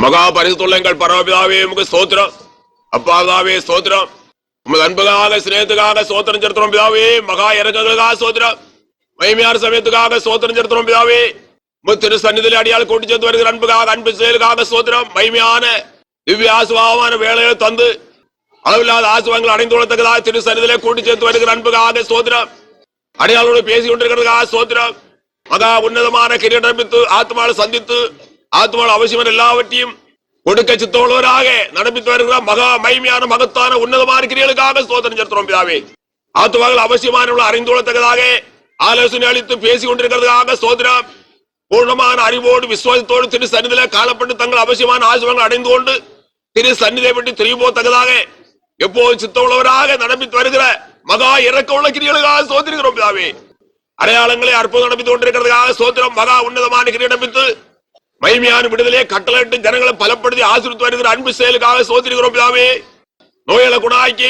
மகா பரிசுத்தமுள்ள எங்கள் பரமபிதாவே உமக்கு ஸ்தோத்திரம். அப்பா பிதாவே ஸ்தோத்திரம். உமது அன்புக்காக சிநேகத்துக்காக ஸ்தோத்திரம் செலுத்துறோம் பிதாவே. மகா இறக்கங்களுக்காக ஸ்தோத்திரம். மகிமையான சமயத்துக்காக ஸ்தோத்திரம் செலுத்துறோம் பிதாவே. உமது திரு சந்நிதியில் அடியால் கூட்டி சேர்த்து வருகிற அன்புக்காக அன்பு செயலுக்காக ஸ்தோத்திரம். மகிமையான திவ்ய ஆசுவாமான வேலையை தந்து அளவில்லாத ஆசுவங்கள் அடைந்து கொள்ளத்தக்கதாக திரு சந்நிதியிலே கூட்டி சேர்த்து வருகிற அன்புக்காக ஸ்தோத்திரம். அடியாளோடு பேசிக் கொண்டிருக்கிறதுக்காக ஸ்தோத்திரம். மகா உன்னதமான கிரீடமித்து ஆத்மாவை சந்தித்து ஆத்மாவில் அவசியமான எல்லாவற்றையும் கொடுக்க சித்தமுள்ளவராக நடப்பித்து வருகிற மகா மகிமையான மகத்தான உன்னதமான கிரியலுக்காக ஸ்தோத்திரம் செலுத்துறோம் பிதாவே. ஆத்மாக்கள் அவசியமான அறிந்து கொள்ளத்தக்கதாக ஆலோசனை அளித்து பேசிக் கொண்டிருக்கிறதுக்காக ஸ்தோத்திரம். பூர்ணமான அறிவோடு விசுவாசத்தோடு திரு சந்நிதியிலே காலப்பட்டு தங்கள் அவசியமான ஆசிர்வாதங்கள் அடைந்து கொண்டு திரு சந்நிதியை விட்டு திரும்பி போத்தக்கதாக எப்போது சித்தமுள்ளவராக நடப்பித்து வருகிற மகா இறக்க உள்ள கிரியலுக்காக ஸ்தோத்திரிக்கிறோம் பிதாவே. அடையாளங்களை அற்புதம் நடப்பித்துக் கொண்டிருக்கிறதுக்காக ஸ்தோத்திரம். மகா உன்னதமான கிரியடப்பித்து மகிமையான விடுதலையை கட்டளையிட்டு ஜனங்களை பலப்படுத்தி ஆசிரித்து வருகிற அன்பு செயலுக்காக ஸ்தோத்திரிக்கிறோம் பிதாவே. நோய்களை குணாக்கி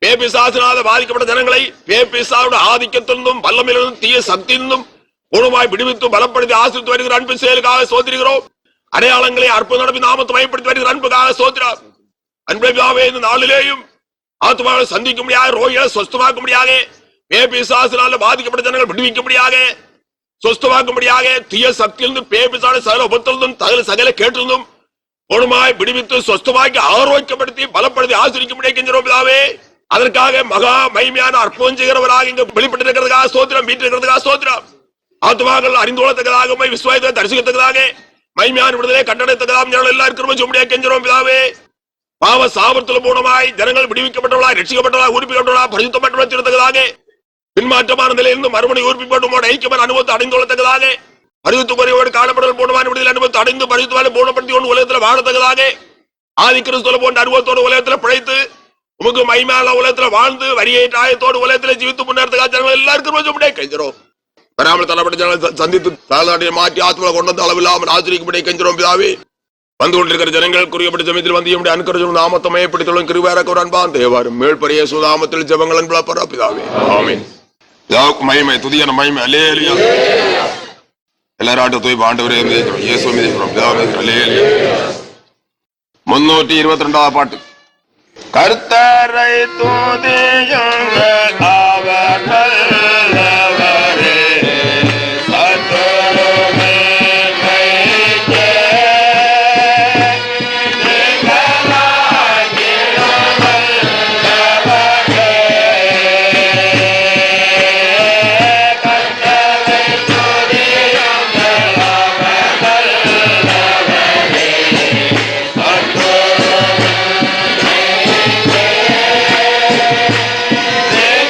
பேபிசாசினால பாதிக்கப்பட்ட ஜனங்களை பேபிசாவோட ஆதிக்கத்திலிருந்தும் வல்லமையிலிருந்தும் தீய சக்தியிலிருந்தும் குணமாய் விடுவித்து பலப்படுத்தி ஆசிரித்து வருகிற அன்பு செயலுக்காக ஸ்தோத்திரிக்கிறோம். அடையாளங்களை அற்புதம் நடப்பி நாமத்தை மயப்படுத்தி வருகிற அன்புக்காக ஸ்தோத்திரம். அன்பு பிதாவே, இந்த நாளிலேயும் ஆத்மாவை சந்திக்க முடியாது, ரோகிகளை சொஸ்தமாக்க முடியாது, பேபிசாசினால பாதிக்கப்பட்ட ஜனங்கள் விடுவிக்க முடியாது, சொஸ்தமாக்கும்படியாக தீய சக்தியிலிருந்து பேபிசான சகல உபத்திலிருந்தும் சகல கேட்டிருந்தும் குணமாய் விடுவித்து சொஸ்தமாக்கி ஆரோக்கியப்படுத்தி பலப்படுத்தி ஆசிரிக்கும்படியாக கெஞ்சுறோம் பிதாவே. அதற்காக மகா மகிமையான அற்புதம் செய்கிறவராக இங்க வெளிப்பட்டு இருக்கிறதுக்காக ஸ்தோத்திரம். வீட்டில் இருக்கிறதுக்காக ஸ்தோத்திரம். ஆத்மாக்கள் அறிந்து கொள்ளத்தக்கதாக விசுவாசத்தை தரிசிக்கத்தக்கதாக மகிமையான விடுதலை கண்டனத்தக்கதாக எல்லாரும் கிருபை செய்யும்படியாக கெஞ்சுறோம் பிதாவே. பாவ சாபத்தில் மூலமாய் ஜனங்கள் விடுவிக்கப்பட்டவர்களா, ரட்சிக்கப்பட்டவர்களா, உறுப்பிக்கப்பட்டவர்களா, பரிசுத்தப்பட்டவர்களா தீர்த்தக்கதாக பின்மாற்றமான நிலையிலிருந்து மறுபடி உறுப்பிப்பட்டு ஐக்கியமான அனுபவத்தை அடைந்து கொள்ளத்தக்கதாக பரிசுத்த குறைவோடு காணப்படல் பூர்ணமான விடுதலை அனுபவத்தை அடைந்து பரிசுத்தவான பூர்ணப்படுத்தி கொண்டு உலகத்தில் வாழத்தக்கதாக ஆதி கிறிஸ்துவ போன்ற அனுபவத்தோடு உலகத்தில் பிழைத்து உமக்கு மகிமையான உலகத்தில் வாழ்ந்து வரியை ஆயத்தோடு உலகத்தில் ஜீவித்து முன்னேறதுக்காக ஜனங்கள் எல்லாருக்கும் கெஞ்சிரோம். வராமல் தள்ளப்பட்ட ஜனங்கள் சந்தித்து தாழ்நாட்டை மாற்றி ஆத்மாவை கொண்டு வந்து அளவில்லாமல் ஆசிரிக்கும்படி கெஞ்சிரோம் பிதாவே. வந்து கொண்டிருக்கிற ஜனங்கள் குறிக்கப்பட்ட சமயத்தில் வந்து என்னுடைய அனுக்கரஜம் நாமத்தை மயப்படுத்தலும் கிருபையாக ஒரு அன்பான் தேவாரும் மேல்பரிய சுதாமத்தில் ஜெபங்கள் அன்புள்ள பரப்பிதாவே. ஆமென். மகிமை துதியான மகிமை அல்லேலூயா. எல்லாரும் தூய் ஆண்டவரே இயேசு மிதிக்கிறோம் பிதாவே அல்லேலூயா. 322வது பாட்டு. கர்த்தரை துதியுங்கள் அவர் நல்லவரே Yeah.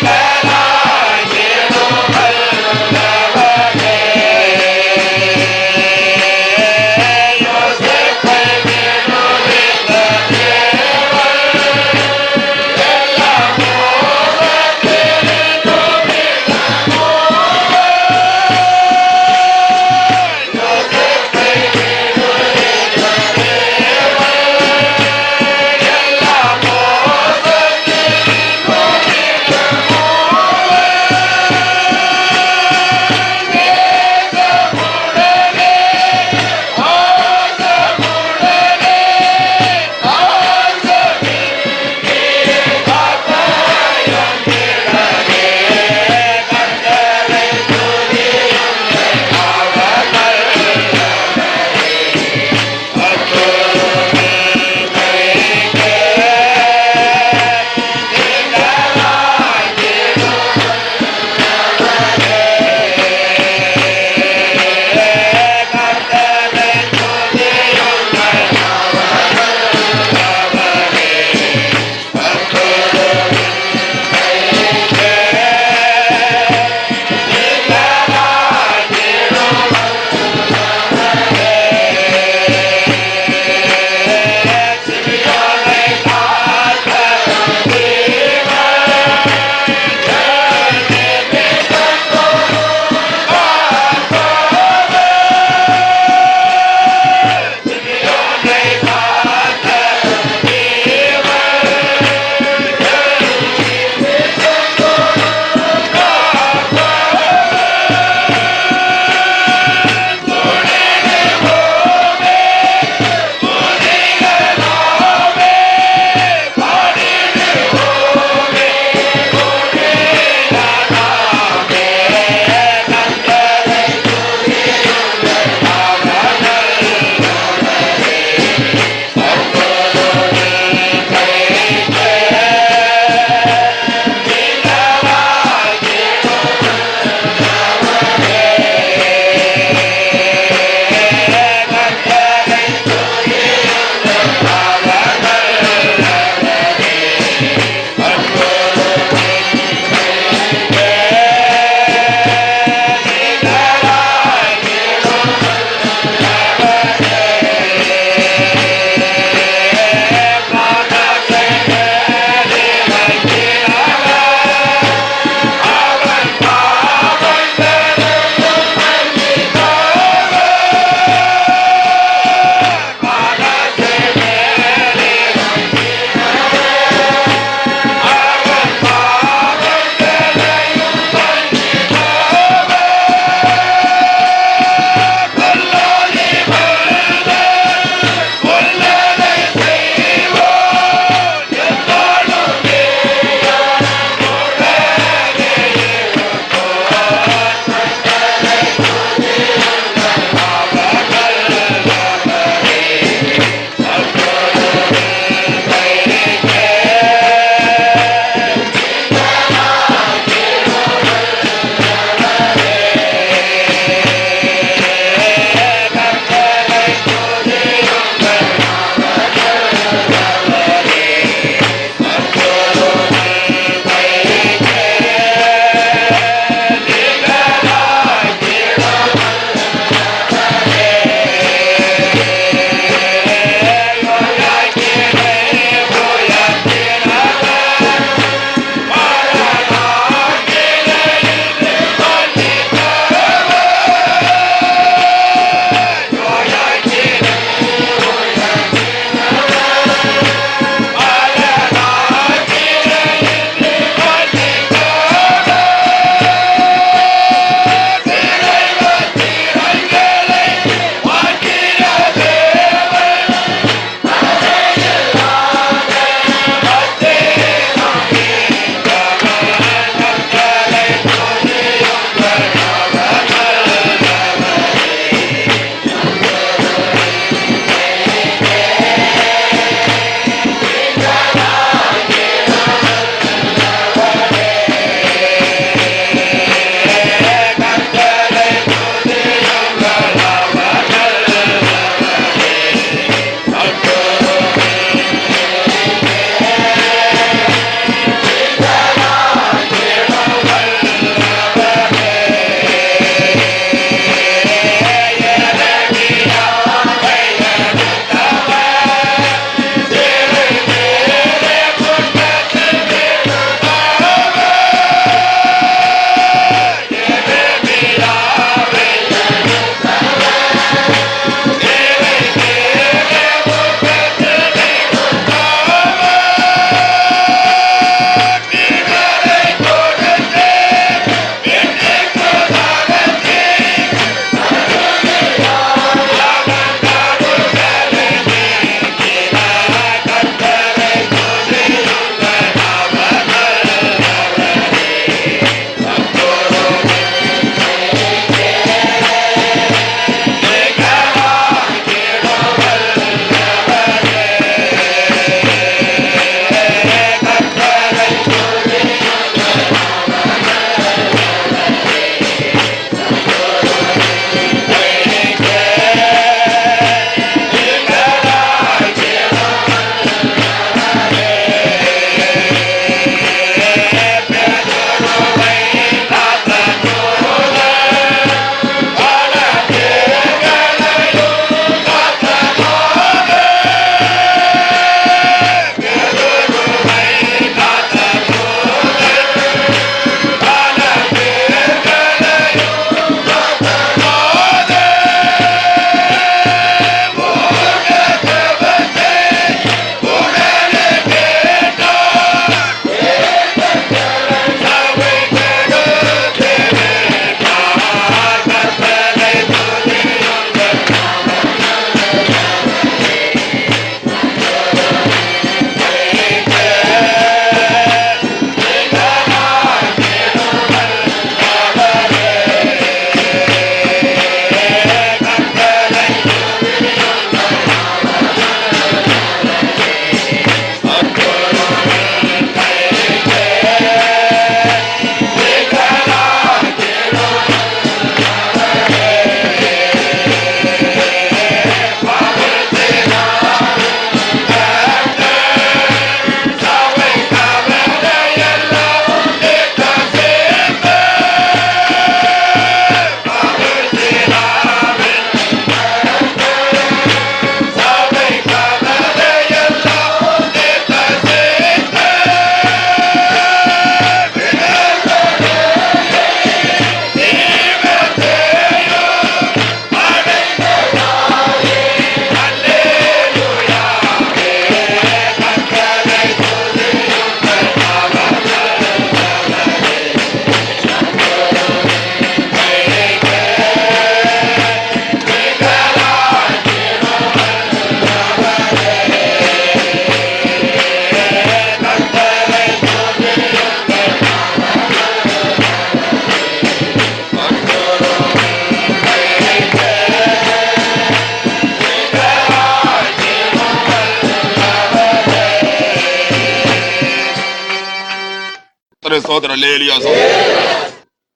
சோதரம் லேலியா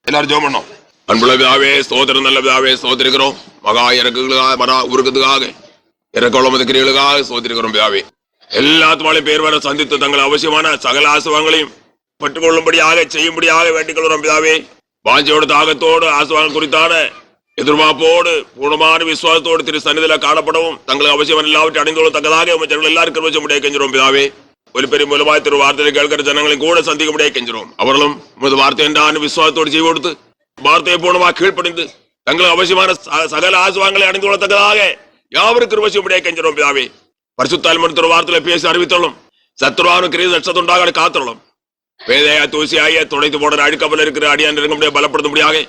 எல்லாரும் ஜெபம் பண்ணோம். அன்புள்ள பிதாவே சோதரம், நல்ல பிதாவே சோதரிக்கிறோம். மகா இறக்குகளுக்காக, மகா உருக்கத்துக்காக, இறக்குள்ள கிரிகளுக்காக சோதரிக்கிறோம் பிதாவே. எல்லாத்துமாலையும் பேர் வர சந்தித்து தங்கள் அவசியமான சகல ஆசுவாங்களையும் பெற்றுக்கொள்ளும்படியாக செய்யும்படியாக வேண்டிக் கொள்கிறோம் பிதாவே. வாஞ்சையோட தாகத்தோடு ஆசுவாங்க குறித்தான எதிர்பார்ப்போடு பூர்ணமான விசுவாசத்தோடு திரு சன்னிதியில காணப்படவும் தங்களுக்கு அவசியம் எல்லாவற்றை அடைந்து கொள்ளத்தக்கதாக ஜனங்கள் எல்லாரும் கிருபை முடிய கெஞ்சிரோம் பிதாவே. ஒரு பெரிய மூலமாய் திரு வார்த்தையை கேட்கிற ஜனங்களை கூட சந்திக்க முடிய கெஞ்சிரோம். அவர்களும் உமது வார்த்தை என்றான விசுவாசத்தோடு செய்து கொடுத்து வார்த்தையை பூர்ணமாக கீழ்ப்படிந்து தங்களுக்கு அவசியமான சகல ஆசுவாங்களை அடைந்து கொள்ளத்தக்கதாக யாவரும் கிருபை முடிய கெஞ்சிரோம் பிதாவே. பரிசுத்தால் திரு வார்த்தையில பேசி அறிவித்தலும் சத்துருவான கிரீத நட்சத்திரமாக காத்தலும் வேதையா தூசியாய துடைத்து போட அழுக்கப்பல் இருக்கிற அடியான் இருக்க முடியாது பலப்படுத்தும்படியாக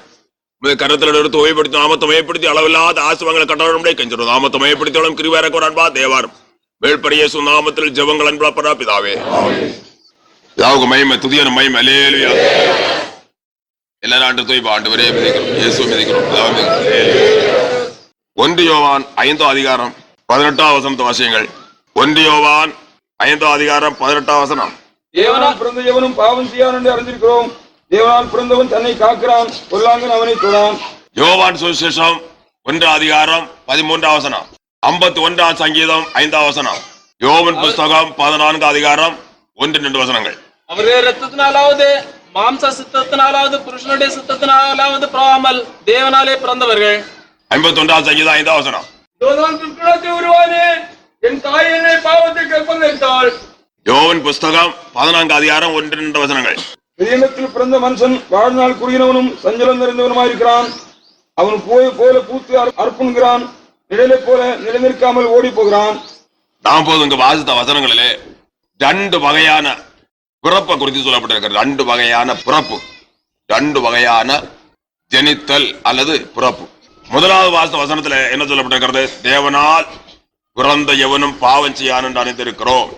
கரத்தில் எடுத்து ஓய்வுபடுத்தி நாமத்தை மயப்படுத்தி அளவில்லாத ஆசுவாங்களை கட்டாளமுடைய கெஞ்சிரும். நாமத்தை மயப்படுத்தியோம் கிருபையார அன்பா தேவாரம் வேள்படியே சுநாமத்தில் ஜெபங்கள் அன்பா பிதாவே. பிதாவுக்கு மகிமை, துதியான மகிமை. அல்லேலூயா. எல்லாரும் ஆண்டு தூய்பா ஆண்டு வரையே மிதிக்கிறோம், இயேசுவை மிதிக்கிறோம். 1 யோவான் 5ஆம் அதிகாரம் 18ஆம் வசனத்து வாசியங்கள். 1 யோவான் 5ஆம் அதிகாரம் 18ஆம் வசனம். தேவனால் பிறந்த எவனும் பாவம் செய்யான் என்று அறிந்திருக்கிறோம். தேவனால் பிறந்தவன் தன்னை காக்கிறான், பொல்லாங்கன் அவனை தொடான். யோவான் சுவிசேஷம் 1ஆம் அதிகாரம் 13ஆம் வசனம். 51ஆம் சங்கீதம் 5ஆம் வசனம். யோவான் புஸ்தகம் 14ஆம் அதிகாரம் 1-2 வசனங்கள். அவருடைய இரத்தத்தினாலாவது மாம்ச சித்தத்தினாலாவது புருஷனுடைய சித்தத்தினாலாவது பிறவாமல் தேவனாலே பிறந்தவர்கள். 51ஆம் சங்கீதம் 5ஆம் வசனம். உருவானே என் தாய் என்னை பாவத்தை கற்பந்தரித்தாள். யோவான் புஸ்தகம் 14ஆம் அதிகாரம் 1-2 வசனங்கள். பெரியத்தில் பிறந்த மனுஷன் வாழ்நாள் குறுகினவனும் சஞ்சலம் நிறைந்தவனுமாயிருக்கிறான். அவன் போல பூத்து அர்ப்பணுகிறான், நிழலை போல நிலைநிற்காமல் ஓடி போகிறான். நாம் போது இங்கு வாசித்த வசனங்களிலே 2 வகையான பிறப்பை குறித்து சொல்லப்பட்டிருக்கிறது. 2 வகையான பிறப்பு, 2 வகையான ஜனித்தல் அல்லது பிறப்பு. முதலாவது வாசித்த வசனத்துல என்ன சொல்லப்பட்டிருக்கிறது? தேவனால் பிறந்த எவனும் பாவம் செய்யான் என்று அறிந்திருக்கிறோம்.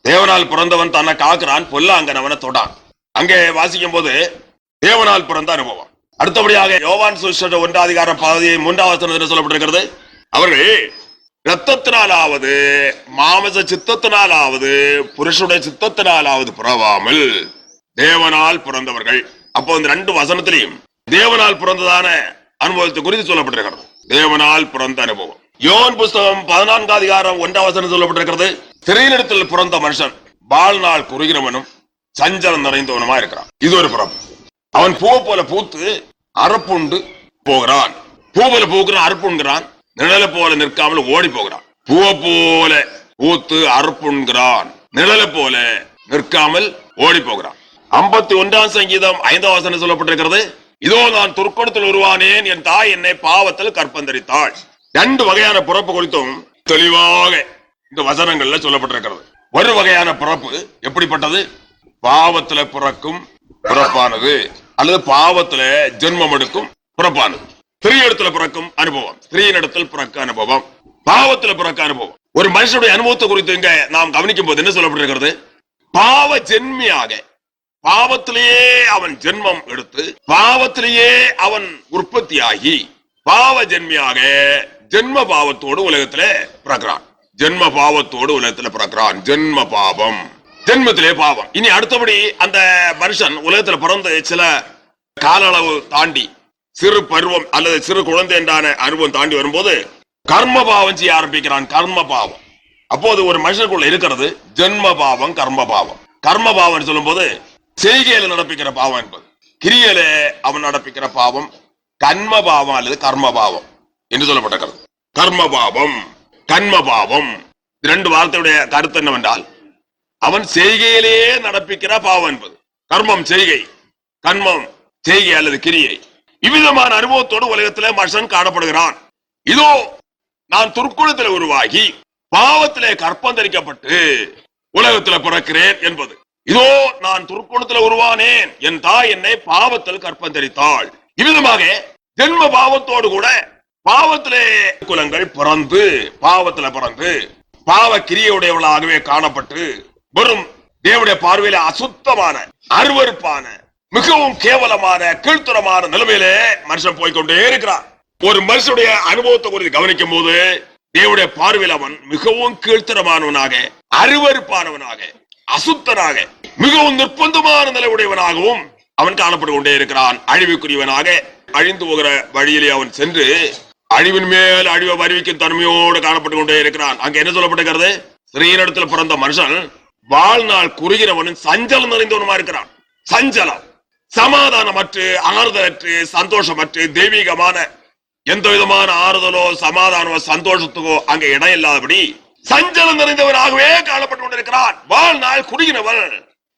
தேவனால் பிறந்தவன் தன்னை காக்கிறான், பொல்லாங்கன் அவனை தொடான். அங்கே வாசிக்கும் போது தேவனால் பிறந்த அனுபவம். அடுத்தபடியாக யோவான் சுவிசேஷம் 1ஆம் அதிகாரம் 13ஆம் வசனத்தில் சொல்லப்பட்டிருக்கிறது, அவர்கள் இரத்தத்தினாலாவது மாமச சித்தத்தினாலாவது புருஷனுடைய சித்தத்தினாலாவது பிறவாமல் தேவனால் பிறந்தவர்கள். அப்போ இந்த 2 வசனத்திலையும் தேவனால் பிறந்ததான அனுபவத்தை குறித்து சொல்லப்பட்டிருக்கிறது. தேவனால் பிறந்த அனுபவம். யோவான் புஸ்தகம் 14ஆம் அதிகாரம் 1ஆம் வசனம் சொல்லப்பட்டிருக்கிறது, திரையினிடத்தில் பிறந்த மனுஷன் வாழ்நாள் குறுகினவனும் சஞ்சலம் நிறைந்தவனுமா இருக்கிறான். இது ஒரு பிறப்பு. அவன் பூ போல பூத்து அறுப்புண்டு போகிறான். பூ போல பூக்குறான், அறுப்புண்கிறான், நிழலை போல நிற்காமல் ஓடி போகிறான். பூவை போல பூத்து அறுப்புண்கிறான், நிழலை போல நிற்காமல் ஓடி போகிறான். 51ஆம் சங்கீதம் 5ஆம் வசனம் சொல்லப்பட்டிருக்கிறது, இதோ நான் துர்க்கணத்தில் உருவானேன், என் தாய் என்னை பாவத்தில் கற்பந்தரித்தாள். 2 வகையான பிறப்பு குறித்தும் தெளிவாக இந்த வசனங்கள்ல சொல்லப்பட்டிருக்கிறது. ஒரு வகையான பிறப்பு எப்படிப்பட்டது? பாவத்துல பிறக்கும் பிறப்பானது அல்லது பாவத்துல ஜென்மம் எடுக்கும் பிறப்பானது. ஸ்திரீயிடத்துல பிறக்கும் அனுபவம், ஸ்திரீயினிடத்தில் பிறக்க அனுபவம், பாவத்துல பிறக்க அனுபவம். ஒரு மனுஷனுடைய அனுபவத்தை குறித்து இங்க நாம் கவனிக்கும் போது என்ன சொல்லப்பட்டிருக்கிறது? பாவ ஜென்மியாக பாவத்திலேயே அவன் ஜென்மம் எடுத்து பாவத்திலேயே அவன் உற்பத்தியாகி பாவ ஜென்மியாக ஜென்ம பாவத்தோடு உலகத்துல பிறக்கிறான். ஜென்ம பாவத்தோடு உலகத்துல பிறக்கிறான். ஜென்ம பாவம், ஜென்மத்திலே பாவம். இனி அடுத்தபடி அந்த மனுஷன் உலகத்துல பிறந்து சில கால அளவு தாண்டி சிறு பருவம் அல்லது சிறு குழந்தை என்றான அனுபவம் தாண்டி வரும்போது கர்ம பாவம் செய்ய ஆரம்பிக்கிறான். கர்ம பாவம் அப்போது ஒரு மனுஷனுக்குள்ள இருக்கிறது ஜென்ம பாவம், கர்ம பாவம். கர்ம பாவம் சொல்லும் போது செய்கையில நடப்பிக்கிற பாவம் என்பது, கிரியையில அவன் நடப்பிக்கிற பாவம் கர்ம பாவம் அல்லது கர்ம பாவம் என்று சொல்லப்பட்டிருக்கிறது. கர்ம பாவம், கர்ம பாவம் 2 வார்த்தையுடைய கருத்து என்னவென்றால் அவன் செய்கையிலேயே நடப்பிக்கிற பாவம் என்பது கர்மம், செய்கை, கர்மம், செய்கை அல்லது கிரியை. இவ்விதமான அனுபவத்தோடு உலகத்திலே மனுஷன் காணப்படுகிறான். இதோ நான் துர்க்குணத்தில் உருவாகி பாவத்திலே கற்பந்தரிக்கப்பட்டு உலகத்துல பிறக்கிறேன் என்பது. இதோ நான் துர்க்குணத்தில் உருவானேன், என் தாய் என்னை பாவத்தில் கற்பந்தரித்தாள். இவ்விதமாக ஜென்ம பாவத்தோடு கூட பாவத்திலே குலங்கள் பிறந்து பாவத்துல பிறந்து பாவ கிரியையுடையவளாகவே காணப்பட்டு வெறும் தேவனுடைய பார்வையில அசுத்தமான, அருவருப்பான, மிகவும் கேவலமான, கீழ்த்தரமான நிலைமையிலே மனுஷன் போய்கொண்டே இருக்கிறான். ஒரு மனுஷனுடைய அனுபவத்தை குறித்து கவனிக்கும் போது தேவனுடைய பார்வையில் அவன் மிகவும் கீழ்த்தரமானவனாக, அருவருப்பானவனாக, அசுத்தனாக, மிகவும் நிர்பந்தமான நிலை உடையவனாகவும் அவன் காணப்பட்டு கொண்டே இருக்கிறான். அழிவுக்குரியவனாக அழிந்து போகிற வழியிலே அவன் சென்று அழிவின் மேல் அழிவை வருவிக்கும் தன்மையோடு காணப்பட்டு கொண்டே இருக்கிறான். அங்க என்ன சொல்லப்பட்டிருக்கிறது? ஸ்ரீனிடத்தில் பிறந்த மனுஷன் வாழ்நாள் குறுகிறவனும் சஞ்சலம் நிறைந்தவனுமா இருக்கிறான். சஞ்சலம், சமாதானமற்று, ஆறுதலற்று, சந்தோஷமற்று, தெய்வீகமான எந்த விதமான ஆறுதலோ சமாதானமோ சந்தோஷத்துக்கோ அங்க இடம் இல்லாதபடி சஞ்சலம் நிறைந்தவனாகவே காணப்பட்டு கொண்டிருக்கிறான். வாழ்நாள் குறுகினவன்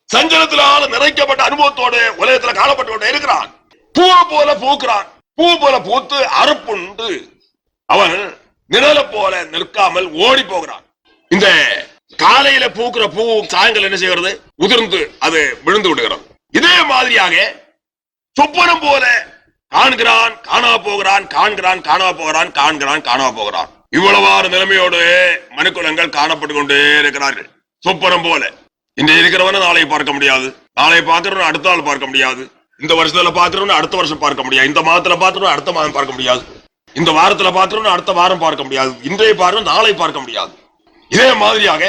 சஞ்சலத்திலான நிறைக்கப்பட்ட அனுபவத்தோடு உலகத்தில் காணப்பட்டு கொண்டே இருக்கிறான். பூ போல பூக்கிறான். பூ போல பூத்து அறுப்புண்டு அவன் நிழல போல நிற்காமல் ஓடி போகிறான். இந்த காலையில பூக்கிற பூ சாயங்காலம் என்ன செய்கிறது? உதிர்ந்து அது விழுந்து விடுகிறது. இதே மாதிரியாக சொப்பனம் போல காண்கிறான், காணா போகிறான், காண்கிறான், காணா போகிறான், காண்கிறான், காணா போகிறான். இவ்வளவான நிலைமையோடு மனுக்குலங்கள் காணப்பட்டு கொண்டே இருக்கிறார்கள். சொப்பனம் போல இன்று இருக்கிறவன நாளை பார்க்க முடியாது, நாளை பார்க்கிறவன அடுத்த நாள் பார்க்க முடியாது, இந்த வருஷத்துல பாக்குறவன அடுத்த வருஷம் பார்க்க முடியாது, இந்த மாதத்துல பாக்குறவன அடுத்த மாதம் பார்க்க முடியாது, இந்த வாரத்துல பாக்குறவன அடுத்த வாரம் பார்க்க முடியாது, இன்றைய பார்க்க நாளை பார்க்க முடியாது. இதே மாதிரியாக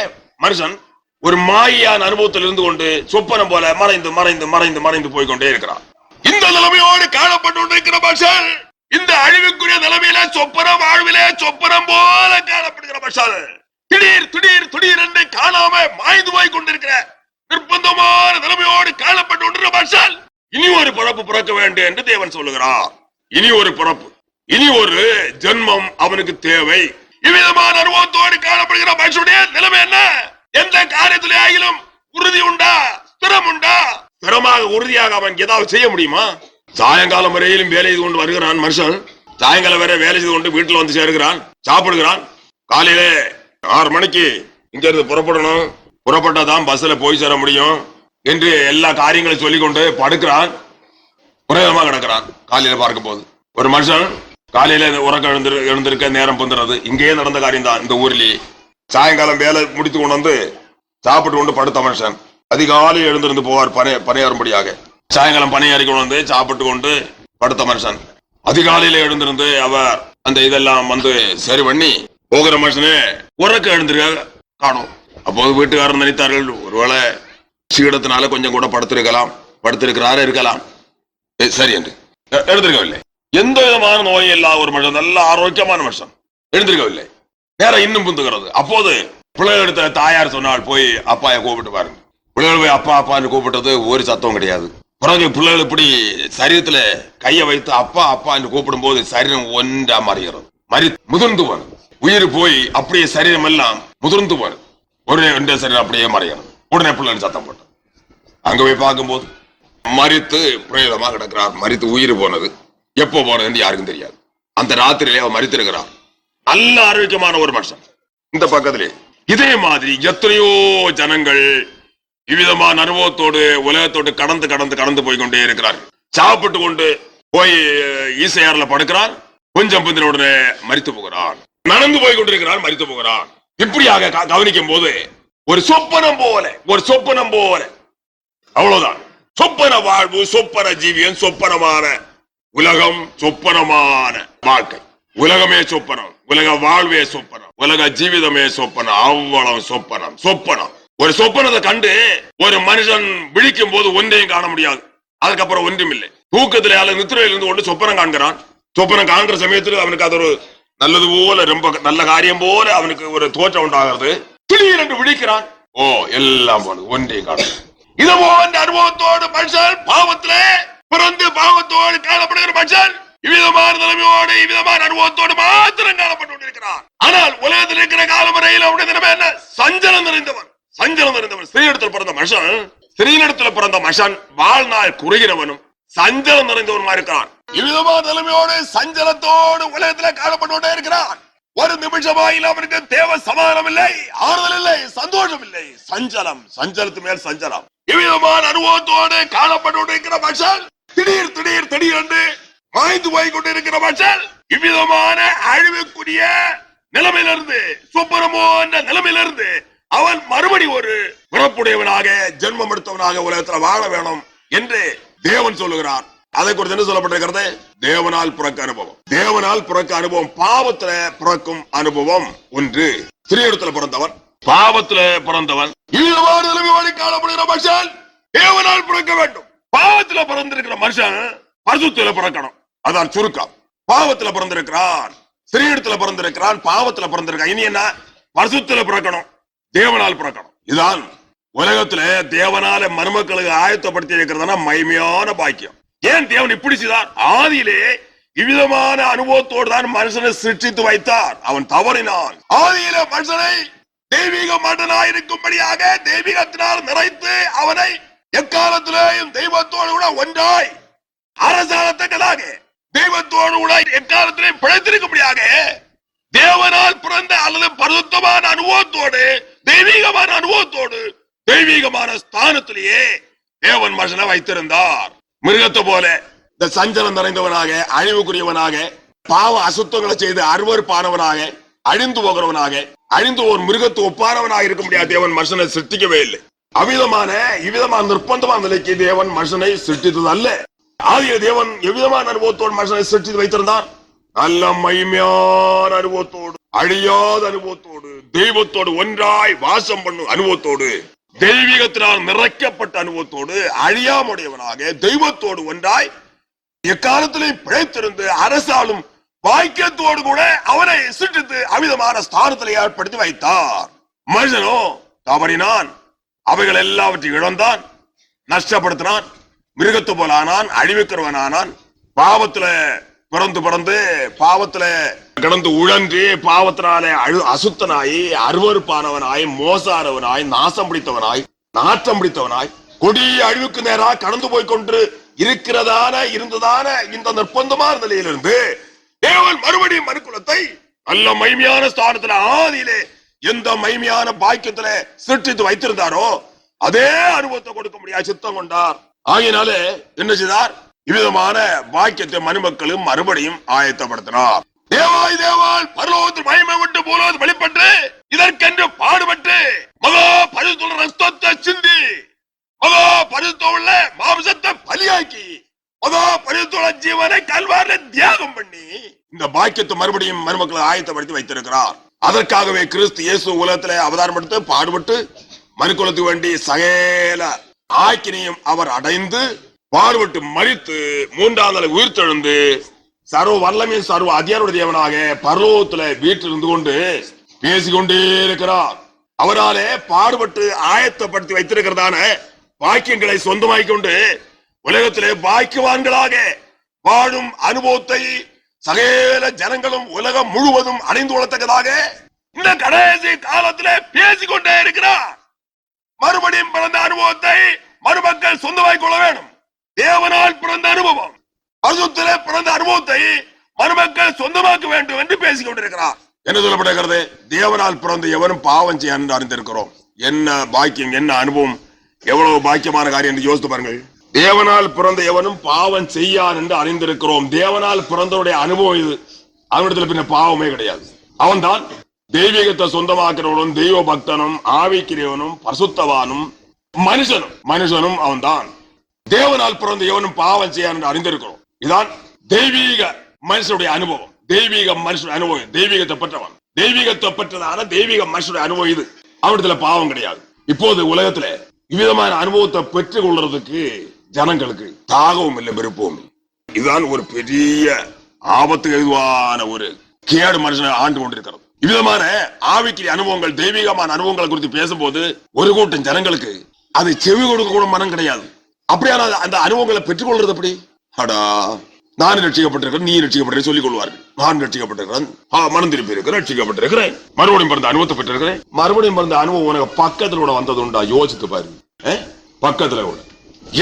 மனுஷன் ஒரு மாயான அனுபவத்தில் இருந்து கொண்டு சொப்பனம் போல மறைந்து மறைந்து மறைந்து மறைந்து போய்கொண்டே இருக்கிறான். இந்த நிலைமையோடு காணப்பட்டு கொண்டிருக்கிற மனுஷன் இந்த அழிவுக்குரிய நிலைமையில சொப்பனம் வாழ்விலே சொப்பனம் போல காணப்படுகிற மனுஷன் திடீர் திடீர் திடீர் என்று காணாம மாய்ந்து போய் கொண்டிருக்கிற நிர்பந்தமான நிலைமையோடு காணப்பட்டு கொண்டிருக்கிற மனுஷன் இனி ஒரு பிறப்பு பிறக்க வேண்டும் என்று தேவன் சொல்லுகிறார். இனி ஒரு பிறப்பு, இனி ஒரு ஜென்மம் அவனுக்கு தேவை. இவ்விதமான அனுபவத்தோடு காணப்படுகிற மனுஷனுடைய நிலைமை என்ன? எந்த காரியத்திலே ஆகிலும் உறுதி உண்டா? ஸ்திரம் உண்டா? ஸ்திரமாக உறுதியாக அவன் ஏதாவது செய்ய முடியுமா? சாயங்காலம் வரையிலும் வேலை செய்து கொண்டு வருகிறான் மனுஷன். சாயங்காலம் வரை வேலை செய்து கொண்டு வீட்டுல வந்து சேர்கிறான், சாப்பிடுகிறான். காலையில 6 மணிக்கு இங்க இருந்து புறப்படணும், புறப்பட்டாதான் பஸ்ல போய் சேர முடியும் என்று எல்லா காரியங்களும் சொல்லிக் கொண்டு படுக்கிறான். புரேதமா கிடக்கிறான். காலையில பார்க்கும் போது ஒரு மனுஷன் காலையில உறக்க எழுந்திருக்க நேரம் பொந்துறது இங்கேயே நடந்த காரியம் தான். இந்த ஊர்லயே சாயங்காலம் வேலை முடித்து கொண்டு வந்து சாப்பிட்டு கொண்டு படுத்த மனுஷன் அதிகாலையில் எழுந்திருந்து போவார் பணியாறும்படியாக. சாயங்காலம் பணியாறி கொண்டு வந்து சாப்பிட்டு கொண்டு படுத்த மனுஷன் அதிகாலையில எழுந்திருந்து அவர் அந்த இதெல்லாம் வந்து சரி பண்ணி போகிற மனுஷனே உறக்க எழுந்திருக்க காணும். அப்போது வீட்டுக்காரர் நினைத்தார்கள், ஒருவேளை சீடத்தினால கொஞ்சம் கூட படுத்திருக்கிறாரு இருக்கலாம், சரி என்று எழுந்திருக்கவில்லை. எந்த விதமான நோயும் இல்லாத ஒரு மனுஷன், நல்ல ஆரோக்கியமான மனுஷன் எழுந்திருக்கவில்லை. நேரம் இன்னும் புந்துகிறது. அப்போது பிள்ளைகள் எடுத்த தாயார் சொன்னால், போய் அப்பாயை கூப்பிட்டு பாருங்க. பிள்ளைகள் போய் அப்பா அப்பான்னு கூப்பிட்டது ஒரு சத்தம் கிடையாது. பிறகு பிள்ளைகள் இப்படி சரீரத்துல கையை வைத்து அப்பா அப்பா என்று கூப்பிடும் போது சரீரம் ஒன்றா மாறுகிறது, முதிர்ந்து போனது. உயிர் போய் அப்படியே சரீரம் எல்லாம் முதிர்ந்து போனது. ஒரே சரீரம் அப்படியே மறைகிறது. உடனே பிள்ளைகள் சத்தம் போட்டது. அங்க போய் பார்க்கும்போது மரித்து பிரேதமா கிடக்கிறார். மரித்து உயிர் போனது. எப்போ போனது என்று யாருக்கும் தெரியாது. அந்த ராத்திரியிலே அவர் மரித்திருக்கிறார். நல்ல ஆரோக்கியமான ஒரு மனுஷன். இந்த பக்கத்திலே இதே மாதிரி எத்தனையோ ஜனங்கள் இவ்விதமான அனுபவத்தோடு உலகத்தோடு கடந்து கடந்து கடந்து போய் கொண்டே இருக்கிறார்கள். சாப்பிட்டு கொண்டு போய் ஈசையார்ல படுக்கிறான். கொஞ்சம் பிந்தின உடனே மரித்து போகிறான். நடந்து போய் கொண்டிருக்கிறான், மரித்து போகிறான். இப்படியாக கவனிக்கும் போது ஒரு சொப்பனம் போல அவ்வளவுதான். சொப்பன வாழ்வு, சொப்பன ஜீவியம், சொப்பனமான உலகம், சொப்பனமான வாழ்க்கை. உலகமே சொப்பனம், உலக வாழ்வே சொப்பனம், உலக ஜீவிதமே சொப்பனம். அவ்வளவு சொப்பனம். ஒரு சொப்பனத்தை கண்டு ஒரு மனுஷன் விழிக்கும் போது ஒன்றையும் காண முடியாது. அதுக்கப்புறம் ஒன்றும் இல்லை. தூக்கத்திலே அல்லது நித்திரையில் இருந்து கொண்டு சொப்பனம் காண்கிறான். சொப்பனம் காண்கிற சமயத்தில் அவனுக்கு அது ஒரு நல்லது போல, ரொம்ப நல்ல காரியம் போல அவனுக்கு ஒரு தோற்றம் உண்டாகிறது. திடீரென்று விழிக்கிறான். ஓ, எல்லாம் போனது, ஒன்றையும் காண. இது போன்ற அனுபவத்தோடு மனுஷன் பாவத்திலே பிறந்து பாவத்தோடு காணப்படுகிற மனுஷன் இவ்விதமான நிலைமையோடு இவ்விதமான அனுபவத்தோடு மாத்திரம் காணப்பட்டு கொண்டிருக்கிறான். ஆனால் உலகத்தில் இருக்கிற காலம் வரையில் அவனுடைய நிலைமை என்ன? சஞ்சலம் நிறைந்தவன். ஸ்ரீனிடத்தில் பிறந்த மனுஷன் வாழ்நாள் குறுகிறவனும் சஞ்சலம் நிறைந்தவனுமா இருக்கிறான். இவ்விதமான நிலைமையோடு சஞ்சலத்தோடு உலகத்தில் காணப்பட்டு கொண்டே இருக்கிறான். ஒரு நிமிஷமாயில் அவனுக்கு தேவ சமாதானம் இல்லை, ஆறுதல் இல்லை, சந்தோஷம் இல்லை. சஞ்சலத்து மேல் சஞ்சலம். இவ்விதமான அனுபவத்தோடு காணப்பட்டு கொண்டிருக்கிற மனுஷன் திடீர் என்று மாய்ந்து போய் கொண்டிருக்கிற மனுஷன் இவ்விதமான அழிவுக்குரிய நிலைமையிலிருந்து, சொப்பனமோ என்ற நிலைமையிலிருந்து அவன் மறுபடி ஒரு பிறப்புடையவனாக, ஜென்மம் எடுத்தவனாக உலகத்தில் வாழ வேணும் என்று தேவன் சொல்லுகிறார். அதை குறித்து என்ன சொல்லப்பட்டிருக்கிறது? தேவனால் பிறக்க அனுபவம், பாவத்துல பிறக்கும் அனுபவம் ஒன்று. ஸ்ரீனிடத்தில் பிறந்தவன் பாவத்துல பிறந்தவன் காணப்படுகிற மனுஷன் தேவனால் பிறக்க வேண்டும். பாவத்துல பிறந்திருக்கிற மனுஷன் பரிசுத்தத்துல பிறக்கணும். அதான் சுருக்கம். பாவத்துல பிறந்திருக்கிறான், ஸ்ரீடத்துல பிறந்திருக்கிறான், பாவத்துல பிறந்திருக்கான். இனி என்ன? பரிசுத்தத்துல பிறக்கணும், தேவனால் பிறக்கணும். இதுதான் உலகத்துல தேவனால மருமக்களுக்கு ஆயத்தப்படுத்தி இருக்கிறதுனா மகிமையான பாக்கியம். ஏன் தேவன் இப்படி செய்தார்? ஆதியிலே இவ்விதமான அனுபவத்தோடு தான் மனுஷனை சிருஷ்டித்து வைத்தார். அவன் தவறினான். ஆதியிலே மனுஷனை தெய்வீக மன்னனாய் இருக்கும்படியாக தெய்வீகத்தினால் நிறைத்து அவனை எக்காலத்திலேயும் தெய்வத்தோடு கூட ஒன்றாய் அரசாங்கத்தக்கதாக தெய்வத்தோடு கூட எக்காலத்திலே பிழைத்திருக்கும்படியாக தேவனால் பிறந்த அல்லது பரிசுத்தமான அனுபவத்தோடு தெய்வீகமான அனுபவத்தோடு தெய்வீகமான ஸ்தானத்திலேயே தேவன் மனுஷனை வைத்திருந்தார். மிருகத்தை போல இந்த சஞ்சலம் நிறைந்தவனாக, அழிவுக்குரியவனாக, பாவ அசுத்தங்களை செய்து அருவருப்பானவனாக, அழிந்து போகிறவனாக, அழிந்து ஒரு மிருகத்து ஒப்பானவனாக இருக்க முடியாது. தேவன் மனுஷனை சிருஷ்டிக்கவே இல்லை. இவ்விதமான நிர்பந்தமான நிலைக்கு தேவன் மனுஷனை சிருஷ்டித்தது அல்ல. ஆகிய தேவன் எவ்விதமான அனுபவத்தோடு மனுஷனை சிருஷ்டித்து வைத்திருந்தார்? நல்ல மகிமையான அனுபவத்தோடு, அழியாத அனுபவத்தோடு, தெய்வத்தோடு ஒன்றாய் வாசம் பண்ணும் அனுபவத்தோடு, தெய்வீகத்தினால் நிறைக்கப்பட்ட அனுபவத்தோடு, அழியாமுடையவனாக தெய்வத்தோடு ஒன்றாய் எக்காலத்திலே பிழைத்திருந்து அரசாலும் வாக்கியத்தோடு கூட அவனை சிருஷ்டித்து அவிதமான ஸ்தானத்திலே ஏற்படுத்தி வைத்தார். மனுஷனோ தவறினான், அவைகள் எல்லாவற்றையும் இழந்தான், நஷ்டப்படுத்தினான், மிருகத்து போல ஆனான், அழிவுக்கிறவனானான். பாவத்துல பிறந்து பாவத்துல கிடந்து உழன்று பாவத்தினாலே அசுத்தனாய், அருவருப்பானவனாய், மோசானவனாய், நாசம் பிடித்தவனாய், நாற்றம் பிடித்தவனாய், கொடிய அழிவுக்கு நேராக கடந்து போய்கொண்டு இருந்ததான இந்த நிர்பந்தமான நிலையிலிருந்து தேவன் மறுபடியும் மனுக்குலத்தை நல்ல மகிமையான ஸ்தானத்துல ஆதியிலே எந்த மகிமையான பாக்கியத்துல சிருஷ்டித்து வைத்திருந்தாரோ அதே அனுபவத்தை கொடுக்க முடியாது சித்தம் கொண்டார். ஆகினாலே என்ன செய்தார்? இவ்விதமான பாக்கியத்தை மனுமக்களும் மறுபடியும் ஆயத்தப்படுத்தினார். தேவால் பரலோகத்தில் மகிமை விட்டு போலோது வெளிப்பட்டு இதற்கென்று பாடுபட்டு மகா பரிசுத்த ரத்தத்தை சிந்தி மகா பரிசுத்த மாம்சத்தை பலியாக்கி மகா பரிசுத்த ஜீவனை கல்வாரில் தியாகம் பண்ணி இந்த பாக்கியத்தை மறுபடியும் மருமக்களை ஆயத்தப்படுத்தி வைத்திருக்கிறார். அதற்காகவே கிறிஸ்து இயேசு உலகத்திலே அவதாரம் எடுத்து பாடுபட்டு மனுக்குலத்துக்கு வேண்டி சகல ஆக்கினையும் அவர் அடைந்து பாடுபட்டு மரித்து மூன்றாம் நாள் உயிர்த்தெழுந்து சர்வ வல்லமையும் சர்வ அதிகாரியுடைய தேவனாக பரலோகத்துல வீட்டில் இருந்து கொண்டு பேசிக்கொண்டே இருக்கிறார். அவராலே பாடுபட்டு ஆயத்தப்படுத்தி வைத்திருக்கிறதான பாக்கியங்களை சொந்தமாக்கிக் கொண்டு உலகத்திலே பாக்கியவான்களாக வாழும் அனுபவத்தை சகல ஜனங்களும் உலகம் முழுவதும் அடைந்து கொள்ளத்தக்கதாக இந்த கடைசி காலத்திலே பேசிக்கொண்டே இருக்கிறார். மறுபடியும் பிறந்த அனுபவத்தை மறுமக்கள் சொந்தமாக்கிக் கொள்ள வேண்டும். தேவனால் பிறந்த அனுபவம், பரிசுத்தத்திலே பிறந்த அனுபவத்தை மறுமக்கள் சொந்தமாக்க வேண்டும் என்று பேசிக் கொண்டிருக்கிறார். என்ன சொல்லப்படுகிறது? தேவனால் பிறந்த எவரும் பாவம் செய்ய என்று அறிந்திருக்கிறோம். என்ன பாக்கியம், என்ன அனுபவம், எவ்வளவு பாக்கியமான காரியம் என்று யோசித்து பாருங்கள். தேவனால் பிறந்த எவனும் பாவம் செய்யான் என்று அறிந்திருக்கிறோம். தேவனால் பிறந்தவருடைய அனுபவம் இது. அவனிடத்தில் பின்ன பாவமே கிடையாது. அவன்தான் தெய்வீகத்தை சொந்தமாக்கிறவனும் தெய்வ பக்தனும் ஆவிக்கிரியவனும் பரிசுத்தவானும் மனுஷனும் அவன்தான். தேவனால் பிறந்த எவனும் பாவம் செய்யான் என்று அறிந்திருக்கிறோம். இதான் தெய்வீக மனுஷனுடைய அனுபவம். தெய்வீக மனுஷனுடைய அனுபவம், தெய்வீகத்தை பெற்றவன், தெய்வீகத்தை பெற்றதான தெய்வீக மனுஷனுடைய அனுபவம் இது. அவனிடத்துல பாவம் கிடையாது. இப்போது உலகத்துல இவ்விதமான அனுபவத்தை பெற்றுக் கொள்றதுக்கு ஜனங்களுக்கு தாகவும் இல்லை, விருப்பமும். இதுதான் ஒரு பெரிய ஆபத்துக்கு எதுவான ஒரு கேடு மனுஷனை ஆண்டு கொண்டிருக்கிறது. இவ்விதமான ஆவிக்குரிய அனுபவங்கள், தெய்வீகமான அனுபவங்களை குறித்து பேசும்போது ஒரு கூட்டம் ஜனங்களுக்கு அது செவி கொடுக்க கூட மனம் கிடையாது. அப்படியான அந்த அனுபவங்களை பெற்றுக்கொள்றது எப்படி? அடா, நான் ரட்சிக்கப்பட்டிருக்கிறேன், நீ ரட்சிக்கப்பட்டிருக்க சொல்லிக் கொள்வார்கள். நான் ரட்சிக்கப்பட்டிருக்கிறேன், மனம் திருப்பி இருக்கிறேன், ரட்சிக்கப்பட்டிருக்கிறேன், மறுபடியும் பிறந்த அனுபவத்தை பெற்றிருக்கிறேன். மறுபடியும் பிறந்த அனுபவம் உனக்கு பக்கத்துல கூட வந்தது உண்டா? யோசித்து பாரு. பக்கத்துல கூட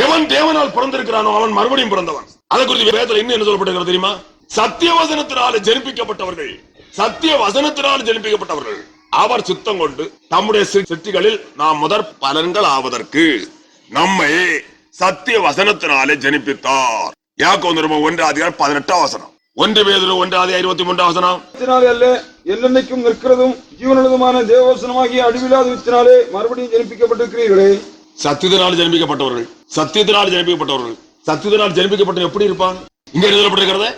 எவன் தேவனால் பிறந்திருக்கிறானோ அவன் மறுபடியும் பிறந்தவன். அதை குறித்து வேதத்துல இன்னும் என்ன சொல்லப்படுகிறது தெரியுமா? சத்திய வசனத்தினால ஜெனிப்பிக்கப்பட்டவர்கள், சத்திய வசனத்தினால் ஜெனிப்பிக்கப்பட்டவர்கள் அவர் சித்தம் கொண்டு நம்முடைய சிருஷ்டிகளில் நாம் முதற் பலன்கள் ஆவதற்கு நம்மை சத்திய வசனத்தினாலே ஜெனிப்பித்தார். யாக்கோபு 1:18 1 பேதுரு 1:23 அல்ல, என்னென்னைக்கும் நிற்கிறதும் ஜீவனுள்ளதுமான தேவவசனமாகிய அழிவில்லாத வித்தினாலே மறுபடியும் ஜெனிப்பிக்கப்பட்டிருக்கிறீர்களே. சத்தியத்தினால் ஜெனிப்பிக்கப்பட்டவர்கள், சத்தியத்தினால் ஜெனிப்பிக்கப்பட்டவர்கள், சத்தியத்தினால் ஜெனிப்பிக்கப்பட்ட எப்படி இருப்பான்? இங்க எழுதப்பட்டிருக்கிறது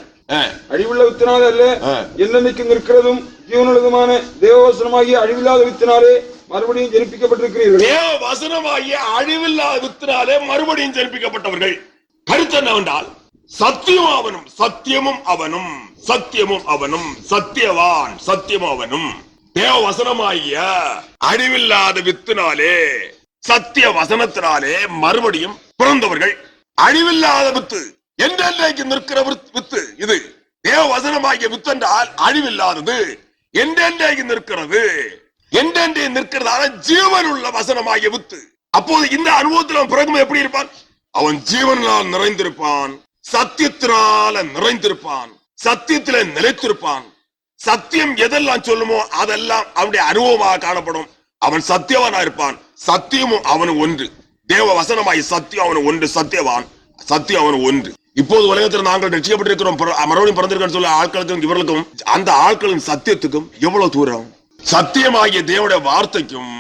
அழிவுள்ள வித்தினாலே அல்ல, என்னென்னைக்கும் நிற்கிறதும் ஜீவனுள்ளதுமான தேவவசனமாகிய அழிவில்லாத வித்தினாலே மறுபடியும் ஜெனிப்பிக்கப்பட்டிருக்கிறீர்கள். தேவ வசனமாகிய அழிவில்லாத வித்தினாலே மறுபடியும் ஜெனிப்பிக்கப்பட்டவர்கள். கருத்து என்னவென்றால் சத்தியம் அவனும் சத்தியமும் அவனும் சத்தியமும் அவனும் சத்தியவான் சத்தியமும் அவனும் தேவ வசனமாகிய அழிவில்லாத வித்தினாலே சத்திய வசனத்தினாலே மறுபடியும் பிறந்தவர்கள். அழிவில்லாத வித்து என்றென்றைக்கு நிற்கிற வித்து இது. தேவ வசனமாகிய வித்து என்றால் அழிவில்லாதது, என்றென்றைக்கு நிற்கிறது, என்றென்றே நிற்கிறதான ஜீவன் உள்ள வசனமாகிய வித்து. அப்போது இந்த அனுபவத்தில் அவன் பிறகு எப்படி இருப்பான்? அவன் ஜீவனால் நிறைந்திருப்பான், சத்தியத்தினால நிறைந்திருப்பான், சத்தியத்தில நிலைத்திருப்பான். சத்தியம் எதெல்லாம் சொல்லுமோ அதெல்லாம் அவனுடைய அனுபவமாக காணப்படும். அவன் சத்தியவானா இருப்பான். சத்தியமும் அவனு ஒன்று. தேவ வசனமாய் சத்தியம் அவனு ஒன்று, சத்தியவான் சத்தியம் அவனு ஒன்று. இப்போது உலகத்தில் நாங்கள் ரட்சிக்கப்பட்டிருக்கிறோம், மறுபடியும் பிறந்திருக்கிறோம் சொல்ல ஆட்களுக்கும் இவர்களுக்கும் அந்த ஆட்களின் சத்தியத்துக்கும் எவ்வளவு தூரம்? சத்தியமாகிய தேவனுடைய வார்த்தைக்கும்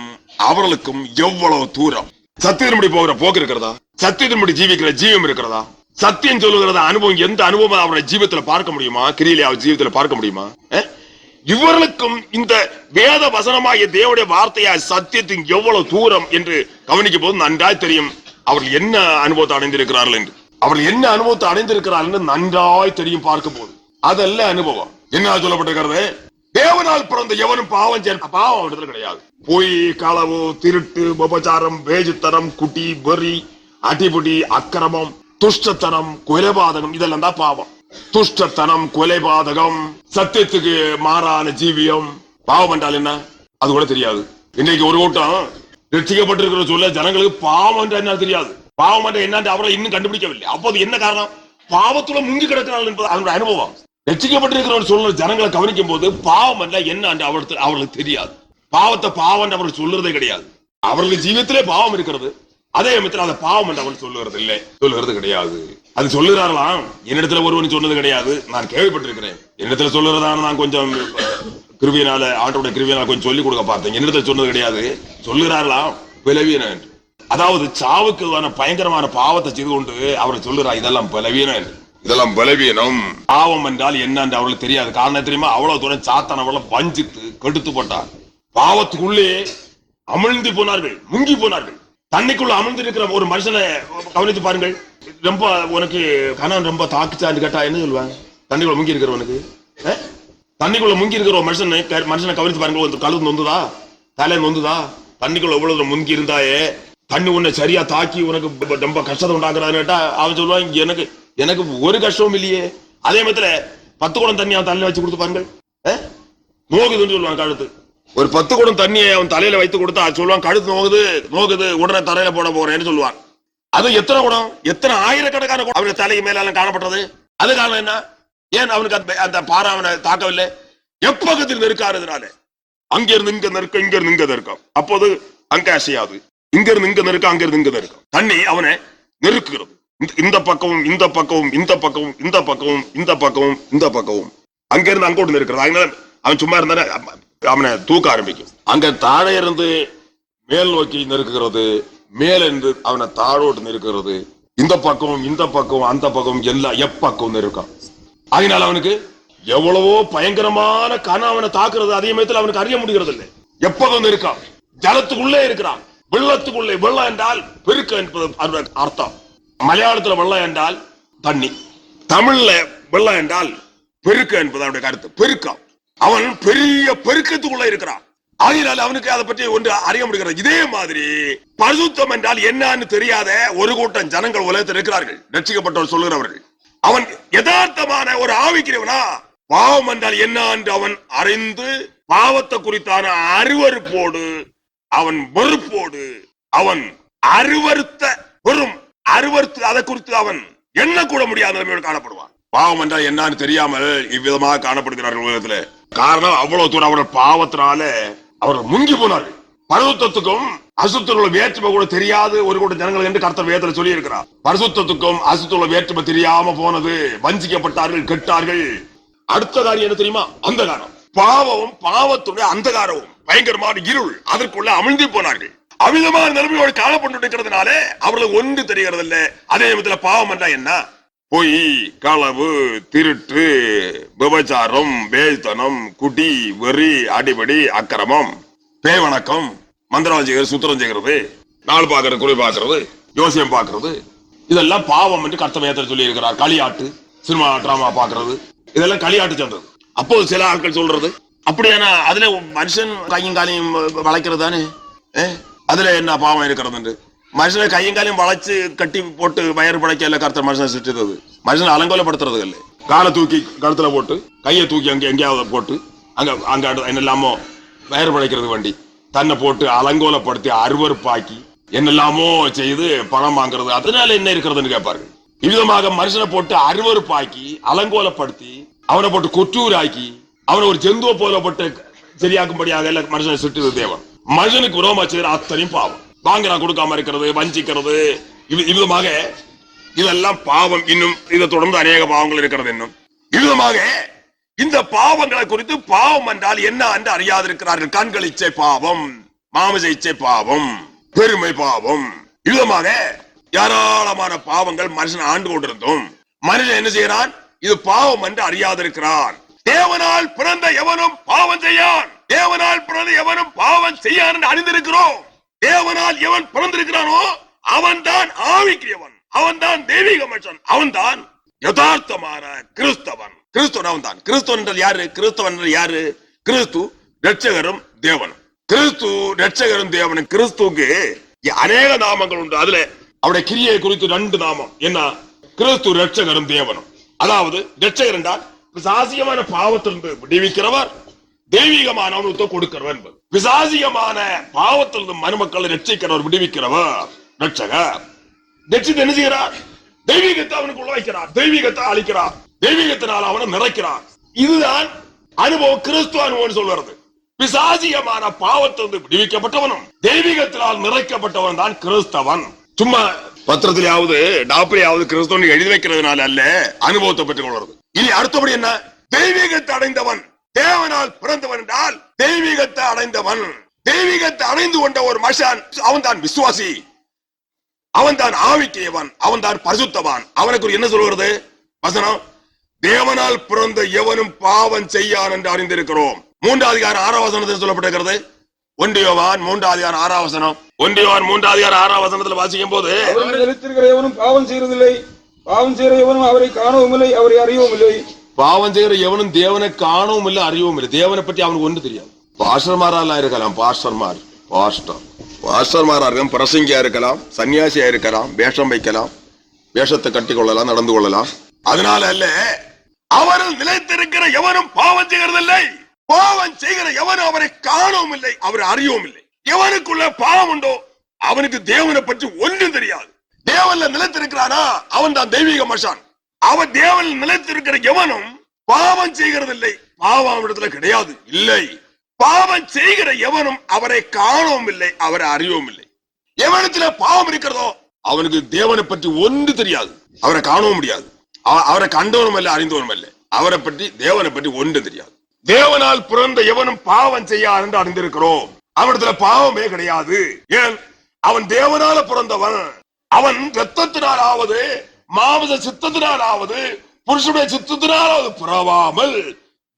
அவர்களுக்கும் எவ்வளவு தூரம்? சத்தியத்தின்படி போகிற போக்கு இருக்கிறதா? சத்தியத்தின்படி ஜீவிக்கிற ஜீவம் இருக்கிறதா? சத்தியம் சொல்லுகிறத அனுபவம் எந்த அனுபவம் அவருடைய ஜீவத்துல பார்க்க முடியுமா? கிரியிலே அவர் ஜீவத்துல பார்க்க முடியுமா? இவர்களுக்கும் இந்த வேத வசனமாகிய தேவனுடைய வார்த்தையா சத்தியத்தின் எவ்வளவு தூரம் என்று கவனிக்கும் போது நன்றாய் தெரியும் அவர்கள் என்ன அனுபவத்தை அடைந்திருக்கிறார்கள் என்று. அவர்கள் என்ன அனுபவத்தை அடைந்திருக்கிறார்கள் என்று நன்றாய் தெரியும் பார்க்கும் போது. அதல்ல அனுபவம். என்ன சொல்லப்பட்டிருக்கிறது? தேவனால் பிறந்த எவனும் பாவம் இடத்துல கிடையாது. பொய், களவு, திருட்டு, உபச்சாரம், வேஜித்தனம், குட்டி, வெறி, அடிபுடி, அக்கிரமம், துஷ்டத்தனம், கொலைபாதகம் இதெல்லாம் தான் பாவம். துஷ்டத்தனம், கொலைபாதகம், சத்தியத்துக்கு மாறான ஜீவியம். பாவம் என்றால் என்ன அது கூட தெரியாது. இன்னைக்கு ஒரு கூட்டம் ரட்சிக்கப்பட்டிருக்கிற சொல்ல ஜனங்களுக்கு பாவம் என்ற என்ன தெரியாது. பாவம் என்ற என்ன அவரை இன்னும் கண்டுபிடிக்கவில்லை. அப்போது என்ன காரணம்? பாவத்துல முங்கி கிடக்கிறார்கள் என்பது அவருடைய அனுபவம். ரட்சிக்கப்பட்டிருக்கிற சொல்ல ஜனங்களை கவனிக்கும் போது பாவம் என்ற என்ன அவர்களுக்கு தெரியாது. பாவத்தை பாவம் அவர்கள் சொல்லுறதே கிடையாது. அவர்களுக்கு ஜீவியத்திலே பாவம் இருக்கிறது. அதே சமயத்தில் அந்த பாவம் என்று அவன் சொல்லுகிறது இல்லை, சொல்லுகிறது கிடையாது. அது சொல்லுகிறார்களாம். என்னிடத்துல ஒருவன் சொன்னது கிடையாது, நான் கேள்விப்பட்டிருக்கிறேன். என்னிடத்துல சொல்லுறதான நான் கொஞ்சம் கிருவியினால ஆண்டோட கிருவியினால கொஞ்சம் சொல்லிக் கொடுக்க பார்த்தேன். என்னிடத்துல சொன்னது கிடையாது. சொல்லுகிறார்களாம் பலவீனம் என்று. அதாவது சாவுக்கு பயங்கரமான பாவத்தை செய்து கொண்டு அவரை சொல்லுறா இதெல்லாம் பலவீனம் என்று. இதெல்லாம் பலவீனம். பாவம் என்றால் என்ன என்று அவளுக்கு தெரியாது. காரணம் தெரியுமா? அவ்வளவு தூரம் சாத்தான் அவளை வஞ்சித்து கெடுத்து போட்டார். பாவத்துக்குள்ளே அமிழ்ந்து போனார்கள், முங்கி போனார்கள். தண்ணிக்குள்ள அமிழ்ந்து இருக்கிற ஒரு மனுஷனை கவனித்து பாருங்கள். ரொம்ப உனக்கு கணவன் ரொம்ப தாக்குச்சான்னு கேட்டா என்ன சொல்லுவாங்க? தண்ணிக்குள்ள முங்கி இருக்கிறவனுக்கு, தண்ணிக்குள்ள முங்கி இருக்கிற ஒரு மனுஷனை கவனித்து பாருங்க. கழுது நொந்துதா, தலை நொந்துதா? தண்ணிக்குள்ள எவ்வளவு முங்கி இருந்தாயே, தண்ணி உன்னை சரியா தாக்கி உனக்கு ரொம்ப கஷ்டத்தை உண்டாக்குறான்னு கேட்டா அவன் சொல்லுவான் எனக்கு ஒரு கஷ்டமும் இல்லையே. அதே மாதிரி 10 குடம் தண்ணி அவன் தலையில வச்சு கொடுத்து பாருங்கள், நோகுதுன்னு சொல்லுவான் கழுத்து. ஒரு 10 குடம் தண்ணியை அவன் தலையில வைத்து கொடுத்தா சொல்லுவான் கழுத்து நோகுது உடனே தரையில போட போறேன்னு சொல்லுவான். அது எத்தனை குடம், எத்தனை ஆயிரக்கணக்கான அவனுக்கு தலைக்கு மேல காணப்பட்டது. அது காரணம் என்ன? ஏன் அவனுக்கு அந்த பாறை அவனை தாக்கவில்லை? எப்பக்கத்தில் நெருக்காததுனால. அங்கிருந்து இங்க நெருக்கம், இங்க இருந்து இங்க நெருக்கம். அப்போது அங்க அசையாது. இங்க இருந்து இங்க நெருக்கம், அங்க இருந்து இங்க நெருக்கம். தண்ணி அவனை நெருக்குகிறது. இந்த பக்கமும் இந்த பக்கமும் இந்த பக்கமும் இந்த பக்கமும் இந்த பக்கமும் இந்த பக்கமும் அங்க இருந்து அங்கோட்டு நெருக்கிறது. அதனால அவன் சும்மா இருந்தானே அவனை தூக்க ஆரம்பிக்கும். அங்க தாழ இருந்து மேல் நோக்கி நெருக்குகிறது, மேல இருந்து அவனை தாழோட்டு நெருக்கிறது. இந்த பக்கமும் இந்த பக்கம் அந்த பக்கம் எல்லாம் எப்பக்கம் நெருக்கம். அதனால அவனுக்கு எவ்வளவோ பயங்கரமான கன அவனை தாக்குறது. அதே மாதிரி அவனுக்கு அறிய முடிகிறது இல்லை. எப்பக்கம் நெருக்கம். ஜலத்துக்குள்ளே இருக்கிறான். வெள்ளத்துக்குள்ளே. வெள்ளம் என்றால் பெருக்க என்பது அர்த்தம். மலையாளத்துல வெள்ளம் என்றால் தண்ணி, தமிழ்ல வெள்ளம் என்றால் பெருக்க என்பது அவனுடைய கருத்து. பெருக்கம். அவன் பெரிய பெருக்கத்துக்குள்ள இருக்கிறான். ஆகினால் அவனுக்கு அதை பற்றி ஒன்று அறிய முடிகிறது. இதே மாதிரி பரிசுத்தம் என்றால் என்னன்னு தெரியாத ஒரு கூட்டம் ஜனங்கள் உலகத்தில் இருக்கிறார்கள். ரட்சிக்கப்பட்டவர் சொல்லுகிறவர்கள். அவன் யதார்த்தமான ஒரு ஆவிக்கிறவனா? பாவம் என்றால் என்ன என்று அவன் அறிந்து பாவத்தை குறித்தான அருவருப்போடு, அவன் வெறுப்போடு, அவன் அருவருத்து அதை குறித்து அவன் என்ன கூட முடியாத நிலைமையோடு காணப்படுவான். பாவம் என்றால் என்னன்னு தெரியாமல் இவ்விதமாக காணப்படுகிறார்கள் உலகத்துல. காரணம் அவ்வளவு தூரம் அவர்கள் பாவத்தினால அவர்கள் முங்கி போனார்கள். பரிசுத்தத்துக்கும் அசுத்தத்துள்ள வேற்றுமை கூட தெரியாது ஒரு கூட்ட ஜனங்கள் என்று கர்த்தர் வேதத்தில் சொல்லி இருக்கிறார். பரிசுத்தத்துக்கும் அசுத்தத்துள்ள வேற்றுமை தெரியாம போனது. வஞ்சிக்கப்பட்டார்கள், கெட்டார்கள். அடுத்த காரியம் என்ன தெரியுமா? அந்தகாரம். பாவமும் பாவத்துடைய அந்தகாரமும் பயங்கரமான இருள் அதற்குள்ள அமிழ்ந்து போனார்கள். அமிதமான நிலைமையோடு காணப்பட்டிருக்கிறதுனால அவர்களுக்கு ஒன்று தெரிகிறது இல்லை. அதே நேரத்துல பாவம் என்றா என்ன? பொய், களவு, திருட்டு, விபச்சாரம், வேழ்த்தனம், குடி, வெறி, அடிபடி, அக்கிரமம், பேவணக்கம், மந்திரம் செய்கிறது, சுத்திரம் செய்கிறது, நாள் பாக்குறது, குறி பாக்குறது, யோசியம் பாக்குறது, இதெல்லாம் பாவம் என்று கர்த்தர் வேதத்தில் சொல்லி இருக்கிறார். களியாட்டு, சினிமா டிராமா பாக்குறது, இதெல்லாம் களியாட்டு சொல்றது. அப்போது சில ஆட்கள் சொல்றது அப்படியானா அதுல மனுஷன் கையும் காலையும் வளைக்கிறது தானே, அதுல என்ன பாவம் இருக்கிறது? மனுஷனை கையும் காலையும் வளைச்சு கட்டி போட்டு வயறு படைக்கல கர்த்தர் மனுஷனை சிரிச்சது. மனுஷனை அலங்கோலப்படுத்துறது இல்லை. காலை தூக்கி கழுத்துல போட்டு, கையை தூக்கி அங்க எங்கேயாவது போட்டு, அங்க என்னெல்லாமோ வயறு படைக்கிறது வண்டி தன்னை போட்டு அலங்கோலப்படுத்தி அருவருப்பாக்கி என்னெல்லாமோ செய்து பணம் வாங்குறது. அதனால என்ன இருக்கிறதுன்னு கேட்பார்கள். இவ்விதமாக மனுஷனை போட்டு அருவருப்பாக்கி அலங்கோலப்படுத்தி அவனை போட்டு கொற்றூராக்கி அவனை ஒரு ஜந்துவ போல போட்டு சரியாக்கும்படியாக மனுஷனை சுற்றுது தேவன். மனுஷனுக்கு விரோதமா செய்கிற அத்தனையும் பாவம். வாங்கினா கொடுக்காம இருக்கிறது, வஞ்சிக்கிறது, இவ்விதமாக இதெல்லாம் பாவம். இன்னும் இதை தொடர்ந்து அநேக பாவங்கள் இருக்கிறது. இன்னும் இவ்விதமாக இந்த பாவங்களை குறித்து பாவம் என்றால் என்ன என்று அறியாதிருக்கிறார்கள். கண்கள் இச்சை பாவம், மாமிச இச்சை பாவம், பெருமை பாவம், இவ்விதமாக ஏராளமான பாவங்கள் மனுஷன் ஆண்டு கொண்டிருந்தோம். மனுஷன் என்ன செய்யறான்? இது பாவம் என்று அறியாதிருக்கிறான். தேவனால் பிறந்த எவனும் பாவம் செய்யான், தேவனால் பிறந்த எவனும் பாவம் செய்யான் என்று அறிந்திருக்கிறோம். தேவனால் எவன் பிறந்திருக்கிறானோ அவன் தான் ஆவிக்குரியவன், அவன் தான் தெய்வீக மனுஷன், அவன் தான் யதார்த்தமான கிறிஸ்தவன். கிறிஸ்துவன் அவன் தான். கிறிஸ்துவன் என்றால் யாரு? கிறிஸ்தவன் என்றால் யாரு? கிறிஸ்து ரட்சகரும் தேவனும். கிறிஸ்து ரட்சகரும் தேவனும். கிறிஸ்துவுக்கு அநேக நாமங்கள் உண்டு. அதுல அவருடைய கிரியை குறித்து 2 நாமம். என்ன? கிறிஸ்து ரட்சகரும் தேவனும். அதாவது ரட்சகர் என்றால் பிசாசியமான பாவத்திலிருந்து விடுவிக்கிறவர், தெய்வீகமான அவனுக்கு கொடுக்கிறவர் என்பது. பிசாசியமான பாவத்திலிருந்து மனுமக்களை ரட்சிக்கிறவர், விடுவிக்கிறவர் ரட்சகர். ரட்சித்து என்ன செய்கிறார்? தெய்வீகத்தை அவனுக்கு உழைக்கிறார், தெய்வீகத்தை அளிக்கிறார், தெய்வீகத்தினால் அவனை நிறைக்கிறார். இதுதான் அனுபவம், கிறிஸ்துவ அனுபவம் சொல்றது. பிசாசியமான பாவத்திலிருந்து விடுவிக்கப்பட்டவனும் தெய்வீகத்தினால் நிறைக்கப்பட்டவன் தான் கிறிஸ்தவன். சும்மா பத்திரத்திலாவது டாப்பரையாவது கிறிஸ்தவன் எழுதி வைக்கிறதுனால அல்ல, அனுபவத்தை பெற்றுக் கொள்வது. இனி அடுத்தபடி என்ன? தெய்வீகத்தை அடைந்தவன், தேவனால் பிறந்தவன் என்றால் தெய்வீகத்தை அடைந்தவன். தெய்வீகத்தை அடைந்து கொண்ட ஒரு மனுஷன் அவன் தான் விசுவாசி, அவன் தான் ஆவிக்குரியவன், அவன் தான் பரிசுத்தவான். அவனுக்கு என்ன சொல்கிறது வசனம்? தேவனால் பிறந்த எவனும் பாவம் செய்யான் என்று அறிந்திருக்கிறோம். 3 அதிகாரம் 6 வசனத்தில் சொல்லப்பட்டிருக்கிறது. 1 யோவான் 3 அதிகாரம் 6 வசனம். 1 யோவான் 3 அதிகாரம் 6 வசனத்தில் வாசிக்கும் போது, எவனும் பாவம் செய்யறதில்லை, பாவம் செய்கிற எவனும் அவரை காணவும் இல்லை, அவரை அறியவும் இல்லை. பாவம் செய்கிற எவனும் தேவனை காணவும் இல்லை, அறியவும் இல்லை. தேவனை பற்றி அவனுக்கு ஒன்று தெரியாது. பாஸ்டர்மாரெல்லாம் இருக்கலாம், பாஸ்டர்மாரா இருக்கலாம், பிரசங்கியா இருக்கலாம், சன்னியாசியா இருக்கலாம், வேஷம் வைக்கலாம், வேஷத்தை கட்டி கொள்ளலாம், நடந்து கொள்ளலாம். அதனால அல்ல, அவரில் நிலைத்திருக்கிற எவனும் பாவம் செய்கிறதில்லை, பாவம் செய்கிற எவனும் அவரை காணவும் இல்லை, அவரை அறியவும் இல்லை. எவனுக்குள்ள பாவம் உண்டோ அவனுக்கு தேவனை பற்றி ஒன்றும் தெரியாது. தேவன்ல நிலைத்திருக்கிறானா அவன் தான் தெய்வீக மனுஷன். அவன் தேவன் நிலைத்திருக்கிற எவனும் பாவம் செய்கிறதில்லை, பாவம் இடத்துல கிடையாது, இல்லை. பாவம் செய்கிற எவனும் அவரை காணவும் இல்லை, அவரை அறியவும் இல்லை. எவனத்துல பாவம் இருக்கிறதோ அவனுக்கு தேவனை பற்றி ஒன்று தெரியாது, அவரை காணவும் முடியாது, அவரை கண்டவனும் இல்லை, அறிந்தவனும் இல்லை. அவரை பற்றி தேவனை பற்றி ஒன்று தெரியாது. தேவனால் பிறந்த எவனும் பாவம் செய்யாது என்று அறிந்திருக்கிறோம். அவனிடத்துல பாவமே கிடையாது. ஏன்? அவன் தேவனால பிறந்தவன். அவன் ரத்தத்தினாலாவது மாமிச சித்தத்தினாலாவது புருஷனுடைய சித்தத்தினாலாவது பிறவாமல்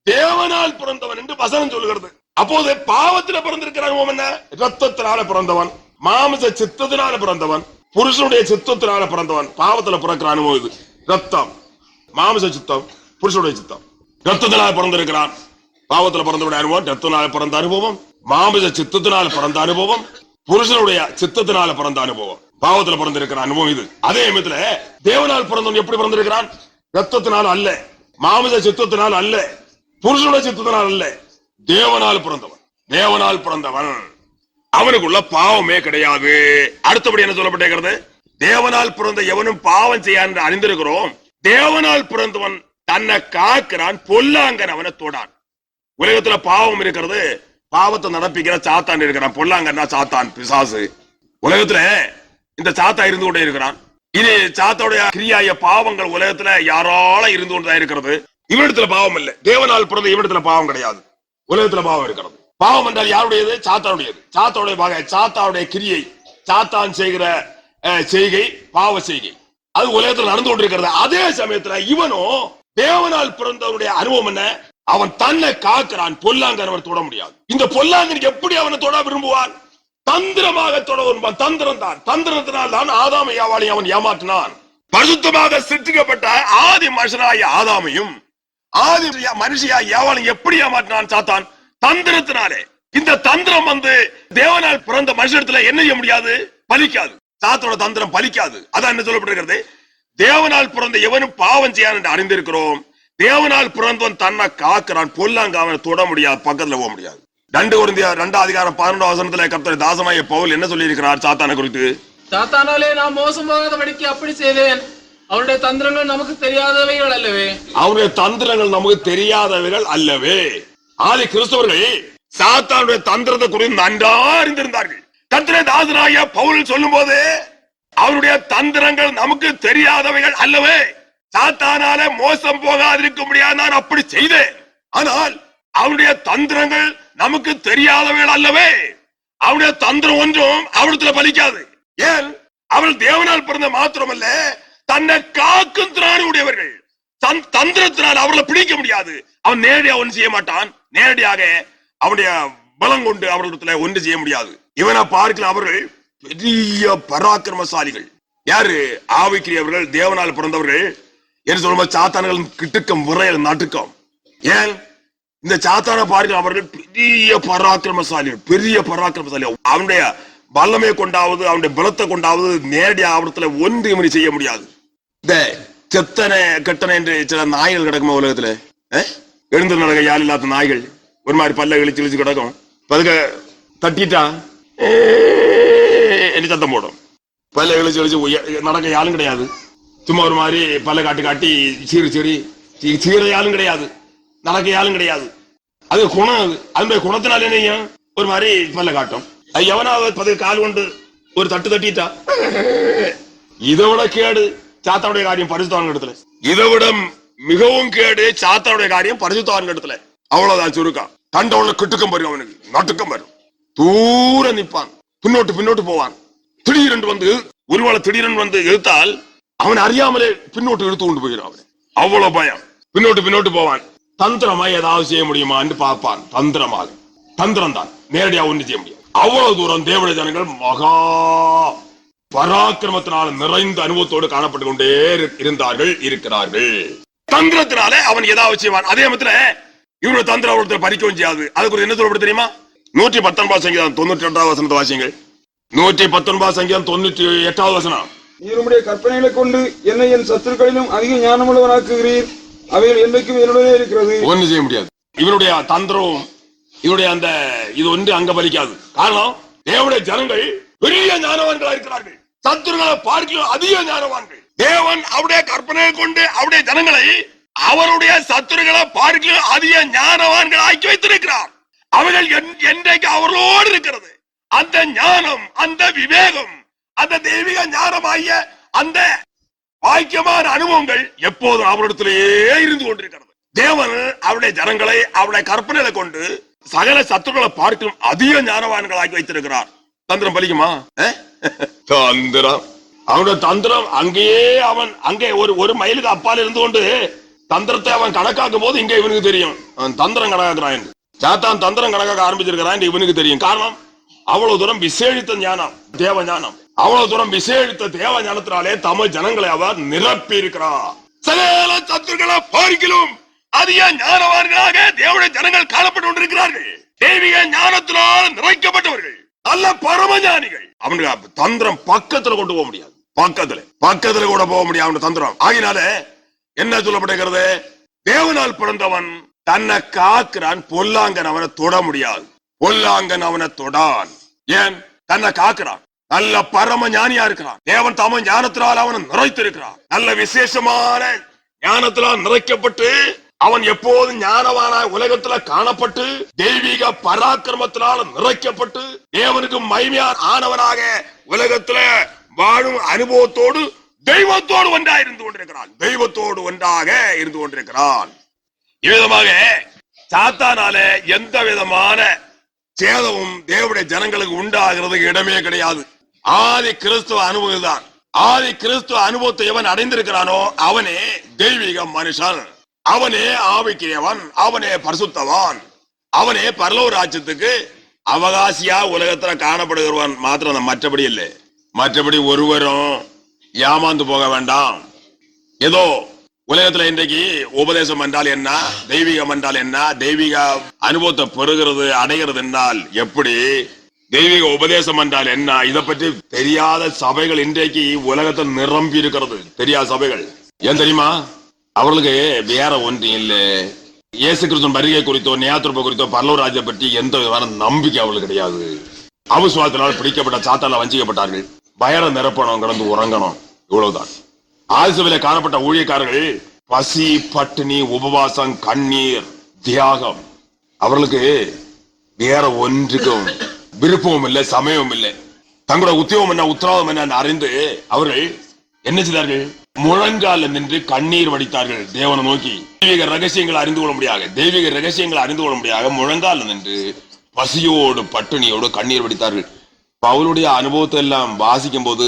தேவனால் பிறந்தவன் என்று வசனம் சொல்லுகிறது. அப்போது பாவத்தில் பிறந்திருக்கிற அனுபவம் என்ன? ரத்தத்தினால பிறந்தவன், மாமிச சித்தத்தினால பிறந்தவன், புருஷனுடைய சித்தத்தினால பிறந்தவன். பாவத்தில் பிறக்கிற அனுபவம் இது. ரத்தம், மாமிச சித்தம், புருஷனுடைய சித்தம். ரத்தத்தினால் பிறந்திருக்கிறான். பாவத்தில் பிறந்தவுடைய அனுபவம், ரத்தத்தினால பிறந்த அனுபவம், மாமிச சித்தத்தினால் பிறந்த அனுபவம், புருஷனுடைய சித்தத்தினால பிறந்த அனுபவம், பாவத்தில் பிறந்திருக்கிற அனுபவம் இது. அதே சமயத்துல தேவனால் பிறந்தவன் எப்படி பிறந்திருக்கிறான்? ரத்தத்தினால் அல்ல, மாமிச சித்தத்தினால் அல்ல, புருஷனுடைய சித்தத்தினால் அல்ல, தேவனால் பிறந்தவன். தேவனால் பிறந்தவன் அவனுக்குள்ள பாவமே கிடையாது. அடுத்தபடி என்ன சொல்லப்பட்டிருக்கிறது? தேவனால் பிறந்த எவனும் பாவம் செய்ய என்று அறிந்திருக்கிறோம். தேவனால் பிறந்தவன் தன்னை காக்கிறான், பொல்லாங்கன் அவனை தொடான். உலகத்துல பாவம் இருக்கிறது, பாவத்தை நடப்பிக்கிற சாத்தான் இருக்கிறான். பொல்லாங்கன்னா சாத்தான், பிசாசு. உலகத்துல இந்த சாத்தா இருந்து கொண்டே இருக்கிறான். இது சாத்தாவுடைய கிரியாய பாவங்கள் உலகத்துல யாரால இருந்து கொண்டுதான் இருக்கிறது. இவரிடத்துல பாவம் இல்லை. தேவனால் பிறந்த இவரிடத்துல பாவம் கிடையாது. உலகத்துல பாவம் இருக்கிறது. பாவம் என்றால் யாருடையது? சாத்தாவுடையது. சாத்தாவுடைய பாக, சாத்தாவுடைய கிரியை, சாத்தான் செய்கிற செய்கை பாவ செய்கை, அது உலகத்துல நடந்து கொண்டிருக்கிறது. அதே சமயத்துல இவனும் தேவனால் பிறந்தவனுடைய அனுபவம் என்ன? அவன் தன்னை காக்கிறான், பொல்லாங்கன் அவன் தொட முடியாது. இந்த பொல்லாங்கனுக்கு எப்படி அவனை தொட விரும்புவான்? தந்திரமாக தொடர்பான். தந்திரம் தான், தந்திரத்தினால் தான் ஆதாம் ஏவாளை அவன் ஏமாற்றினான். பரிசுத்தமாக சிருஷ்டிக்கப்பட்ட ஆதி மனுஷனாகிய ஆதாமையும் ஆதி மனுஷியாகிய ஏவாளை எப்படி ஏமாற்றினான் சாத்தான்? தந்திரத்தினாலே. இந்த தந்திரம் தேவனால் பிறந்த மனுஷத்துல என்ன செய்ய முடியாது? பலிக்காது. சாத்தோட தந்திரம் பலிக்காது. அதான் என்ன சொல்லப்பட்டிருக்கிறது? தேவனால் பிறந்த எவனும் பாவம் செய்யான் என்று அறிந்திருக்கிறோம். தேவனால் பிறந்தவன் தன்னை காக்கிறான், பொல்லாங்க அவனை தொட முடியாது, பக்கத்துல போக முடியாது. 2 கொரிந்தியர் 2:11 கர்த்தர் தாசமாகிய பவுல் என்ன சொல்லி இருக்கிறார் சாத்தானை குறித்து? சாத்தானாலே நான் மோசம் போகாதபடிக்கு அப்படி செய்தேன். அவனுடைய தந்திரங்கள் நமக்கு தெரியாதவைகள் அல்லவே. அவனுடைய தந்திரங்கள் நமக்கு தெரியாதவைகள் அல்லவே. ஆதி கிறிஸ்தவர்கள் சாத்தானுடைய தந்திரத்தை குறித்து நன்றா அறிந்திருந்தார்கள். கர்த்தர் தாசனாகிய பவுல் சொல்லும் போது அவருடைய தந்திரங்கள் நமக்கு தெரியாதவைகள் அல்லவே. சாத்தானால மோசம் போகாதிருக்க முடியாது, நான் அப்படி செய்தேன். ஆனால் அவனுடைய தந்திரங்கள் நமக்கு தெரியாதவைகள் அல்லவே. அவனுடைய தந்திரம் ஒன்றும் அவனத்துல பலிக்காது. ஏன்? அவள் தேவனால் பிறந்த மாத்திரமல்ல, தன்னை காக்கும் திராணி உடையவர்கள். தந்திரத்தினால் அவர்களை பிடிக்க முடியாது. அவன் நேரடியாக ஒன்று செய்ய மாட்டான். நேரடியாக அவனுடைய பலம் கொண்டு அவர்களிடத்துல ஒன்று செய்ய முடியாது. இவனை பார்க்கல அவர்கள் பெரிய பராக்கிரமசாலிகள். யாரு? ஆவிக்குரியவர்கள், தேவனால் பிறந்தவர்கள் என்று சொல்லும்போது சாத்தான்கள் கிட்டுக்கம், விரையல், நட்டுக்கம். ஏன்? இந்த சாத்தான பார்க்க அவர்கள் பெரிய பராக்கிரமசாலிகள், பெரிய பராக்கிரமசாலி. அவனுடைய வல்லமை கொண்டாவது, அவனுடைய பலத்தை கொண்டாவது நேரடியாக அவரத்துல ஒன்று இவனை செய்ய முடியாது. இந்த செத்தனை கெட்டனை என்று சில நாய்கள் கிடக்குமா உலகத்துல? எழுந்து நடக்க யாழ் இல்லாத நாய்கள் ஒரு மாதிரி பல்ல இழிச்சு இழிச்சு கிடக்கும். அதுக்கு தட்டிட்டா என்ன சத்தம் போடும். பல்ல இழிச்சு இழிச்சு நடக்க யாரும் கிடையாது. சும்மா ஒரு மாதிரி பல்ல காட்டி காட்டி சீர யாரும் கிடையாது, நடக்க யாரும் கிடையாது. அது குணம். அது அதனுடைய குணத்தினால என்ன ஒரு மாதிரி பல்ல காட்டும். அது எவனாவது கால் கொண்டு ஒரு தட்டு தட்டிட்டா இதை விட கேடு சாத்தாவுடைய காரியம் பரிசுத்தவான் இடத்துல. இதை விட மிகவும் கேடு சாத்தாவுடைய காரியம் பரிசுத்தவான் இடத்துல. அவ்வளவுதான் சுருக்கம். கண்டவன கிட்டுக்கம் வரும், அவனுக்கு நட்டுக்கம் வரும். தூர நிற்பான், பின்னோட்டு போவான். திடீரென்று வந்து ஒருவேளை திடீரென்று வந்து இழுத்தால் அவன் அறியாமலே பின்னோட்டு இழுத்து கொண்டு போகிறான். அவன் அவ்வளவு பயம். பின்னோட்டு போவான். தந்திரமா ஏதாவது செய்ய முடியுமா என்று பார்ப்பான். தந்திரம் தான் நேரடியாக ஒன்று செய்ய முடியும். அவ்வளவு தூரம் தேவனுடைய ஜனங்கள் மகா பராக்கிரமத்தினால நிறைந்த அனுபவத்தோடு காணப்பட்டு கொண்டே இருக்கிறார்கள். தந்திரத்தினாலே அவன் ஏதாவது செய்வான். அதே மத்தில இவனுடைய தந்திரம் அவர்களை பறிக்கவும் செய்யாது. அதுக்கு என்ன சொல்லப்படும் தெரியுமா? 119 சங்கீதம் 92வது வசனத்தை வாசிங்கள். 119 சங்கீதம் 98வது வசனம். நீர் உம்முடைய கற்பனைகளை கொண்டு என்னை என் சத்துருக்களிலும் அதிக ஞானமுள்ளவனாக்குகிறீர். அவைகள் என்றைக்கும் என்னுடனே இருக்கிறது. ஒன்றும் செய்ய முடியாது. இவனுடைய தந்திரம், இவனுடைய அந்த இது ஒன்று அங்க பலிக்காது. காரணம், தேவனுடைய ஜனங்கள் பெரிய ஞானவான்களா இருக்கிறார்கள். சத்துருக்களை பார்க்க அதிக ஞானவான்கள். தேவன் அவருடைய கற்பனையை கொண்டு அவருடைய ஜனங்களை அவருடைய சத்துருக்களை பார்க்க அதிக ஞானவான்கள் ஆக்கி வைத்திருக்கிறார். அவர்கள் என்றைக்கு அவர்களோடு இருக்கிறது. அந்த ஞானம், அந்த விவேகம், அந்த தெய்வீக ஞானமாகிய அந்த வாக்கியமான அனுபவங்கள் எப்போதும் அவரிடத்திலேயே இருந்து கொண்டிருக்கிறது. தேவன் அவருடைய ஜனங்களை அவருடைய கற்பனைகளை கொண்டு சகல சத்துருக்களை பார்க்கும் அதிக ஞானவான்களாக்கி வைத்திருக்கிறார். தந்திரம் பலிக்குமா? தந்திரம், அவனுடைய தந்திரம் அங்கேயே அவன் அங்கே ஒரு மைலுக்கு அப்பால் இருந்து கொண்டு தந்திரத்தை அவன் கணக்காக்கும் போது இங்க இவனுக்கு தெரியும் அவன் தந்திரம் கணக்காக்குறான். சாத்தான் தந்திரம் கணக்காக்க ஆரம்பிச்சிருக்கிறான் இவனுக்கு தெரியும். காரணம், அவ்வளவு தூரம் விசேஷித்த ஞானம், தேவ ஞானம். அவ்வளவு தூரம் விசேஷித்த தேவ ஞானத்தினாலே தமிழ் ஜனங்களை அவர் நிரப்பி இருக்கிறார். சகல சத்துருக்களை பார்க்கிலும் அதிக ஞானவான்களாக தேவனுடைய ஜனங்கள் காணப்பட்டு கொண்டிருக்கிறார்கள். தெய்வீக ஞானத்தினால் நிறைக்கப்பட்டவர்கள், நல்ல பரமஞானிகள். அவனுக்கு தந்திரம் பக்கத்துல கொண்டு போக முடியாது. பக்கத்துல கூட போக முடியாது அவனுடைய தந்திரம். ஆகினால என்ன சொல்லப்படுகிறது? தேவனால் பிறந்தவன் தன்னை காக்கிறான், பொல்லாங்கன் அவனை தொட முடியாது. பொல்லாங்கன் அவனை தொடான். ஏன்? தன்னை காக்கிறான். நல்ல பரம ஞானியா இருக்கிறான். தேவன் தம ஞானத்தினால் அவனை நிறைத்திருக்கிறான். நல்ல விசேஷமான ஞானத்தினால் நிறைக்கப்பட்டு அவன் எப்போதும் ஞானவான உலகத்துல காணப்பட்டு தெய்வீக பராக்கிரமத்தினால் நிறைக்கப்பட்டு தேவனுக்கு மகிமையான ஆனவனாக உலகத்துல வாழும் அனுபவத்தோடு தெய்வத்தோடு ஒன்றாக இருந்து கொண்டிருக்கிறான். இவ்விதமாக சாத்தானால எந்த விதமான சேதமும் தேவனுடைய ஜனங்களுக்கு உண்டாகிறதுக்கு இடமே கிடையாது. ஆதி கிறிஸ்துவ அனுபவம் தான். ஆதி கிறிஸ்துவ அனுபவத்தை எவன் அடைந்திருக்கிறானோ அவனே தெய்வீக மனுஷன், அவனே ஆவிக்குரியவன், அவனே பரிசுத்தவான், அவனே பரலோக ராஜ்யத்துக்கு அவகாசியா உலகத்துல காணப்படுகிறவன் மாத்திரம், மற்றபடி இல்லை. மற்றபடி ஒருவரும் ஏமாந்து போக வேண்டாம். ஏதோ உலகத்துல இன்றைக்கு உபதேசம் என்றால் என்ன, தெய்வீகம் என்றால் என்ன, தெய்வீக அனுபவத்தை பெறுகிறது அடைகிறது என்றால் எப்படி, தெய்வீக உபதேசம் என்றால் என்ன, இதை பற்றி தெரியாத சபைகள் இன்றைக்கு உலகத்தில் நிரம்பி இருக்கிறது. தெரியாத சபைகள் ஏன் தெரியுமா? அவர்களுக்கு வேற ஒன்றும் இல்லை. இயேசு கிறிஸ்துவின் வருகை குறித்தோ நியாயத்தீர்ப்பு குறித்தோ பரலோக பற்றி எந்த விதமான நம்பிக்கை அவர்களுக்கு கிடையாது. அவிசுவாசத்தினால் பிடிக்கப்பட்ட சாத்தால வஞ்சிக்கப்பட்டார்கள். வயரை நிரப்பணும், கிடந்து உறங்கணும், இவ்வளவுதான். ஆதிசபையில காணப்பட்ட ஊழியக்காரர்கள் பசி, பட்டினி, உபவாசம், கண்ணீர், தியாகம். அவர்களுக்கு வேற ஒன்றுக்கும் விருப்பமும் இல்லை, சமயமும் இல்லை. தங்களோட உத்தியோகம் என்ன, உத்தரவாதம் என்ன அறிந்து அவர்கள் என்ன செய்தார்கள்? முழங்கால நின்று கண்ணீர் வடித்தார்கள் தேவனை நோக்கி. தெய்வீக ரகசியங்களை அறிந்து கொள்ள முடியாது, தெய்வீக ரகசியங்களை அறிந்து கொள்ள முடியாது முழங்கால நின்று பசியோடு பட்டினியோடு கண்ணீர் வடித்தார்கள். பவுலுடைய அனுபவத்தை எல்லாம் வாசிக்கும் போது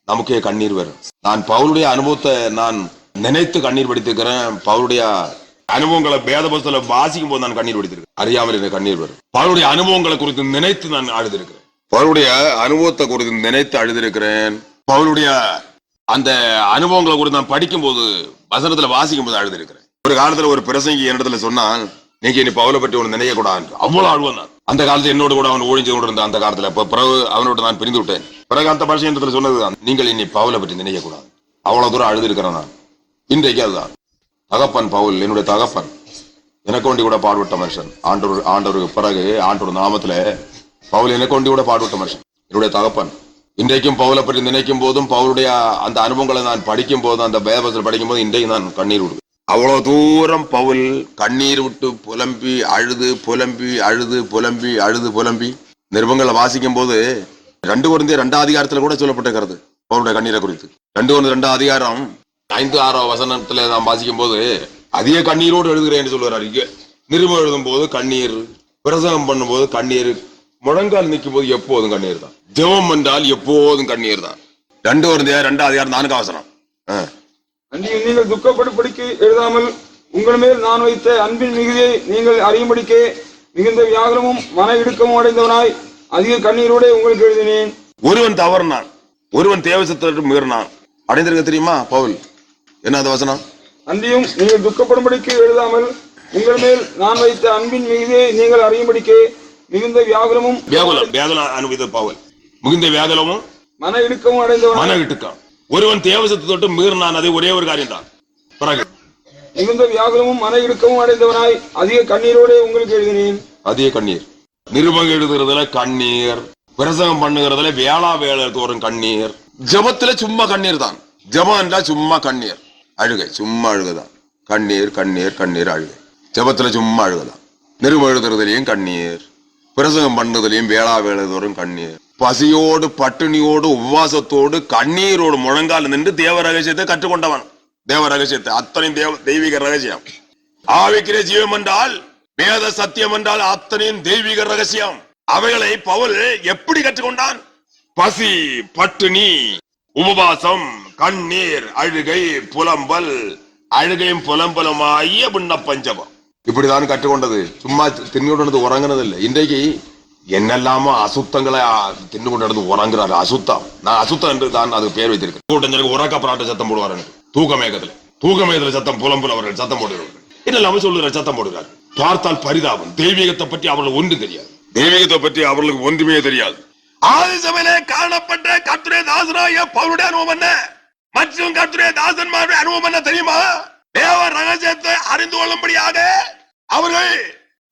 நமக்கே கண்ணீர் வரும். நான் பவுலுடைய அனுபவத்தை நான் நினைத்து கண்ணீர் வடித்திருக்கிறேன். பவுலுடைய அனுபவங்களை வேத புத்தகத்துல வாசிக்கும் போது நான் கண்ணீர் வடித்திருக்கேன். அறியாமல் எனக்கு கண்ணீர் வரும். பவுலுடைய அனுபவங்களை குறித்து நினைத்து நான் அழுதிருக்கிறேன். பவுலுடைய அனுபவத்தை குறித்து நினைத்து அழுதிருக்கிறேன். பவுலுடைய அந்த அனுபவங்களை குறித்து நான் படிக்கும் போது, வசனத்துல வாசிக்கும் போது அழுதிருக்கிறேன். ஒரு காலத்துல ஒரு பிரசங்கி என்னிடத்துல சொன்னான், நீங்க இனி பவுலை பற்றி ஒன்று நினைக்க கூடாது. அவ்வளவு அழுவன் நான். அந்த காலத்துல என்னோட கூட அவன் ஒழிஞ்சு கொண்டு இருந்த அந்த காலத்துல. பிறகு அவனோட நான் பிரிந்து விட்டேன். பிறகு அந்த பாஷை இடத்துல சொன்னதுதான், நீங்கள் இனி பவுலை பற்றி நினைக்க கூடாது. அவ்வளவு தூரம் அழுது இருக்கிறேன் நான். இன்றைக்கு அதுதான். தகப்பன் பவுல் என்னுடைய தகப்பன், எனக்கு ஒண்டி கூட பாடுபட்ட மனுஷன். ஆண்டவருக்கு பிறகு ஆண்டவர் நாமத்துல பவுல் எனக்கு ஒண்டி கூட பாடுபட்ட மனுஷன், என்னுடைய தகப்பன். இன்றைக்கும் பவுலை பற்றி நினைக்கும் போதும், பவுலுடைய அந்த அனுபவங்களை நான் படிக்கும் போதும், அந்த வேதத்தில் படிக்கும் போது இன்றைக்கு நான் கண்ணீர் விடுவேன். அவ்வளவு தூரம் பவுல் கண்ணீர் விட்டு புலம்பி அழுது புலம்பி அழுது புலம்பி அழுது புலம்பி. நிருபங்களை வாசிக்கும் போது 2 கொரிந்தியர் 2ஆம் அதிகாரத்துல கூட சொல்லப்பட்டிருக்கிறது பவுலுடைய கண்ணீரை குறித்து. 2 கொரிந்தியர் 2ஆம் அதிகாரம் 5-6 வசனத்துல நாம் வாசிக்கும் போது அதிக கண்ணீரோடு எழுதுகிறேன் என்று சொல்லுறாரு. இங்க நிருபம் எழுதும் போது கண்ணீர், பிரசங்கம் பண்ணும் போது கண்ணீர், முழங்கால் நிற்கும் போது எப்போதும் கண்ணீர் தான். ஜெபம் என்றால் எப்போதும் கண்ணீர் தான். 2 கொரிந்தியர் 2ஆம் அதிகாரம் 4ஆம் வசனம். அன்றியும் நீங்கள் துக்கப்படும்படிக்கு எழுதாமல் உங்கள் மேல் நான் வைத்த அன்பின் மிகுதியை நீங்கள் அறியும்படிக்கே மிகுந்த வியாகுலமும் மன இடுக்கமும் அடைந்தவனாய் அதிக கண்ணீரோட உங்களுக்கு எழுதினேன். ஒருவன் தவறுனான், ஒருவன் தேவசத்தை மீறினான். அடைந்திருக்க தெரியுமா பவுல்? என்ன அந்த வசனம்? அன்றியும் நீங்கள் துக்கப்படும்படிக்கு எழுதாமல் உங்கள் மேல் நான் வைத்த அன்பின் மிகுதியை நீங்கள் அறியும்படிக்கே மிகுந்த வியாகுலமும் அனுபவித்த பவுல் மிகுந்த வியாகுலமும் மன இடுக்கமும் அடைந்தவன். மன இடுக்கம். ஒருவன் தேவசத்தை தொட்டு மீறினான், அது ஒரே ஒரு காரியம் தான். பிறகு மிகுந்த வியாகுலமும் மன இடுக்கமும் அடைந்தவனாய் அதிக கண்ணீரோட உங்களுக்கு எழுதினேன். அதிக கண்ணீர். நிருபம் எழுதுறதுல கண்ணீர், பிரசங்கம் பண்ணுகிறதுல வேளா தோறும் கண்ணீர், ஜபத்துல சும்மா கண்ணீர் தான். ஜபம் என்றா சும்மா கண்ணீர், அழுகை, சும்மா அழுகைதான். கண்ணீர் கண்ணீர் கண்ணீர் அழுகை. ஜபத்துல சும்மா அழுகைதான். நிருபம் எழுதுறதுலயும் கண்ணீர், பிரசங்கம் பண்ணதுலயும் வேளா தோறும் கண்ணீர். பசியோடு பட்டினியோடு உபவாசத்தோடு கண்ணீரோடு முழங்கால் நின்று தேவ ரகசியத்தை கற்றுக்கொண்டவன். தேவ ரகசியத்தை அத்தனை தெய்வீக ரகசியம். ஆவிக்கிற ஜீவம் என்றால், வேத சத்தியம் என்றால் அத்தனையும் தெய்வீக ரகசியம். அவைகளை பவுல் எப்படி கற்றுக்கொண்டான்? பசி, பட்டினி, உபவாசம், கண்ணீர், அழுகை, புலம்பல், அழுகையும் புலம்பலுமாகிய விண்ணப்பஞ்சபம். இப்படிதான் கற்றுக்கொண்டது. சும்மா தின்னு கொண்டு உறங்கினது இல்லை. இன்றைக்கு என்னெல்லாமோ அசுத்தங்களை தின்னு கொண்டு நடந்து உறங்குறாரு. அசுத்தம், நான் அசுத்தம் என்று தான் அதுக்கு பேர் வைத்திருக்கேன். கூட்டஞ்சலுக்கு உறக்க பிராட்ட சத்தம் போடுவாரு. தூக்கமேகத்துல சத்தம், புலம்புல அவர்கள் சத்தம் போடுவார்கள். என்னெல்லாம சொல்லுற சத்தம் போடுகிறார். பார்த்தால் பரிதாபம். தெய்வீகத்தை பற்றி அவர்களுக்கு ஒன்று தெரியாது. தெய்வீகத்தை பற்றி அவர்களுக்கு ஒன்றுமே தெரியாது. ஆதிசபையிலே காணப்பட்ட கர்த்தருடைய தாசனாகிய பவுலுடைய அனுபவம் என்ன, மற்றும் கர்த்தருடைய தாசன்மாருடைய அனுபவம் என்ன தெரியுமா? தேவ ரகசியத்தை அறிந்து கொள்ளும்படியாக அவர்கள்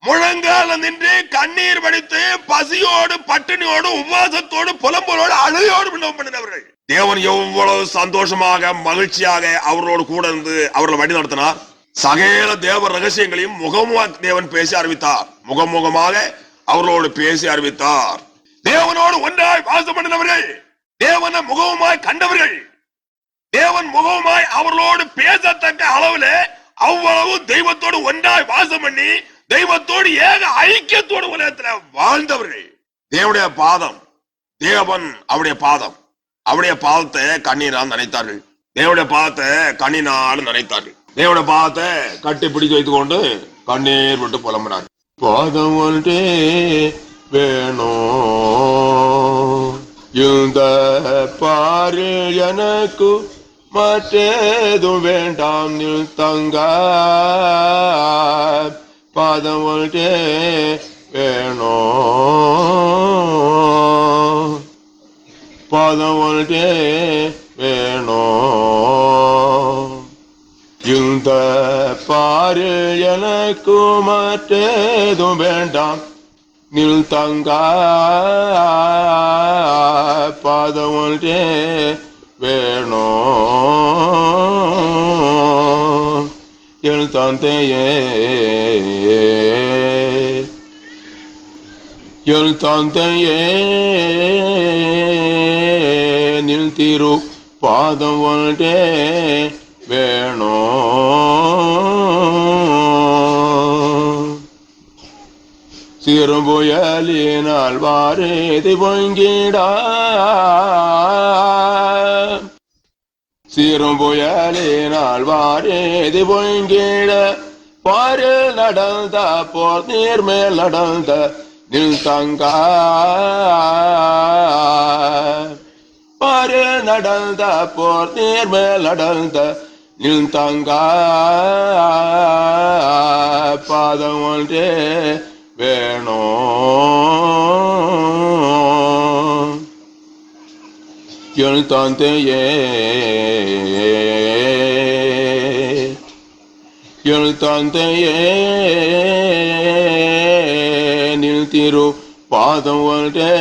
முழங்கால நின்று கண்ணீர் வடித்து பசியோடு பட்டினியோடு உபவாசத்தோடு புலம்பலோடு அழுகையோடு விண்ணப்பம் பண்ணினவர்கள். தேவன் எவ்வளவு சந்தோஷமாக மகிழ்ச்சியாக அவர்களோடு கூட இருந்து அவர்களை வழி நடத்தினார். சகல தேவ ரகசியங்களையும் முகமுக தேவன் பேசி அறிவித்தார். முகமுகமாக அவர்களோடு பேசி அறிவித்தார். தேவனோடு ஒன்றாய் வாசம் பண்ணினவர்கள், தேவனை முகமுமாய் கண்டவர்கள், தேவன் முகமுமாய் அவர்களோடு பேசத்தக்க அளவுல அவ்வளவு தெய்வத்தோடு ஒன்றாய் வாசம் பண்ணி தெய்வத்தோடு ஏக ஐக்கியத்தோடு உலகத்துல வாழ்ந்தவர்கள். தேவனுடைய பாதம், தேவன் அவருடைய பாதம், அவருடைய பாதத்தை கண்ணீரால் நினைத்தார்கள். தேவனுடைய பாதத்தை கண்ணினால் நினைத்தார்கள். தேவனுடைய பாதத்தை கட்டி பிடிச்சு வைத்துக் கொண்டு கண்ணீர் விட்டு புலம்பினார்கள். பாதம் ஒன்றே வேணும். இந்த பாரில் எனக்கு மற்றேதும் வேண்டாம் நில் தங்க பாதம் ஒன்றே வேணும். பாதம் ஒன்றே வேணும். இந்த பாரில் எனக்கு மற்றேதும் வேண்டாம் நில் தங்க பாதம் ஒன்றே வேணும். என் தந்தையே என் தந்தையே நில் திரு பாதம் ஒன்றே வேணும். சிறும்புயலினால் வாரேதி பொங்கிடா சிறும்புயலினால் வாரேதி பொங்கிட பாரில் நடந்த போர் நீர்மேல் நடந்த நில் தங்க பாரில் நடந்த போர் நீர்மேல் நடந்த நில் தங்க பாதம் ஒன்றே வேணும். என் தந்தையே என் தந்தையே நில் திரு பாதம் ஒன்றே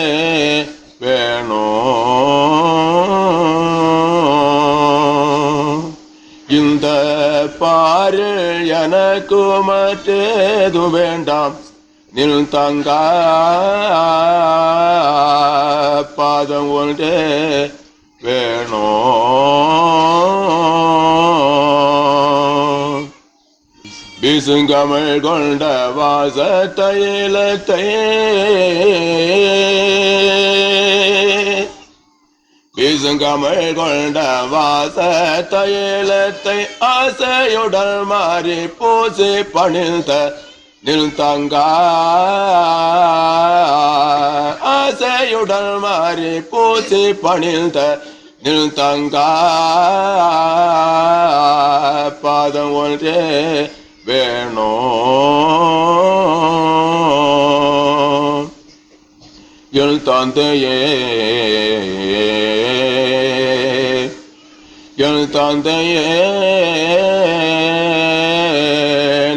வேணும். இந்த பாரில் எனக்கு மற்றேதும் வேண்டாம் நில் தங்க பாதம் ஒன்றே வேணும். விசுங்கமிழ் கொண்ட வாசத்தையிலத்தை விசுங்கமிழ் கொண்ட வாசத்தையிலத்தை ஆசையுடன் மாறி பூசி பணிந்த நில் தங்க ஆசையுடன் மாறி பூசி பணிந்த நில் தங்க பாதம் ஒன்றே வேணும். என் தந்தையே என் தந்தையே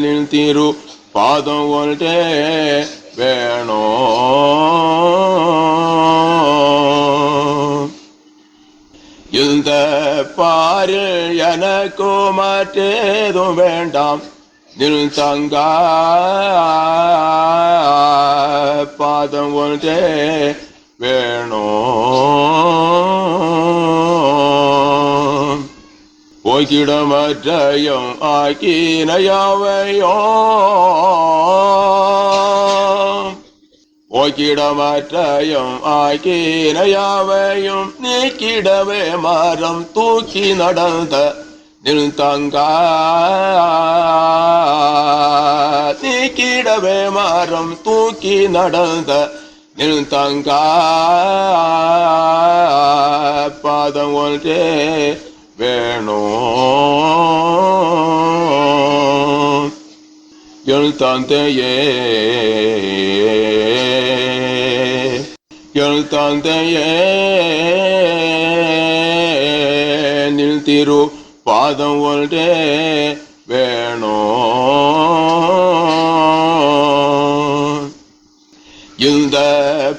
நில் திரு பாதம் ஒன்றே வேணும். இந்த பாரில் எனக்கு மற்றேதும் வேண்டாம் நில் தங்க பாதம் ஒன்றே வேணும். போக்கிடமற்றையும் ஆக்கினையாவையோ போக்கிடமற்றையும் ஆக்கினையாவையும் நீக்கிடவே மரம் தூக்கி நடந்த நில் தங்க நீக்கிடவே மரம் தூக்கி நடந்த நில் தங்க பாதம் ஒன்றே வேணும். என் தந்தையே என் தந்தையே நில் திரு பாதம் ஒன்றே வேணும். இந்த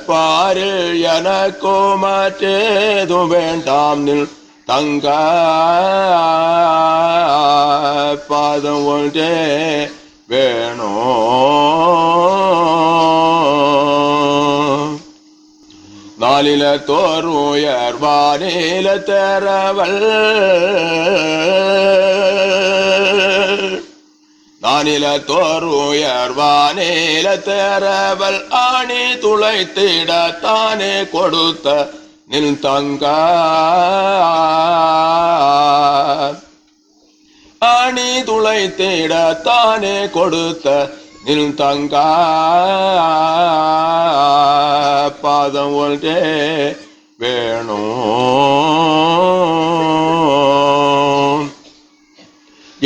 பாரில் எனக்கு மற்றேதும் வேண்டாம் நில் தங்க பாதம் ஒன்றே வேணும். நாளில தோறுயர் வானில தேரவல் நானில தோறுயர் வானில தேரவல் ஆணி துளைத்திட தானே கொடுத்த நில் தங்க ஆணி துளைத்திட தானே கொடுத்த நின் தங்க பாதம் ஒன்றே வேணும்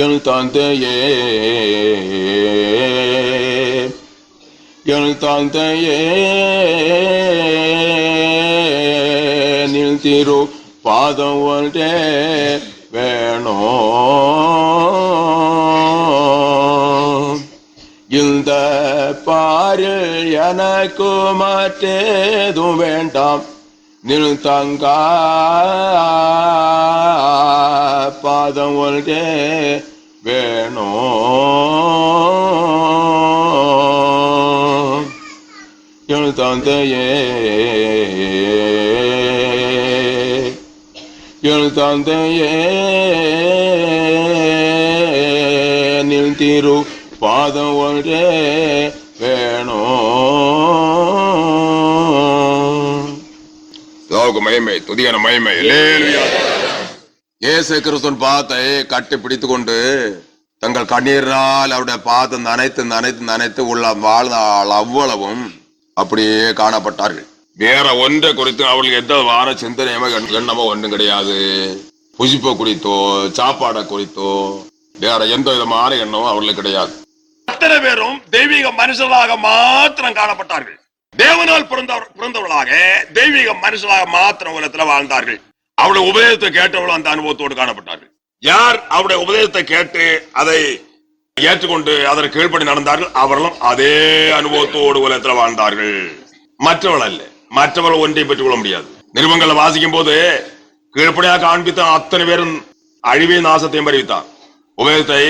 என் தந்தையே என் தந்தையே நின் திரு பாதம் ஒன்றே வேணும் இந்த பாரில் எனக்கு மற்றேதும் வேண்டாம் நின் தங்க பாதம் ஒன்றே வேணும் என் தந்தையே என் தந்தையே நின் திரு பாதம் ஒன்றே வேணும். மகிமை துதியான மகிமை. இயேசு கிறிஸ்துவின் பாதத்தை கட்டி பிடித்துக் கொண்டு தங்கள் கண்ணீரினால் அவருடைய பாதம் நனைத்து உள்ள வாழ்நாள் அவ்வளவும் அப்படியே காணப்பட்டார்கள். வேற ஒன்றை குறித்து அவர்களுக்கு எந்த வார சிந்தனையுமோ எண்ணமோ ஒன்றும் கிடையாது. புசிப்பை குறித்தோ சாப்பாடை குறித்தோ வேற எந்த விதமான எண்ணமும் அவர்களுக்கு கிடையாது. அத்தனை பேரும் தெய்வீக மனுஷர்களாக மாத்திரம் காணப்பட்டார்கள். தேவனால் பிறந்தவர்களாக தெய்வீக மனுஷர்களாக மாத்திரம் உலகத்தில் வாழ்ந்தார்கள். அவருடைய உபதேசத்தை கேட்டவர்களும் அந்த அனுபவத்தோடு காணப்பட்டார்கள். யார் அவருடைய உபதேசத்தை கேட்டு அதை ஏற்றுக்கொண்டு அதற்கு கீழ்ப்படி நடந்தார்கள் அவர்களும் அதே அனுபவத்தோடு உலகத்தில் வாழ்ந்தார்கள். மற்றவர்கள் அல்ல. மற்றவர்கள் ஒன்றை பெற்றுக் கொள்ள முடியாது. நிருபங்களை வாசிக்கும் போது கீழ்ப்படியாக காண்பித்தான் அத்தனை பேரும் அழிவே நாசத்தையும் அறிவித்தான். உபதேசத்தை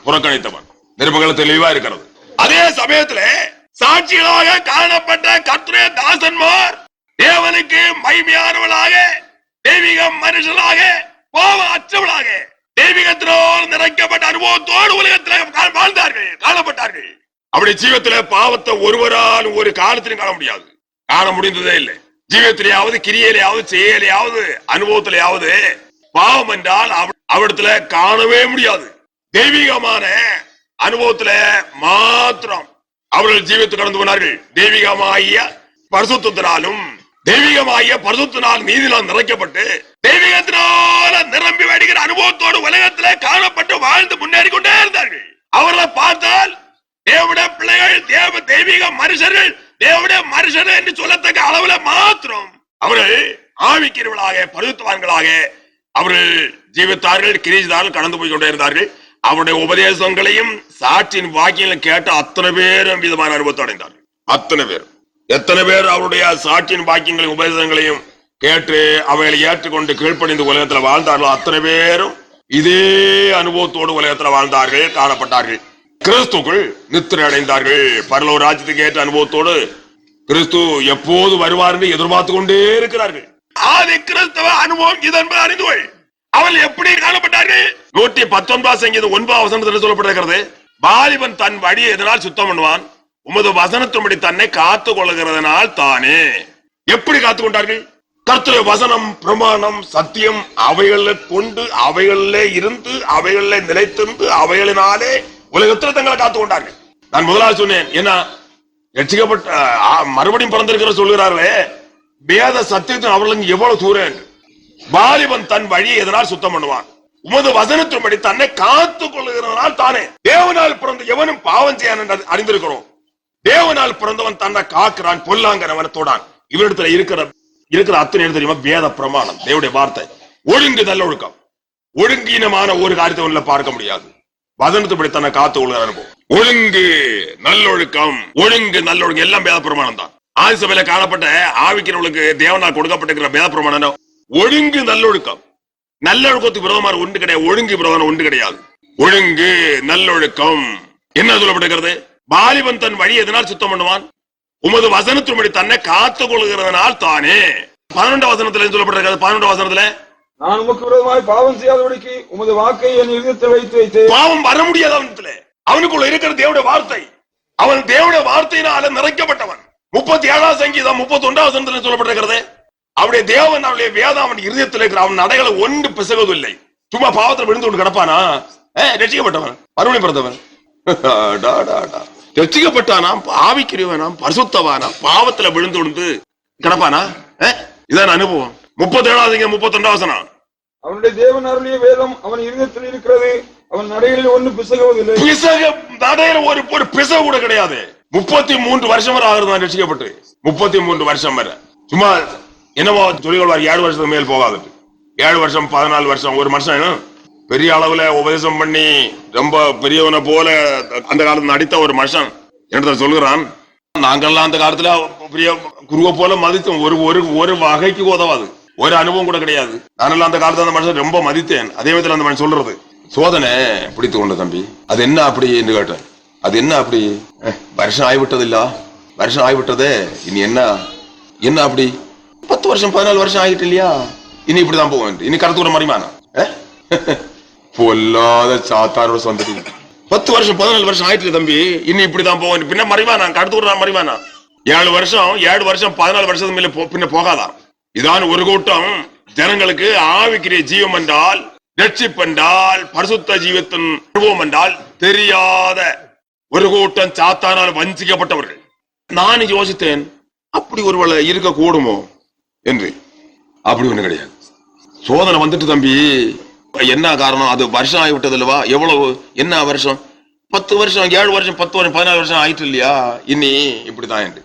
புறக்கணித்தவன். நிருபங்கள் தெளிவா இருக்கிறது. அதே சமயத்துல சாட்சிகளாக காணப்பட்ட கர்த்தருடைய தாசன்மார் தேவனுக்கு மகிமையானவர்களாக தெய்வீக மனுஷர்களாக பாவ அற்றவர்களாக தெய்வீகத்தினால் நிறைக்கப்பட்ட அனுபவத்தோடு உலகத்தில் வாழ்ந்தார்கள், காணப்பட்டார்கள். அப்படி ஜீவத்தில பாவத்தை ஒருவரால் ஒரு காலத்திலும் காண முடியாது. காண முடிந்ததே இல்லை. ஜீவத்திலேயாவது கிரியையிலேயாவது செயலையாவது அனுபவத்திலேயாவது பாவம் என்றால் அவரிடத்துல காணவே முடியாது. தெய்வீகமான அனுபவத்துல மாத்திரம் அவர்கள் ஜீவித்து கடந்து போனார்கள். தெய்வீகமாகிய பரிசுத்தத்தினாலும் தெய்வீகமாகிய பரிசுத்தினால் நீதினால் நிறைக்கப்பட்டு தெய்வீகத்தினால நிரம்பி வடிகிற அனுபவத்தோடு உலகத்துல காணப்பட்டு வாழ்ந்து முன்னேறி கொண்டே இருந்தார்கள். அவர்களை பார்த்தால் தேவனுடைய பிள்ளைகள் தெய்வீக மனுஷர்கள் தேவனுடைய மனுஷர்கள் என்று சொல்லத்தக்க அளவுல மாத்திரம் அவர்கள் ஆவிக்கிறவர்களாக பரிசுத்தவான்களாக அவர்கள் ஜீவித்தார்கள், கிரீசித்தார்கள், கடந்து போய் கொண்டே இருந்தார்கள். அவருடைய உபதேசங்களையும் சாட்சியின் வாக்கியங்களும் கேட்ட அத்தனை பேரும் விதமான அனுபவத்தை அடைந்தார்கள். அத்தனை பேர் எத்தனை பேர் அவருடைய சாட்சியின் வாக்கியங்களையும் உபதேசங்களையும் கேட்டு அவைகளை ஏற்றுக்கொண்டு கீழ்ப்படிந்து உலகத்தில் வாழ்ந்தார்களோ அத்தனை பேரும் இதே அனுபவத்தோடு உலகத்தில் வாழ்ந்தார்கள், காணப்பட்டார்கள். கிறிஸ்துக்குள் நித்திரை அடைந்தார்கள். பரலோக ராஜ்யத்துக்கு ஏற்ற அனுபவத்தோடு கிறிஸ்து எப்போது வருவார் என்று எதிர்பார்த்து கொண்டே இருக்கிறார்கள். ஆதி கிறிஸ்தவ அனுபவம் இதன்பது அறிந்து கொள். அவள் எப்படி காணப்பட்டார்கள்? 119 சங்கீதம் 9 சொல்லப்பட்டிருக்கிறது. வாலிபன் தன் வழியை எதனால் சுத்தம் பண்ணுவான்? உமது வசனத்தின்படி தன்னை காத்துக் கொள்கிறதுனால் தானே. எப்படி காத்துக் கொண்டார்கள்? கர்த்தருடைய வசனம், பிரமாணம், சத்தியம் அவைகளை கொண்டு அவைகளிலே இருந்து அவைகளிலே நிலைத்திருந்து அவைகளினாலே உலகத்தில் தங்களை காத்துக் கொண்டார்கள். நான் முதலாவது சொன்னேன், என்ன ரட்சிக்கப்பட்ட மறுபடியும் பிறந்திருக்கிற சொல்கிறார்களே வேத சத்தியத்தின் அவர்களுக்கு எவ்வளவு தூரம் என்று. வாலிபன் தன் வழியை எதனால் சுத்தம் பண்ணுவான்? உமது வசனத்தின்படி தன்னை காத்துக் கொள்ளுகிறதுனால் தானே. தேவனால் பிறந்த எவனும் பாவம் செய்ய அறிந்திருக்கிறோம். தேவனால் பிறந்தவன் தன்னை காக்கிறான், பொல்லாங்கனவன் தொடான். இவரிடத்துல இருக்கிற அத்தனை தெரியுமா? வேத பிரமாணம், தேவனுடைய வார்த்தை, ஒழுங்கு நல்லொழுக்கம். ஒழுங்கீனமான ஒரு காரியத்தை உள்ள பார்க்க முடியாது. வசனத்துப்படி தன்னை காத்து கொள்கிற அனுபவம், ஒழுங்கு நல்லொழுக்கம், ஒழுங்கு நல்லொழுக்கம் எல்லாம் வேத பிரமாணம் தான். ஆதி சபையில காணப்பட்ட ஆவிக்கிறவர்களுக்கு தேவனால் கொடுக்கப்பட்டிருக்கிற வேத பிரமாணம் ஒழுங்கு நல்லொழுக்கம். நல்லொழுக்கத்துக்கு விரோதமான ஒன்று கிடையாது, ஒழுங்கு விரோதமான ஒன்று கிடையாது. ஒழுங்கு நல்லொழுக்கம் என்ன சொல்லப்பட்டிருக்கிறது? வாலிபன் தன் வழி எதனால் சுத்தம் பண்ணுவான்? உமது வசனத்தின்படி தன்னை காத்துக் கொள்கிறதுனால் தானே. 12 வசனத்துல சொல்லப்பட்டிருக்கிறது. 12 வசனத்துல நான் உமக்கு விரோதமாய் பாவம் செய்யாதபடிக்கு உமது வாக்கை என் இதயத்தில் வைத்து பாவம் வர முடியாது அவனத்துல. அவனுக்குள்ள இருக்கிற தேவனுடைய வார்த்தை, அவன் தேவனுடைய வார்த்தையினால நிறைக்கப்பட்டவன். 37 சங்கீதம் 31 வசனத்துல சொல்லப்பட்டிருக்கிறது. அவருடைய தேவன் அவருடைய வேதம் அவன் இருதயத்தில் இருக்கிற அவன் நடைகளை ஒன்று பிசகுவதில்லை. சும்மா பாவத்தில் விழுந்து கொண்டு கிடப்பானா? ரட்சிக்கப்பட்டவன், மறுபடியும் பிறந்தவன். ரட்சிக்கப்பட்டானாம், ஆவிக்குரியவனாம், பரிசுத்தவானாம், பாவத்துல விழுந்து விழுந்து கிடப்பானா? இதான் அனுபவம். 37 32 அவனுடைய தேவன் அருளிய வேதம் அவன் இருதயத்தில் இருக்கிறது, அவன் நடைகளில் ஒண்ணு பிசகுவதில்லை. நடையில ஒரு பிசகு கூட கிடையாது. 33 வருஷம் வரை ஆகுது நான் ரட்சிக்கப்பட்டு. 33 வருஷம் வரை சும்மா என்னவோ சொல்லிக்கொள்வார், 7 வருஷத்துக்கு மேல் போகாது. 7 வருஷம் 14 வருஷம் ஒரு மனுஷன் பெரிய அளவுல உபதேசம் பண்ணி ரொம்ப பெரியவனை போல அந்த காலத்துல நடித்த ஒரு மனுஷன் என்ன சொல்லுகிறான், நாங்கெல்லாம் அந்த காலத்துல பெரிய குருவை போல மதித்தோம். ஒரு வகைக்கு உதவாது, ஒரு அனுபவம் கூட கிடையாது. நானெல்லாம் அந்த காலத்துல அந்த மனுஷன் ரொம்ப மதித்தேன். அதே விதத்துல அந்த மனுஷன் சொல்றது, சோதனை பிடித்து கொண்ட தம்பி, அது என்ன அப்படி என்று கேட்டேன். அது என்ன அப்படி, வருஷம் ஆகிவிட்டது இல்ல, வருஷம் ஆகிவிட்டதே, இனி என்ன அப்படி 10 வருஷம் 14 வருஷம் ஆகிட்டு இல்லையா, இனி இப்படிதான் போவேன், இனி கருத்து ஒரு மறிமானா பொல்லாத சாத்தாரோட சொந்த 10 வருஷம் 14 வருஷம் ஆயிட்டு தம்பி, இனி இப்படிதான் போவேன், பின்ன மறிவானா, கருத்து ஒரு மறிவானா. 7 வருஷம் 14 வருஷத்துக்கு மேல பின்ன போகாதான். இதான் ஒரு கூட்டம் ஜனங்களுக்கு ஆவிக்குரிய ஜீவம் என்றால், ரட்சிப்பென்றால், பரிசுத்த ஜீவத்தின் அனுபவம் என்றால் தெரியாத ஒரு கூட்டம் சாத்தானால் வஞ்சிக்கப்பட்டவர்கள். நான் யோசித்தேன், அப்படி ஒருவேளை இருக்க கூடுமோ என்று. அப்படி ஒண்ணு கிடையாது. சோதனை வந்துட்டு தம்பி, என்ன காரணம், அது வருஷம் ஆகிவிட்டது இல்லவா, எவ்வளவு என்ன வருஷம், 10 வருஷம் 7 வருஷம் 10 வருஷம் 14 வருஷம் ஆயிட்டு இல்லையா, இனி இப்படிதான் என்று.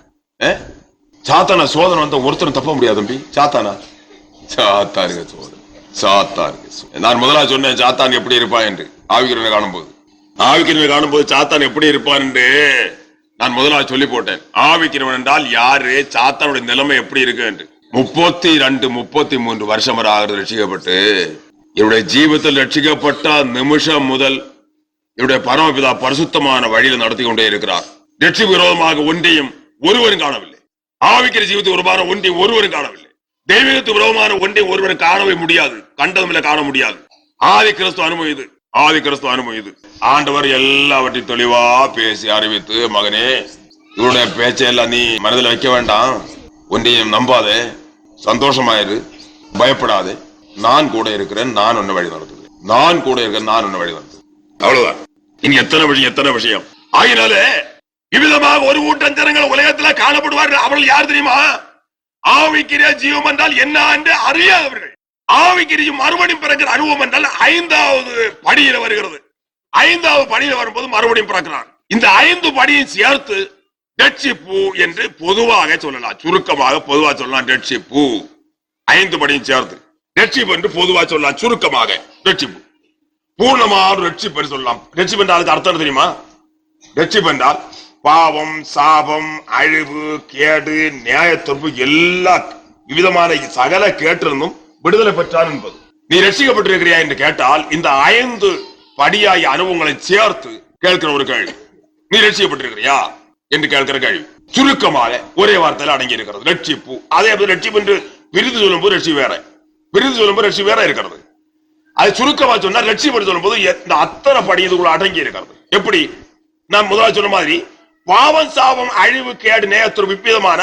சாத்தான சோதனை வந்த ஒருத்தரும் தப்ப முடியாது தம்பி. சாத்தானுங்க சோதனை, சாத்தானுங்க. நான் முதலாக சொன்னேன் சாத்தான் எப்படி இருப்பான் என்று. ஆவிக்கிறவனை காணும்போது சாத்தான் எப்படி இருப்பான் என்று நான் முதலாக சொல்லி போட்டேன். ஆவிக்கிறவன் என்றால் யாரு, சாத்தானுடைய நிலைமை எப்படி இருக்கு என்று. 32 33 வருஷம் வரை ஆகிறது ரட்சிக்கப்பட்டு. என்னுடைய ஜீவத்தில் ரட்சிக்கப்பட்ட நிமிஷம் முதல் என்னுடைய பரமபிதா பரிசுத்தமான வழியில் நடத்தி கொண்டே இருக்கிறார். ரட்சி விரோதமாக ஒன்றையும் ஒருவரும் காணவில்லை. ஆவிக்கிற ஜீவத்துக்கு விரோதமான ஒன்றையும் ஒருவரும் காணவில்லை. தெய்வீகத்துக்கு விரோதமான ஒன்றையும் ஒருவரும் காணவே முடியாது, கண்டதும் இல்லை, காண முடியாது. ஆதி கிறிஸ்து அனுபவம் இது. ஆண்டவர் எல்லாவற்றையும் தெளிவா பேசி அறிவித்து, மகனே இவருடைய பேச்சையெல்லாம் நீ மனதில் வைக்க வேண்டாம், ஒன்றையும் நம்பாதே, சந்தோஷமாயிரு, பயப்படாதே, நான் கூட இருக்கிறேன், நான் உன்னை வழி நடத்துகிறேன், நான் கூட இருக்கிறேன், நான் உன்னை வழி நடத்துகிறேன். அவ்வளவுதான். இனி எத்தனை விஷயம். ஆகினாலே இவ்விதமாக ஒரு கூட்டம் ஜனங்கள் உலகத்துல காணப்படுவார்கள். அவர்கள் யார் தெரியுமா? ஆவிக்கிற ஜீவம் என்றால் என்ன என்று அறியாதவர்கள். ஆவிக்கிற மறுபடியும் பிறக்கிற அனுபவம் என்றால் 5வது படியில வருகிறது. 5வது படியில வரும்போது மறுபடியும் பிறக்கிறான். இந்த 5 படியும் சேர்த்து ரட்சிப்பு என்று பொதுவாக சொல்லலாம், சுருக்கமாக பொதுவாக சொல்லலாம். ரட்சிப்பு 5 படியும் சேர்த்து ரட்சிப்பு என்று பொதுவாக சொல்லலாம், சுருக்கமாக ரட்சிப்பு. பூர்ணமான ரட்சிப்பு சொல்லலாம். ரட்சிப்பு என்றால் அதுக்கு அர்த்தம் தெரியுமா? ரட்சிப்பு என்றால் பாவம், சாபம், அழிவு, கேடு, நியாயத்தொர்ப்பு எல்லா விதமான சகல கேட்டிருந்தும் விடுதலை பெற்றான் என்பது. நீ ரட்சிக்கப்பட்டிருக்கிறியா என்று கேட்டால் இந்த 5 படியாய் அனுபவங்களை சேர்த்து கேட்கிற ஒரு கேள்வி. நீ ரட்சிக்கப்பட்டிருக்கிறியா என்று கேட்கிற கேள்வி சுருக்கமாக ஒரே வார்த்தையில அடங்கி இருக்கிறது, ரட்சிப்பு. அதே போல ரட்சிப்பு என்று பிரித்து சொல்லும் போது ரட்சி வேற, பிரித்து சொல்லும் போது ரட்சி வேற இருக்கிறது. அது சுருக்கமா சொன்னா ரட்சிப்பு சொல்லும் போது இந்த அத்தனை படி இதுக்குள்ள அடங்கி இருக்கிறது. எப்படி? நான் முதலாக சொன்ன மாதிரி பாவம், சாபம், அழிவு, கேடு, நேயத்தொரு விப்பீதமான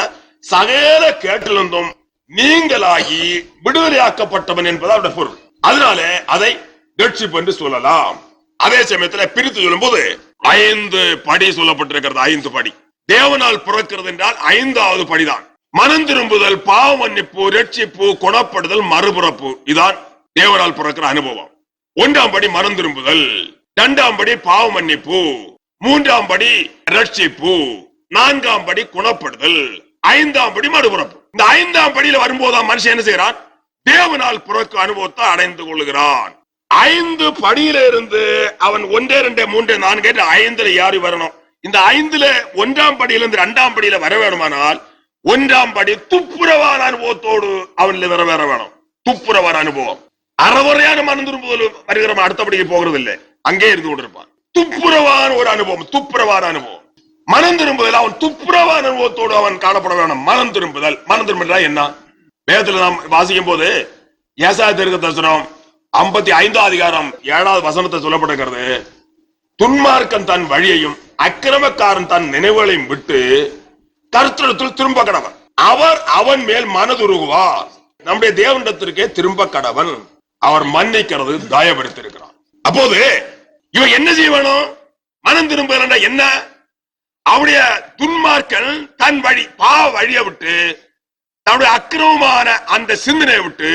சகல கேட்டிலிருந்தும் நீங்களாகி விடுதலையாக்கப்பட்டவன் என்பது அவருடைய பொருள். அதனால அதை ரட்சிப்பு என்று சொல்லலாம். அதே சமயத்தில் பிரித்து சொல்லும் போது 5 படி சொல்லப்பட்டிருக்கிறது. 5 படி தேவனால் பிறக்கிறது என்றால் 5வது படிதான் மனம் திரும்புதல், பாவ மன்னிப்பு, ரட்சிப்பு, குணப்படுதல், மறுபிறப்பு. இதான் தேவனால் பிறக்கிற அனுபவம். 1ஆம் படி மனம் திரும்புதல், 2ஆம் படி பாவ மன்னிப்பு, 3ஆம் படி ரட்சிப்பு, 4ஆம் படி குணப்படுதல், 5ஆம் படி மறுபிறப்பு. இந்த 5ஆம் படியில வரும்போது மனுஷன் என்ன செய்யறான்? தேவனால் பிறக்க அனுபவத்தை அடைந்து கொள்ளுகிறான். 5 படியில இருந்து அவன் 1 2 3 4 5ல யாரு வரணும்? இந்த 5ல 1ஆம் படியில இருந்து 2ஆம் படியில வர வேணுமானால் 1ஆம் படி துப்புரவான அனுபவத்தோடு அவன்ல வர வேணும். துப்புரவான அனுபவம். அறவரையான மனம் திரும்புதல் வருகிற அடுத்தபடிக்கு போகிறது இல்லை, அங்கே இருந்து கொண்டிருப்பான். துப்புரவான ஒரு அனுபவம், துப்புரவான அனுபவம். மனம் திரும்புதல் அவன் துப்புரவான அனுபவத்தோடு அவன் காணப்பட வேணும். மனம் திரும்புதல். மனம் திரும்புதல் என்ன? வேதத்துல நாம் வாசிக்கும் போது ஏசாயா தீர்க்கதரிசனம் 55ஆம் அதிகாரம் 7வது வசனத்தை சொல்லப்பட்டிருக்கிறது. துன்மார்க்கன் தன் வழியையும் அக்கிரமக்காரன் தன் நினைவுகளையும் விட்டு கர்த்தரிடத்தில் திரும்ப கடவன், அவர் அவன் மேல் மனதுருகுவார். நம்முடைய தேவனிடத்திற்கே திரும்ப கடவன், அவர் மன்னிக்கிறது தயவெடுத்திருக்கிறார். அப்போது இவன் என்ன செய்ய வேணும்? மனம் திரும்ப என்ன? அவருடைய துன்மார்க்கன் தன் வழி பாவ வழியை விட்டு தன்னுடைய அக்கிரமமான அந்த சிந்தனையை விட்டு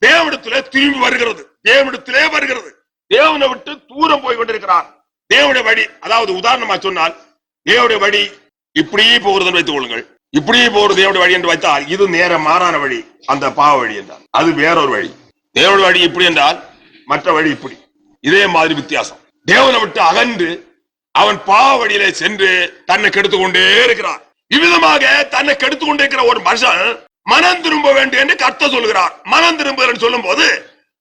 தேவனிடத்திலே திரும்பி வருகிறது. தேவனிடத்திலே வருகிறது. தேவனை விட்டு தூரம் போய் கொண்டிருக்கிறார். தேவனுடைய வழி, அதாவது உதாரணமா சொன்னால் தேவனுடைய வழி இப்படியே போகிறதுன்னு வைத்துக் கொள்ளுங்கள். இப்படியே போறது தேவனுடைய வழி என்று வைத்தால் இது நேர மாறான வழி, அந்த பாவ வழி என்றால் அது வேறொரு வழி. தேவனுடைய வழி இப்படி என்றால் மற்ற வழி இப்படி. இதே மாதிரி வித்தியாசம். தேவனை விட்டு அகன்று அவன் பாவ வழியிலே சென்று தன்னை கெடுத்துக் கொண்டே இருக்கிறான். இவ்விதமாக தன்னை கெடுத்துக் கொண்டே இருக்கிற ஒரு மனுஷன் மனம் திரும்ப வேண்டும் என்று கர்த்தர் சொல்லுகிறார். மனம் திரும்ப சொல்லும் போது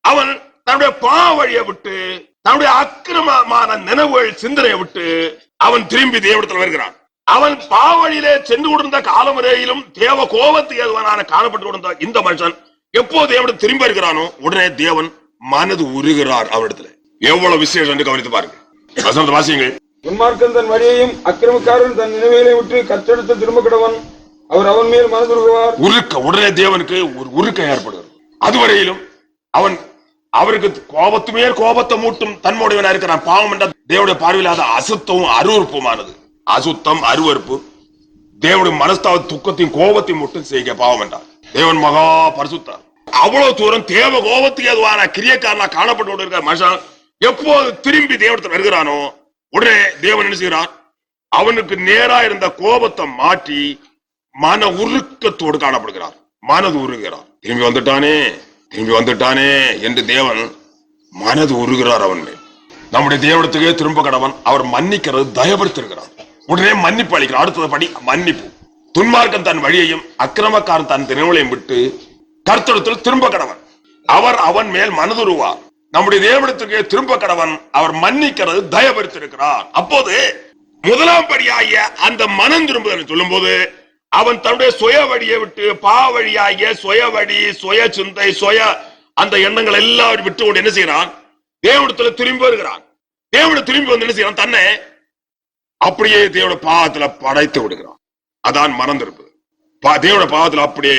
அவன் தன்னுடைய பாவ வழியை விட்டு தன்னுடைய அக்கிரமமான நினைவுகள் சிந்தனையை விட்டு அவன் திரும்பி தேவனிடத்தில் வருகிறான். அவன் பாவ வழியிலே சென்று கொண்டிருந்த காலம் வரையிலும் தேவ கோபத்துக்கு ஏதுவான காணப்பட்டு கொண்டிருந்த இந்த மனுஷன் எப்போ தேவனிடம் திரும்பி இருக்கிறானோ உடனே தேவன் மனது உருகிறார் அவரிடத்துல. எவ்வளவு விசேஷம் என்று கவனித்து பாருங்க. வசனத்தை வாசியுங்கள். துன்மார்க்கன் தன் வழியையும் அக்கிரமக்காரன் தன் நினைவுகளை விட்டு கற்றெடுத்து திரும்ப கிடவன் அவர் அவன் மேல் மனதுருகுவார். உடனே தேவனுக்கு ஒரு உருக்கம் ஏற்படுகிறது. அதுவரையிலும் அவன் அவருக்கு கோபத்து மேல் கோபத்தை மூட்டும் தன்மையுடையவனா இருக்கிறான். பாவம் என்ற தேவனுடைய பார்வையில் அது அசுத்தமும் அருவருப்புமானது. அசுத்தம் அருவருப்பு தேவனுடைய மனஸ்தாவ துக்கத்தையும் கோபத்தையும் மட்டும் செய்ய பாவம் என்றார். தேவன் மகா பரிசுத்தார். அவ்வளவு தூரம் தேவ கோபத்துக்கு ஏதுவான கிரியக்காரனா காணப்பட்டு கொண்டிருக்கிற மனுஷன் எப்போது திரும்பி தேவனத்தில் வருகிறானோ உடனே தேவன் என்ன செய்கிறார்? அவனுக்கு நேரா இருந்த கோபத்தை மாற்றி மன உருக்கத்தோடு காணப்படுகிறார். மனது உருகிறார். திரும்பி வந்துட்டானே என்று தேவன் மனது உருகிறார் அவன் மேல். நம்முடைய தேவனத்துக்கே திரும்ப கடவன் அவர் மன்னிக்கிறது தயப்படுத்திருக்கிறார். உடனே மன்னிப்பு அளிக்கிறார். அடுத்தது படி மன்னிப்பு. துன்மார்க்கன் தன் வழியையும் அக்கிரமக்காரன் தன் தினங்களையும் விட்டு கர்த்தரிடத்தில் திரும்ப கடவன் அவர் அவன் மேல் மனதுருவார். நம்முடைய தேவனிடத்துக்கே திரும்ப கடவன் அவர் மன்னிக்கிறது தயப்படுத்திருக்கிறார். அப்போது முதலாம் படியாகிய அந்த மனம் திரும்புதல் சொல்லும் போது அவன் தன்னுடைய சுய வழியை விட்டு பாவ வழியாகிய சுய வழி, சுய சிந்தை, சுய அந்த எண்ணங்கள் எல்லாம் விட்டு கொண்டு என்ன செய்யறான்? தேவனிடத்துல திரும்பி வருகிறான். தேவனுடைய திரும்பி வந்து என்ன செய்யறான்? தன்னை அப்படியே தேவனுடைய பாவத்துல படைத்து விடுகிறான். அதான் மனம் திரும்புது. தேவனுடைய பாவத்துல அப்படியே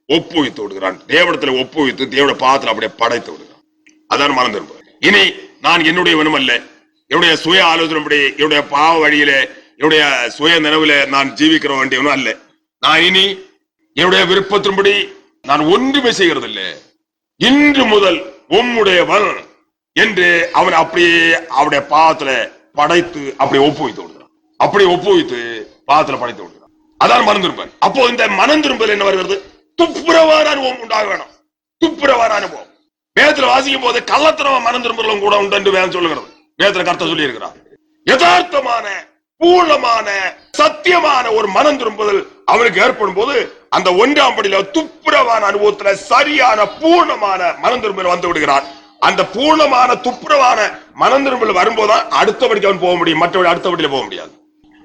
ஒப்புவித்து விடுகிறான். தேவனிடத்துல ஒப்புவித்து தேவனுடைய பாவத்துல அப்படியே படைத்து விடுகிறான். அதான் மனம் திரும்புது. இனி நான் என்னுடைய வேணும் அல்ல, என்னுடைய சுய ஆலோசனைப்படி என்னுடைய பாவ வழியிலே என்னுடைய சுய நினைவுல நான் ஜீவிக்கிற வேண்டியவனும் அல்ல. நான் இனி என்னுடைய விருப்பத்தின்படி நான் ஒன்றுமே செய்கிறது இல்லை. இன்று முதல் உம்முடையவன் என்று அவன் அப்படியே அவருடைய பாவத்துல படைத்து அப்படியே ஒப்புவித்து விடுகிறான். அப்படியே ஒப்புவித்து பாவத்துல படைத்து விடுகிறான். அதான் மனம் திரும்பல். அப்போ இந்த மனம் திரும்பல் என்ன வருகிறது? துப்புரவான அனுபவம் உண்டாக வேணும். துப்புரவான அனுபவம். வேதத்துல வாசிக்கும் போது கள்ளத்தனமா மனம் திரும்பலும் கூட உண்டு என்று வேதம் சொல்லுகிறது. வேதத்துல கர்த்தர் சொல்லி இருக்கிறார். யதார்த்தமான பூர்ணமான சத்தியமான ஒரு மனம் திரும்புதல் அவனுக்கு ஏற்படும் போது அந்த ஒன்றாம் படியில துப்புரவான அனுபவத்துல சரியான பூர்ணமான மனம் திரும்பல் வந்து விடுகிறார். அந்த பூர்ணமான துப்புரவான மனம் திரும்பல் வரும்போதுதான் அடுத்தபடிக்கு அவன் போக முடியும். மற்றபடி அடுத்தபடியில போக முடியாது.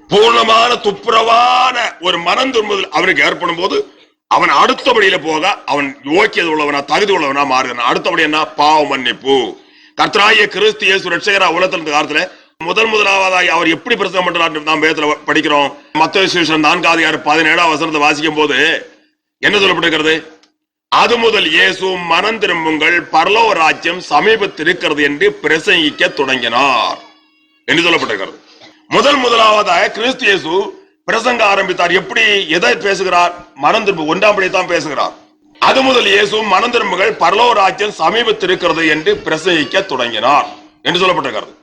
பூர்ணமான துப்புரவான ஒரு மனம் திரும்புதல் அவனுக்கு ஏற்படும் போது அவன் அடுத்தபடியில போக அவன் யோக்கியது உள்ளவனா தகுதி உள்ளவனா மாறுகிறான். அடுத்தபடி என்ன? பாவ மன்னிப்பு. கர்த்தராகிய கிறிஸ்து இயேசு ரட்சகரா உலகத்தில் இருந்த காலத்துல முதலாவதாய் அவர் எப்படி பிரசங்கம் பண்றார் நாம் வேதத்துல படிக்கிறோம். மத்தேயு சுவிசேஷம் 4:17 வசனத்தை வாசிக்கும் போது என்ன சொல்லப்பட்டிருக்கிறது? அது முதல் இயேசு மனம் திரும்புங்கள் பரலோக ராஜ்யம் சமீபத்தில் இருக்கிறது என்று பிரசங்கிக்க தொடங்கினார் என்று சொல்லப்பட்டிருக்கிறது. முதலாவதாக கிறிஸ்து இயேசு பிரசங்க ஆரம்பித்தார். எப்படி எதை பேசுகிறார்? மனம் திரும்ப ஒன்றாம் படி தான் பேசுகிறார். அது முதல் இயேசு மனம் திரும்புகள் பரலோக ராஜ்யம் சமீபத்தில் இருக்கிறது என்று பிரசங்கிக்க தொடங்கினார் என்று சொல்லப்பட்டிருக்கிறது.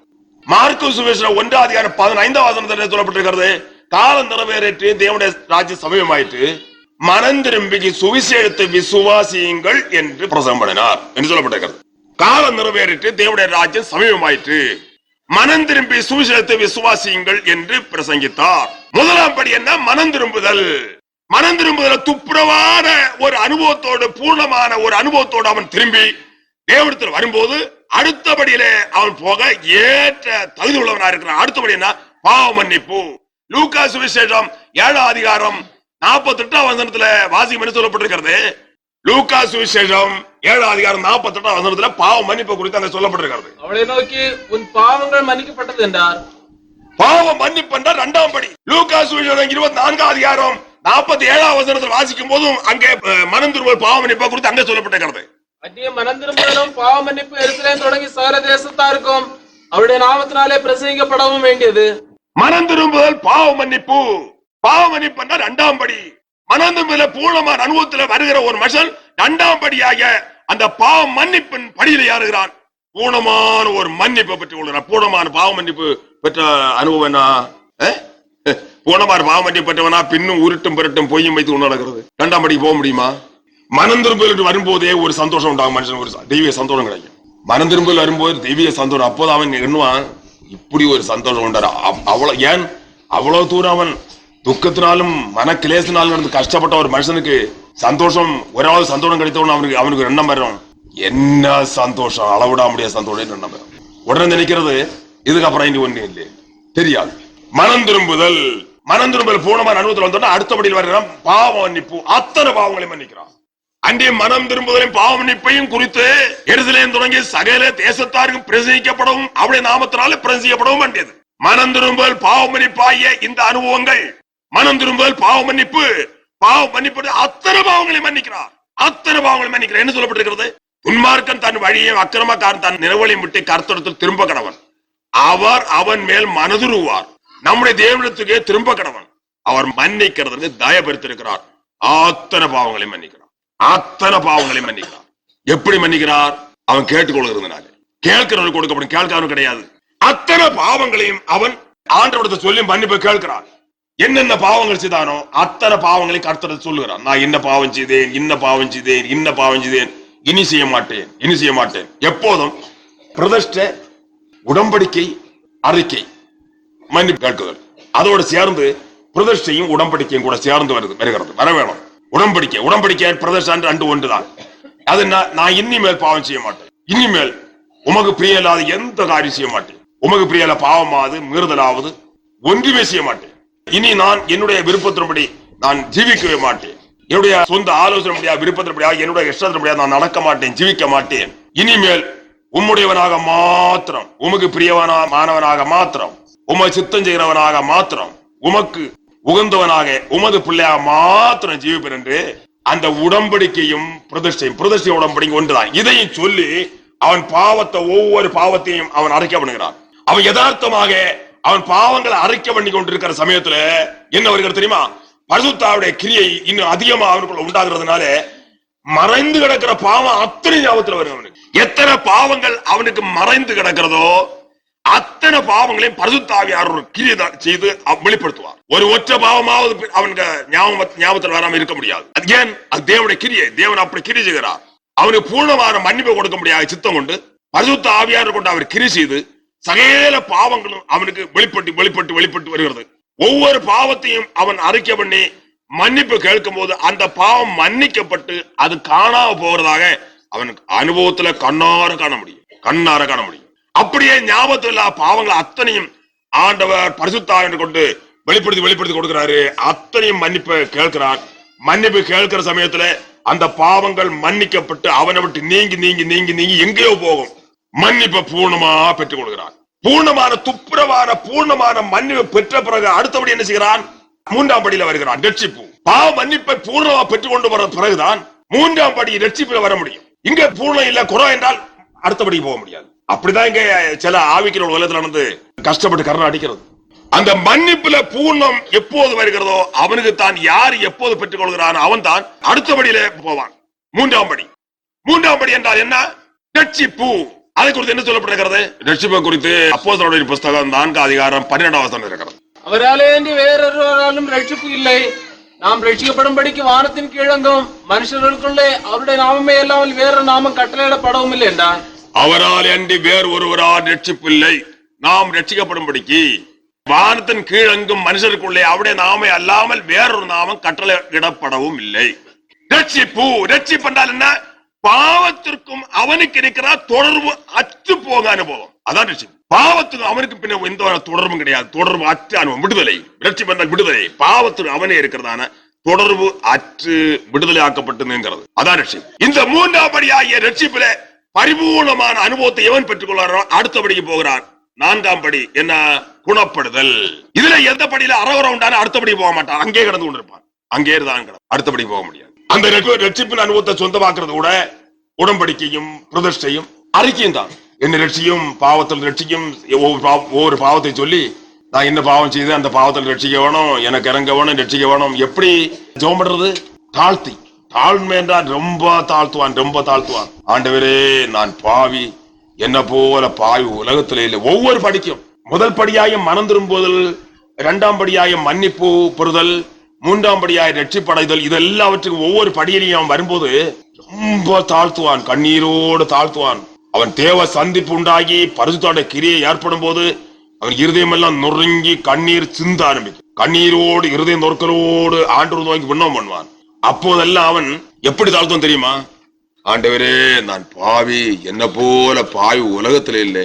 மார்க்கு சுவிசேஷம் 1:15 சொல்லப்பட்டிருக்கிறது. காலம் நிறைவேறிட்டு தேவனுடைய ராஜ்யம் சமீபமாயிற்று, மனம் திரும்பி சுவிசேஷத்தை விசுவாசியுங்கள் என்று பிரசங்கம் பண்ணினார் என்று சொல்லப்பட்டிருக்கிறது. காலம் நிறைவேறிட்டு தேவனுடைய ராஜ்யம் சமீபமாயிற்று, மனம் திரும்பி சுவிசேஷத்தை விசுவாசியுங்கள் என்று பிரசங்கித்தார். முதலாம் படி என்ன? மனம் திரும்புதல். மனம் திரும்புதல் துப்புரவான ஒரு அனுபவத்தோடு பூர்ணமான ஒரு அனுபவத்தோடு அவன் திரும்பி தேவனிடத்தில் வரும்போது அடுத்தபடியிலே அவன் போக ஏற்ற தகுதி உள்ளவனா இருக்கிறான். அடுத்தபடி என்ன? பாவ மன்னிப்பு. லூக்கா சுவிசேஷம் 7:48 வாசிக்கும் என்று சொல்லப்பட்டிருக்கிறது. லூக்கா சுவிசேஷம் 7:48 பாவ மன்னிப்பு குறித்து அங்க சொல்லப்பட்டிருக்கிறது. அவளை நோக்கி உன் பாவங்கள் மன்னிக்கப்பட்டது என்றார். பாவ மன்னிப்பு என்றால் இரண்டாம் படி. லூக்கா சுவிசேஷம் 24:47 வாசிக்கும் போதும் அங்கே மனம் திரும்பல் பாவ மன்னிப்பு குறித்து அங்கே சொல்லப்பட்டிருக்கிறது. அந்நிய மனம் திரும்பலும் பாவ மன்னிப்பு எருசலேம் தொடங்கி சகல தேசத்தாருக்கும் அவருடைய நாமத்தினாலே பிரசங்கிக்கப்படவும் வேண்டியது. மனம் திரும்புதல் பாவ மன்னிப்பு. பாவ மன்னிப்பு என்றால் 2ஆம் படி. மனம் திரும்புதல பூர்ணமான அனுபவத்தில் வருகிற ஒரு மனுஷன் 2ஆம் படியாக அந்த பாவ மன்னிப்பின் படியில ஏறுகிறான். பூர்ணமான ஒரு மன்னிப்பை பெற்றுக் கொள்கிறான். பூர்ணமான பாவ மன்னிப்பு பெற்ற அனுபவம் என்ன? பூர்ணமான பாவ மன்னிப்பு பெற்றவனா பின்னும் உருட்டும் பெருட்டும் பொய்யும் வைத்து கொண்டு நடக்கிறது. 2ஆம் படிக்கு போக முடியுமா? மனம் திரும்புதல் வரும்போதே ஒரு சந்தோஷம் உண்டாகும். மனுஷன் ஒரு தெய்வீக சந்தோஷம் கிடைக்கும். மனம் திரும்புதல் வரும்போது தெய்வீக சந்தோஷம். அப்போது அவன் எண்ணுவான், இப்படி ஒரு சந்தோஷம் உண்டாரு. அவ்வளவு ஏன் அவ்வளவு தூரம் அவன் துக்கத்தினாலும் மன கிளேசினாலும் நடந்து கஷ்டப்பட்ட ஒரு மனுஷனுக்கு சந்தோஷம், ஒராவது சந்தோஷம் கிடைத்தவன் அவனுக்கு எண்ணம் வரும். என்ன சந்தோஷம், அளவிட முடியாத சந்தோஷம் எண்ணம் வரும். உடனே நினைக்கிறது இதுக்கப்புறம் இனி ஒண்ணு இல்லை, தெரியாது. மனம் திரும்புதல் பூர்ணமான அனுபவத்தில் வந்தோம்னா அடுத்தபடியில் வருகிறான் பாவ மன்னிப்பு. அத்தனை பாவங்களையும் மன்னிக்கிறான். அன்றைய மனம் திரும்புதலையும் பாவ மன்னிப்பையும் குறித்து எருசலேம் தொடங்கி சகல தேசத்தாருக்கும் பிரசங்கிக்கப்படவும் அவருடைய நாமத்தினால பிரசங்கிக்கப்படவும் வேண்டியது. மனம் திரும்புதல் பாவ மன்னிப்பாகிய இந்த அனுபவங்கள், மனம் திரும்புதல் பாவ மன்னிப்பு அத்தனை பாவங்களையும் மன்னிக்கிறார். அத்தனை பாவங்களையும் மன்னிக்கிறார். என்ன சொல்லப்பட்டிருக்கிறது? துன்மார்க்கன் தன் வழியை, அக்கிரமக்காரன் தன் நினைவுகளையும் விட்டு கர்த்தரிடத்தில் திரும்ப கடவன். அவர் அவன் மேல் மனதுருவார். நம்முடைய தேவனிடத்துக்கே திரும்ப கடவன். அவர் மன்னிக்கிறதுக்கு தயபெருத்திருக்கிறார். அத்தனை பாவங்களையும் மன்னிக்கிறார். அத்தனை பாவங்களையும் மன்னிக்கிறார். எப்படி மன்னிக்கிறார்? அவன் கேட்டுக்கொள்கிறதுனால. கேட்கிறவனுக்கு கொடுக்கப்படும், கேட்கிறவன் கிடையாது. அத்தனை பாவங்களையும் அவன் ஆண்டவரத்தை சொல்லி மன்னிப்பு கேட்கிறான். என்னென்ன பாவங்கள் செய்தானோ அத்தனை பாவங்களையும் கர்த்தர் சொல்லுகிறான். நான் என்ன பாவம் செய்தேன், இன்ன பாவம் செய்தேன், இன்ன பாவம் செய்தேன், இனி செய்ய மாட்டேன், இனி செய்ய மாட்டேன். எப்போதும் பிரதிஷ்டை, உடன்படிக்கை, அறிக்கை, மன்னிப்பு கேட்குதல், அதோடு சேர்ந்து பிரதிஷ்டையும் உடன்படிக்கையும் கூட சேர்ந்து வருகிறது, வர வேணும். உடன்படிக்கை பிரதிஷ்டை 2 ஒன்றுதான். அது நான் இனிமேல் பாவம் செய்ய மாட்டேன், இனிமேல் உமக்கு பிரிய இல்லாத எந்த காரியம் செய்ய மாட்டேன், உமக்கு பிரிய பாவமாவது மீறுதலாவது ஒன்றுமே செய்ய மாட்டேன். இனி நான் என்னுடைய விருப்பத்தின்படி நான் ஜீவிக்கவே மாட்டேன். என்னுடைய சொந்த ஆலோசனை விருப்பத்தின்படியாக என்னுடைய இஷ்டத்தின்படியாக நான் நடக்க மாட்டேன், ஜீவிக்க மாட்டேன். இனிமேல் உம்முடையவனாக மாத்திரம், உமக்கு பிரியமானவனாக மாத்திரம், உமை சித்தம் செய்கிறவனாக மாத்திரம், உமக்கு உகந்தவனாக உமது பிள்ளையாக மாத்திரம் ஜீவிப்பேன் என்று அந்த உடன்படிக்கையும் பிரதிஷ்டை உடன்படிக்கை ஒன்றுதான். இதையும் சொல்லி அவன் பாவத்தை, ஒவ்வொரு பாவத்தையும் அவன் அரைக்க பண்ணுகிறான். அவன் யதார்த்தமாக அவன் பாவங்களை அரைக்க பண்ணி கொண்டிருக்கிற சமயத்துல என்ன வருகிறது தெரியுமா? பரிசுத்தாவுடைய கிரியை இன்னும் அதிகமா அவனுக்குள்ள உண்டாகிறதுனால மறைந்து கிடக்கிற பாவம் அத்தனை ஞாபகத்துல வரும். அவனுக்கு எத்தனை பாவங்கள் அவனுக்கு மறைந்து கிடக்கிறதோ அத்தனை பாவங்களையும் பரிசுத்தாவியார் ஒரு கிரியை செய்து வெளிப்படுத்துவார். ஒரு ஒற்றை பாவமாவது அவனுக்கு ஞாபகத்தில் வராம இருக்க முடியாது. அது ஏன்? அது தேவனுடைய கிரியை. தேவன் அப்படி கிரி செய்கிறார். அவனுக்கு பூர்ணமான மன்னிப்பை கொடுக்க முடியாத சித்தம் கொண்டு பரிசுத்த ஆவியார் கொண்டு அவர் கிரி செய்து சகல பாவங்களும் அவனுக்கு வெளிப்பட்டு வருகிறது. ஒவ்வொரு பாவத்தையும் அவன் அறிக்கை பண்ணி மன்னிப்பு கேட்கும் போது அந்த பாவம் மன்னிக்கப்பட்டு அது காணாம போகிறதாக அவனுக்கு அனுபவத்துல கண்ணார காண முடியும். அப்படியே ஞாபகத்தில் இல்லாத பாவங்கள் அத்தனையும் ஆண்டவர் பரிசுத்த கொண்டு வெளிப்படுத்தி கொடுக்கிறாரு. அத்தனையும் மன்னிப்பு கேட்கிறான். மன்னிப்பு கேட்கிற சமயத்துல அந்த பாவங்கள் மன்னிக்கப்பட்டு அவனை விட்டு நீங்கி எங்கேயோ போகும். மன்னிப்பை பூர்ணமா பெற்றுக் கொள்கிறான். பூர்ணமான துப்புரவான பூர்ணமான மன்னிப்பு பெற்ற பிறகு அடுத்தபடி என்ன செய்கிறான்? 3ஆம் படியில வருகிறான், ரட்சிப்பு. பாவ மன்னிப்பை பூர்ணமா பெற்றுக் கொண்டு வர பிறகுதான் 3ஆம் படி ரட்சிப்புல வர முடியும். இங்க பூர்ணம் இல்ல, குறை என்றால் அடுத்தபடி போக முடியாது. அப்படிதான் இங்க சில ஆவிக்கிற உலகத்துல நடந்து கஷ்டப்பட்டு கரணம் அடிக்கிறது. அந்த மன்னிப்புல பூர்ணம் எப்போது வருகிறதோ அவனுக்கு தான் யார் எப்போது பெற்றுக் கொள்கிறான் அவன் தான் அடுத்தபடியில போவான். 3ஆம் படி என்றால் என்ன? ரட்சிப்பு. அதை குறித்து என்ன சொல்லப்படுகிறது? ரட்சிப்பை குறித்து அப்போஸ்தலருடைய புஸ்தகம் 4ஆம் அதிகாரம் 12ஆம் வசனம் இருக்கிறது. அவராலே வேறொருவராலும் ரட்சிப்பு இல்லை. நாம் ரட்சிக்கப்படும்படிக்கு வானத்தின் கீழங்கும் மனுஷர்களுக்குள்ளே அவருடைய நாமமே இல்லாமல் வேறொரு நாமம் கட்டளையிடப்படவும் இல்லை என்றான். அவரால் அன்றி வேறு ஒருவரால் ரட்சிப்பு இல்லை. நாம் ரட்சிக்கப்படும்படிக்கு வானத்தின் கீழங்கும் மனுஷருக்குள்ளே அவருடைய நாமே அல்லாமல் வேறொரு நாமம் கட்டளையிடப்படவும் இல்லை. ரட்சிப்பு என்றால் என்ன? பாவத்திற்கும் அவனுக்கு இருக்கிற தொடர்பு அற்று போக அனுபவம். அதான் ரட்சிப்பு. பாவத்துக்கும் அவனுக்கு பின்ன எந்த தொடர்பும் கிடையாது. தொடர்பு அற்று அனுபவம், விடுதலை. ரட்சிப்பு என்றால் விடுதலை. பாவத்துக்கு அவனே இருக்கிறதான தொடர்பு அற்று விடுதலை ஆக்கப்பட்டதுங்கிறது. அதான் ரட்சிப்பு. இந்த 3ஆம் படியாகிய ரட்சிப்புல பரிபூர்ணமான அனுபவத்தை எவன் பெற்றுக் கொள்ளாரோ அடுத்தபடிக்கு போகிறான். 4ஆம் படி என்ன? குணப்படுதல். இதுல எந்த படியில அறகுறை உண்டான அடுத்தபடி போக மாட்டான். அங்கே கிடந்து கொண்டிருப்பான். அங்கே தான் அடுத்தபடி போக முடியாது. அந்த ரட்சிப்பின் அனுபவத்தை சொந்தமாக்குறது கூட உடன்படிக்கையும் பிரதிஷ்டையும் அறிக்கையும் தான். என்ன ரட்சியும் பாவத்தில் ரட்சிக்கும் ஒவ்வொரு பாவத்தை சொல்லி நான் என்ன பாவம் செய்து அந்த பாவத்தில் ரட்சிக்க வேணும், எனக்கு இறங்க வேணும், ரட்சிக்க வேணும். எப்படி ஜெபம் பண்றது? தாழ்த்தி. தாழ்மை என்றால் ரொம்ப தாழ்த்துவான், ரொம்ப தாழ்த்துவான். ஆண்டவரே நான் பாவி, என்ன போல பாவி உலகத்திலே இல்லை. ஒவ்வொரு படிக்கும் முதல் படியாய மனம் திரும்புதல், இரண்டாம் படியாய மன்னிப்பு பெறுதல், மூன்றாம் படியாய ரட்சிப்படைதல், இது எல்லாவற்றுக்கும் ஒவ்வொரு படியிலையும் அவன் வரும்போது ரொம்ப தாழ்த்துவான், கண்ணீரோடு தாழ்த்துவான். அவன் தேவ சந்திப்பு உண்டாகி பரிசுத்தோட கிரியை ஏற்படும் போது அவன் இருதயம் எல்லாம் நொறுங்கி கண்ணீர் சிந்த ஆரம்பிக்கும். கண்ணீரோடு இருதயம் நொறுக்கலோடு ஆண்டவர் நோக்கி விண்ணப்பம் பண்ணுவான். அப்போதெல்லாம் அவன் எப்படி தாழ்த்துவான் தெரியுமா? ஆண்டவரே நான் பாவி, என்ன போல பாவி உலகத்துல இல்லை,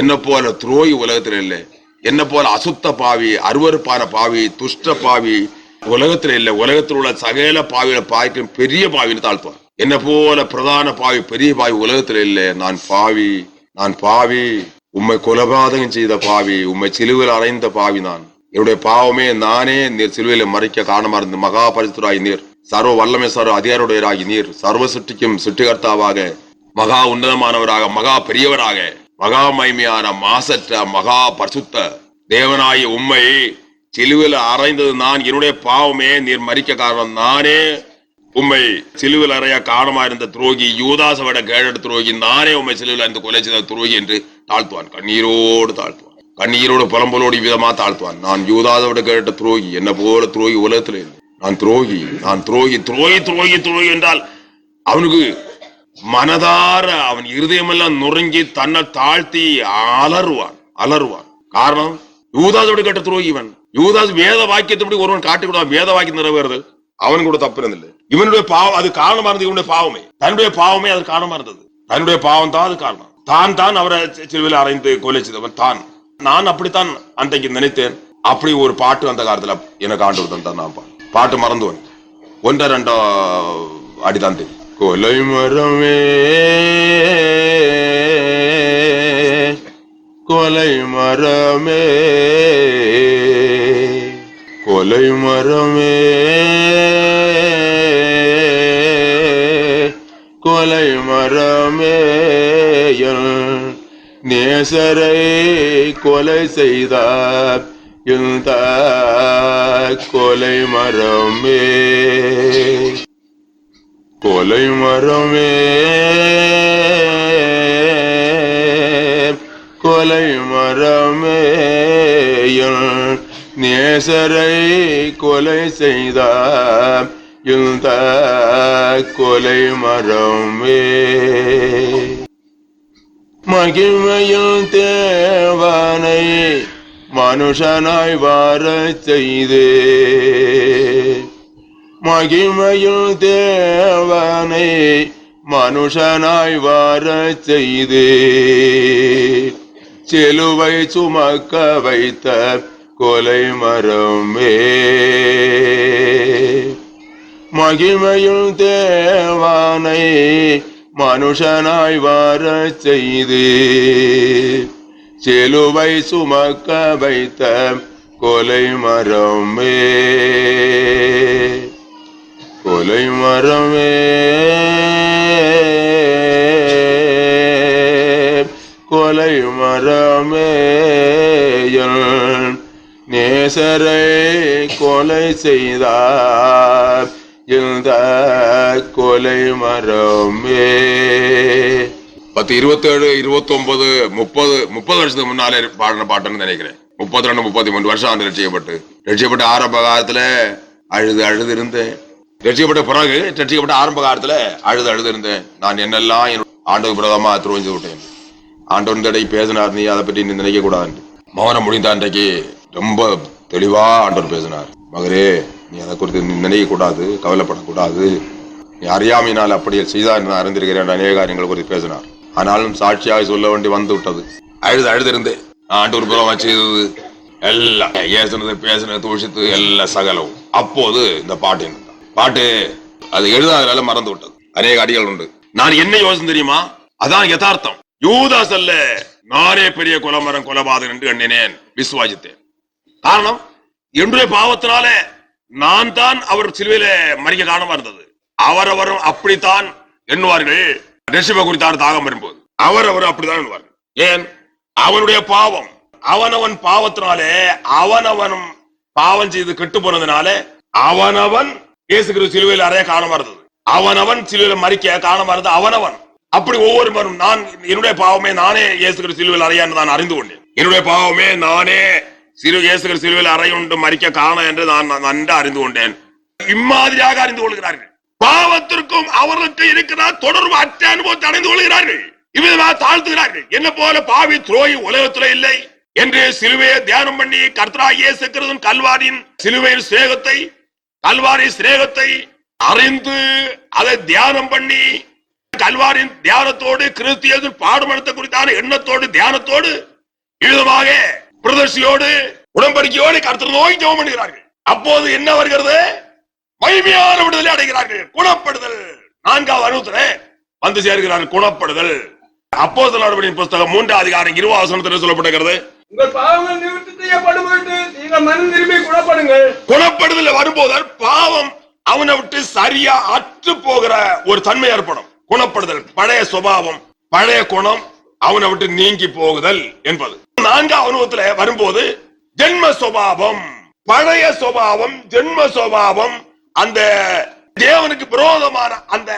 என்ன போல துரோகி உலகத்துல இல்லை, என்ன போல அசுத்த பாவி, அருவருப்பான பாவி, துஷ்ட பாவி உலகத்துல இல்லை, உலகத்தில் உள்ள சகல பாவிகளை பாய்க்கும் பெரிய பாவின்னு தாழ்த்துவான். என்ன போல பிரதான பாவி, பெரிய பாவி உலகத்துல இல்லை, நான் பாவி, நான் பாவி, உம்மை கொலபாதகம் செய்த பாவி, உம்மை சிலுவையில் அறைந்த பாவி நான், என்னுடைய பாவமே நானே நீர் சிலுவையில மறைக்க காரணமா இருந்து மகா பரிசுத்தராகி நீர், சர்வ வல்லமை சர்வ அதிகாரியுடையராகி நீர், சர்வ சுற்றிக்கும் சுற்றிகர்த்தாவாக, மகா உன்னதமானவராக, மகா பெரியவராக, மகா மகிமையான மாசற்ற மகா பரிசுத்த தேவனாய் உம்மை சிலுவையில் அறைந்தது நான், என்னுடைய பாவமே நீர் மறிக்க காரணம் நானே, உம்மை சிலுவையில் அறைய காரணமா இருந்த துரோகி, யூதாசை விட கேட துரோகி நானே, உம்மை சிலுவையில் அறிந்து கொலை செய்த துரோகி என்று தாழ்த்துவான். கண்ணீரோடு தாழ்த்துவான், கண்ணீரோடு புலம்பலோடு விதமா தாழ்த்துவான். நான் யூதாசை விட கேட்ட துரோகி, என்ன போல துரோகி உலகத்துல இல்லை, நான் துரோகி, நான் துரோகி, துரோகி துரோகி துரோகி என்றால் அவனுக்கு மனதார அவன் இருதயமெல்லாம் நொறுங்கி தன்னை தாழ்த்தி அலறுவான், அலறுவான். காரணம் யூதாசை விட கேட்ட துரோகி இவன். யூதாஸ் வேத வாக்கியத்தை ஒருவன் காட்டி கொடுத்தான், வேத வாக்கியம் நிறைவேறுதல் அவன் கூட தப்பு இருந்தில்லை. இவனுடைய பாவம் அது காரணமா இருந்தது, இவனுடைய பாவமே, தன்னுடைய பாவமே அது காரணமா இருந்தது, தன்னுடைய பாவம் தான் அது காரணம். தான் அவரை சிலுவையில் அறைந்து கொலை செய்தவன் தான். நான் அப்படித்தான் அன்றைக்கு நினைத்தேன். அப்படி ஒரு பாட்டு அந்த காலத்துல எனக்கு ஆண்டு தான். நான் பாட்டு மறந்துவன், ஒன்ற ரெண்டோ அடிதான் தெரியும். கொலை மரமே கொலை மரமே கொலை மரமே கொலை மரமே நேசரை கொலை செய்தார் இந்த கொலை மரமே கொலை மரமே கொலை மரமே நேசரை கொலை செய்தார் இந்த கொலை மரமே மகிமையில் தேவனை மனுஷனாய் வார செய்தே மகிமையில் தேவனை மனுஷனாய் வார செய்தே சிலுவை சுமக்க வைத்த கொலை மரமே மகிமையில் தேவனை மனுஷனாய் வார செய்து சிலுவை சுமக்க வைத்த கொலை மரமே கொலை மரமே கொலை மரமே நேசரை கொலை செய்தார் இந்த கொலை மரமே. 10, 27, 29, 30 வருஷத்துக்கு முன்னாலே பாடின பாட்டுன்னு நினைக்கிறேன். 32, 33 வருஷம் ஆண்டு ரட்சிக்கப்பட்ட ஆரம்ப காலத்துல அழுது இருந்தேன். ரட்சிக்கப்பட்ட பிறகு ரட்சிக்கப்பட்ட ஆரம்ப காலத்துல அழுது இருந்தேன். நான் என்னெல்லாம் ஆண்டவர் பிரதமா துரோகித்து விட்டேன். ஆண்டவன் தடை பேசினார், நீ அதை பற்றி நீ நினைக்க கூடாது. மௌனம் முடிந்த அன்றைக்கு ரொம்ப தெளிவா ஆண்டவர் பேசினார். மகரே, நீ அதை குறித்து நினைக்க கூடாது, கவலைப்படக்கூடாது, நீ அறியாமையினால் அப்படி செய்தார் நான் அறிந்திருக்கிறேன். அநேக காரியங்கள் குறித்து பேசினார். ஆனாலும் சாட்சியாக சொல்ல வேண்டி வந்து விட்டது. அழுது இருந்தேன். ஆண்டவர் பிரதமா செய்தது எல்லாம் ஏசினது பேசினது தூஷித்து எல்லாம் சகலம். அப்போது இந்த பாட்டு அது எழுதாதனால மறந்து விட்டது. அநேக அடிகள் உண்டு. நான் என்ன யோசனை தெரியுமா? அதான் யதார்த்தம். யூதாஸ் அல்ல, நானே பெரிய கொலமரம் கொலபாதகன் என்று எண்ணினேன், விசுவாசித்தேன். காரணம், என்னுடைய பாவத்தினாலே நான் தான் அவர் சிலுவையில மறிக்க காரணமா இருந்தது. அவரவரும் அப்படித்தான் எண்ணுவார்கள். ரட்சிப்பை குறித்தான தாகம் வரும்போது அவரவர் அப்படித்தான் எண்ணுவார்கள். ஏன்? அவனுடைய பாவம், அவனவன் பாவத்தினாலே அவனவனும் பாவம் செய்து கெட்டு போனதுனால அவனவன் இயேசு கிறிஸ்து சிலுவையில் அறைய காரணமா இருந்தது. அவனவன் சிலுவையில் மறிக்க காரணமா இருந்தது அவனவன். அப்படி ஒவ்வொருவரும் நான் என்னுடைய பாவமே நானே இயேசு கிறிஸ்து சிலுவையில் அறையான்னு நான் அறிந்து கொண்டேன். என்னுடைய பாவமே நானே இயேசு கிறிஸ்து சிலுவையில் அறையுண்டு மறிக்க காரணம் என்று நான் நன்கு அறிந்து கொண்டேன். இம்மாதிரியாக அறிந்து கொள்கிறார்கள். பாவத்திற்கும் அவர்களுக்கு இருக்கிற தொடர்பு அற்ற அனுபவத்தை அடைந்து கொள்கிறார்கள். இவ்விதமாக தாழ்த்துகிறார்கள். என்ன போல பாவி துரோகி உலகத்துல இல்லை என்று சிலுவையை தியானம் பண்ணி கர்த்தராகிய இயேசு கிறிஸ்துவின் கல்வாரியின் சிலுவையின் சிநேகத்தை கல்வாரி சிநேகத்தை அறிந்து அதை தியானம் பண்ணி கல்வாரின் தியானத்தோடு கிறிஸ்து பாடுபடுத்த குறித்தான எண்ணத்தோடு தியானத்தோடு இவ்விதமாக பிரதர்சியோடு உடன்படிக்கையோடு கர்த்தர் நோக்கி ஜெபம் பண்ணுகிறார்கள். அப்போது என்ன வருகிறது? மகிமையான விடுதலை அடைகிறார்கள். குணப்படுதல் 4வது அனுபவத்திலே வந்து சேர்கிறார்கள். குணப்படுதல் அப்போஸ்தலர் நடவடிக்கையின் புத்தகம் 3ஆம் அதிகாரம் 20ஆம் வசனத்தில் சொல்லப்படுகிறது. உங்கள் பாவங்கள் நிவர்த்தி செய்யப்படும் பொருட்டு நீங்கள் மனம் திரும்பி குணப்படுங்கள். குணப்படுதல் வரும்போது பாவம் அவனை விட்டு சரியா அற்று போகிற ஒரு தன்மை ஏற்படும். குணப்படுதல் பழைய சுபாவம் பழைய குணம் அவனை விட்டு நீங்கி போகுதல் என்பது. 4ஆம் அனுபவத்துல வரும்போது ஜென்ம சுபாவம் பழைய சுபாவம் ஜென்ம சுபாவம் அந்த தேவனுக்கு விரோதமான அந்த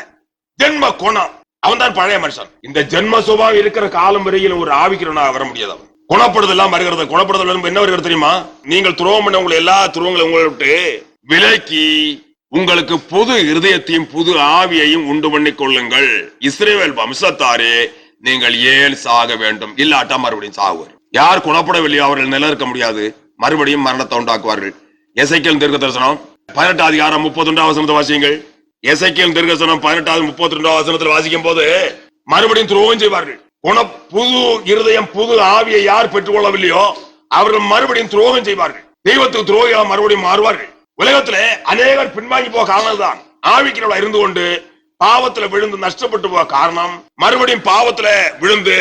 ஜென்ம குணம் அவன் தான் பழைய மனுஷன். இந்த ஜென்ம சுபாவம் இருக்கிற காலம் வரையில் ஒரு ஆவிக்கிறவனாக வர முடியாது. அவன் குணப்படுதல் எல்லாம் வருகிறது. குணப்படுதல் என்ன வருகிறது தெரியுமா? நீங்கள் துரோகம் பண்ண உங்களை எல்லா துரோகங்களும் உங்களை விட்டு விலக்கி உங்களுக்கு புது இருதயத்தையும் புது ஆவியையும் உண்டு பண்ணி கொள்ளுங்கள். இஸ்ரவேல் வம்சத்தாரே நீங்கள் ஏன் சாக வேண்டும்? இல்லாட்டா மறுபடியும் சாகுவார். யார் குணப்படவில்லையோ அவர்கள் நில இருக்க முடியாது. மறுபடியும் மரணத்தை உண்டாக்குவார்கள். எசேக்கியேல் தீர்க்க தரிசனம் 18ஆம் அதிகாரம் 31ஆம் வசனத்தை வாசியுங்கள். எசேக்கியேல் தீர்க்க தரிசனம் 18ஆம் 32ஆம் வசனத்தில் வாசிக்கும் போது மறுபடியும் துரோகம் செய்வார்கள். புது இருதயம் புது ஆவியை யார் பெற்றுக் கொள்ளவில்லையோ அவர்கள் மறுபடியும் துரோகம் செய்வார்கள். தெய்வத்துக்கு துரோகியாக மறுபடியும் மாறுவார்கள். உலகத்திலே அநேகர் பின்வாங்கி போக காரணம் தான். ஆவிக்கிறவளா இருந்து கொண்டு பாவத்துல விழுந்து நஷ்டப்பட்டு போக காரணம், மறுபடியும் பாவத்துல விழுந்து